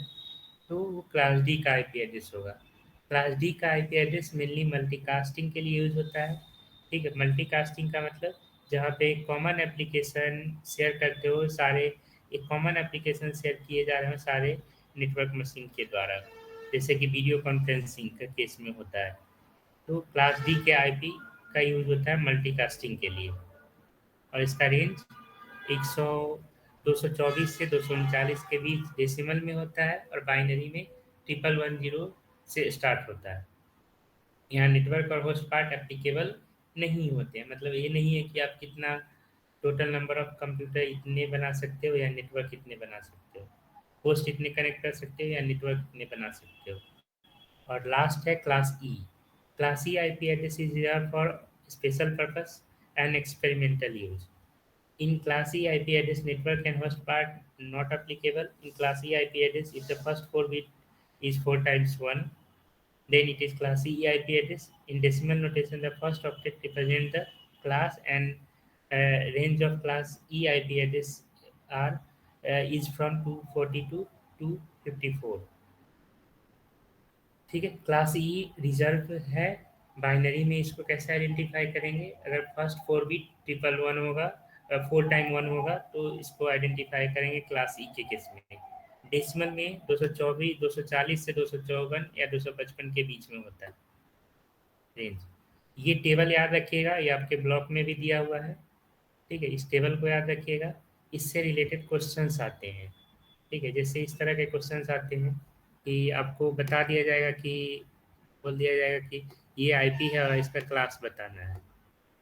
तो वो class D का IP address होगा। Class D का आईपी एड्रेस मेनली मल्टीकास्टिंग के लिए यूज होता है। ठीक है। मल्टीकास्टिंग का मतलब जहाँ पे कॉमन एप्लीकेशन शेयर करते हो सारे, एक कॉमन एप्लीकेशन शेयर किए जा रहे हैं सारे नेटवर्क मशीन के द्वारा, जैसे कि वीडियो कॉन्फ्रेंसिंग का केस में होता है। तो क्लास डी के आईपी का यूज होता है मल्टीकास्टिंग के लिए और इसका रेंज 100 224 से 239 के बीच डेसिमल में होता है और बाइनरी में 1110 से स्टार्ट होता है। यहाँ नेटवर्क और होस्ट पार्ट एप्लीकेबल नहीं होते हैं। मतलब ये नहीं है कि आप कितना टोटल नंबर ऑफ कंप्यूटर इतने बना सकते हो या नेटवर्क इतने बना सकते हो, होस्ट इतने कनेक्ट कर सकते हो या नेटवर्क इतने बना सकते हो। और लास्ट है class E. Class E IP address is reserve for special purpose and experimental use. In Class E IP address network and host part not applicable. In Class E IP address, if the first 4 bit is 4 times 1, then it is Class E IP address. In decimal notation, the first octet represents the class and range of Class E IP address are is from 242 to 54. ठीक है। Class ई reserve है। Binary में इसको कैसे identify करेंगे? अगर first 4 bit 111 होगा, 4 time 1 होगा तो इसको आइडेंटिफाई करेंगे क्लास ई के केस में। डेसिमल में 240 से 254 या 255 के बीच में होता है रेंज। ये टेबल याद रखिएगा, ये आपके ब्लॉक में भी दिया हुआ है। ठीक है। इस टेबल को याद रखिएगा। इससे रिलेटेड क्वेश्चंस आते हैं। ठीक है। जैसे इस तरह के क्वेश्चंस आते हैं कि आपको बता दिया जाएगा कि बोल दिया जाएगा कि ये आईपी है और इसका क्लास बताना है।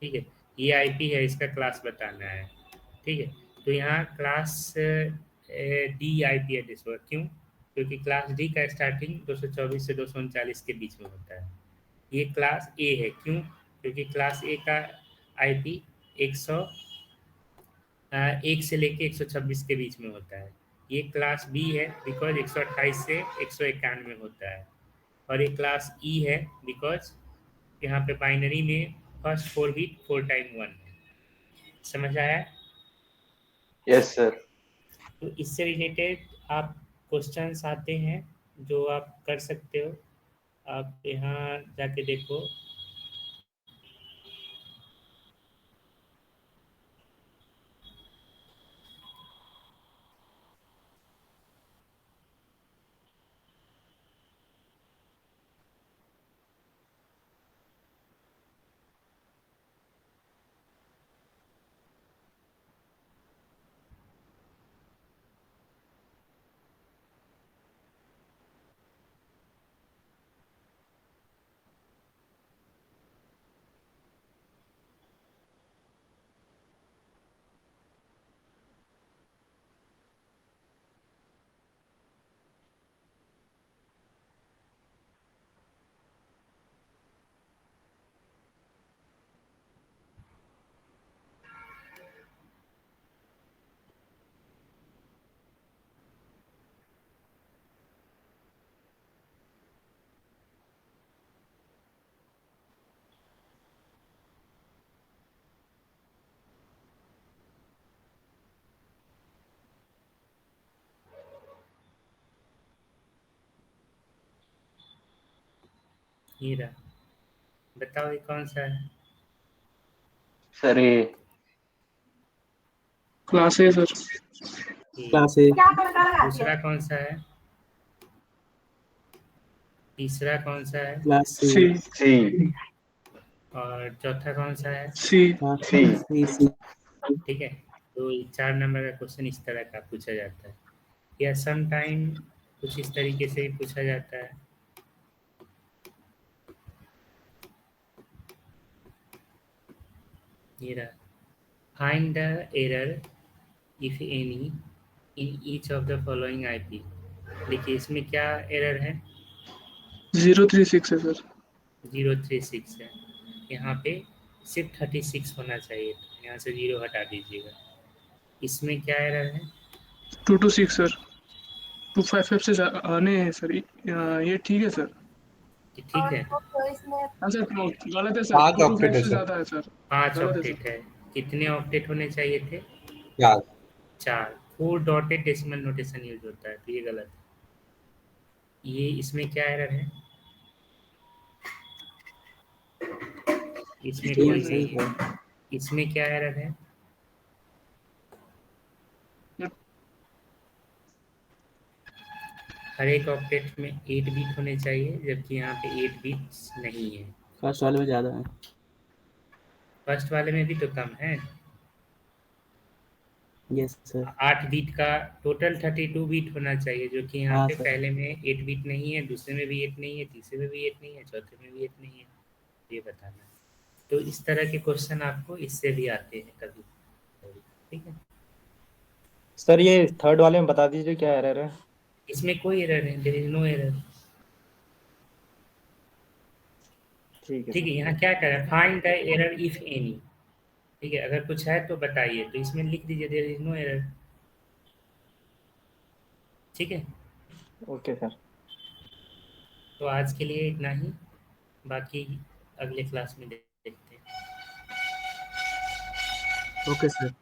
ठीक है। ये आईपी है, इसका क्लास बताना है। ठीक है। तो यहाँ क्लास डी आईपी एड्रेस होगा। क्यों? क्योंकि क्लास डी का स्टार्टिंग 224 से 239 के बीच में होता है। ये क्लास ए है। क्यों? क्योंकि क्लास ए का आईपी 100 1 से लेके 126 के बीच में होता है। ये क्लास बी है बिकॉज 128 से 191 होता है, और ये क्लास ई है बिकॉज यहाँ पे बाइनरी में फर्स्ट 4 बिट 4 टाइम 1 है। समझ आया? Yes sir. तो इससे रिलेटेड आप क्वेश्चंस आते हैं जो आप कर सकते हो। आप यहाँ जाके देखो, ये रहा। बताओ ये कौन सा है? सर ये क्लास ए सर। ये। Class A. दूसरा कौन सा है? तीसरा कौन सा है? Class C. सी। और चौथा कौन सा है? सी। सी। सी। ठीक है, तो 4 नंबर का क्वेश्चन इस तरह का पूछा जाता है, या सम टाइम कुछ इस तरीके से भी पूछा जाता है। ये रहा, find the error if any in each of the following IP. देखिए इसमें क्या एरर है? 036 है सर। 036 है। यहाँ पे सिर्फ 36 होना चाहिए, तो यहाँ से 0 हटा दीजिएगा। इसमें क्या एरर है? 226 सर। 255 से आने हैं सर। ये ठीक है सर। कि ठीक है, तो इसमें हाँ सर, गलत है सर। 5 ऑक्टेट 225 है से सर। ज्यादा है सर। 5 गलत है ऑक्टेट सर। है। कितने ऑक्टेट होने चाहिए थे? 4। 4। 4 डॉटेड डेसिमल नोटेशन यूज होता है, तो ये गलत है। ये इसमें क्या एरर है? इसमें ठीक है कोई सर। नहीं है। इसमें क्या एरर है? हर एक ऑक्टेट में 8 बिट होने चाहिए, जबकि यहाँ पे 8 बिट्स नहीं है। फर्स्ट वाले में ज्यादा है। फर्स्ट वाले में भी तो कम है। Yes sir. 8 बिट का टोटल 32 बिट होना चाहिए, जो कि यहाँ हाँ पे सर। पहले में 8 बिट नहीं है, दूसरे में भी 8 नहीं है, तीसरे में भी 8 नहीं है, चौथे में भी 8 नहीं है। ये बताना है। तो इस तरह के क्वेश्चन आपको इससे भी आते हैं कभी कभी। ठीक है, सर ये थर्ड वाले में बता दीजिए क्या एरर है। इसमें कोई एरर नहीं, देयर इज नो एरर। ठीक है ठीक है, सर। यहाँ क्या करें, find the error if any. ठीक है, अगर कुछ है तो बताइए, तो इसमें लिख दीजिए देयर इज नो एरर। ठीक है, ओके सर। तो आज के लिए इतना ही, बाकी अगले क्लास में देखते हैं। Okay sir.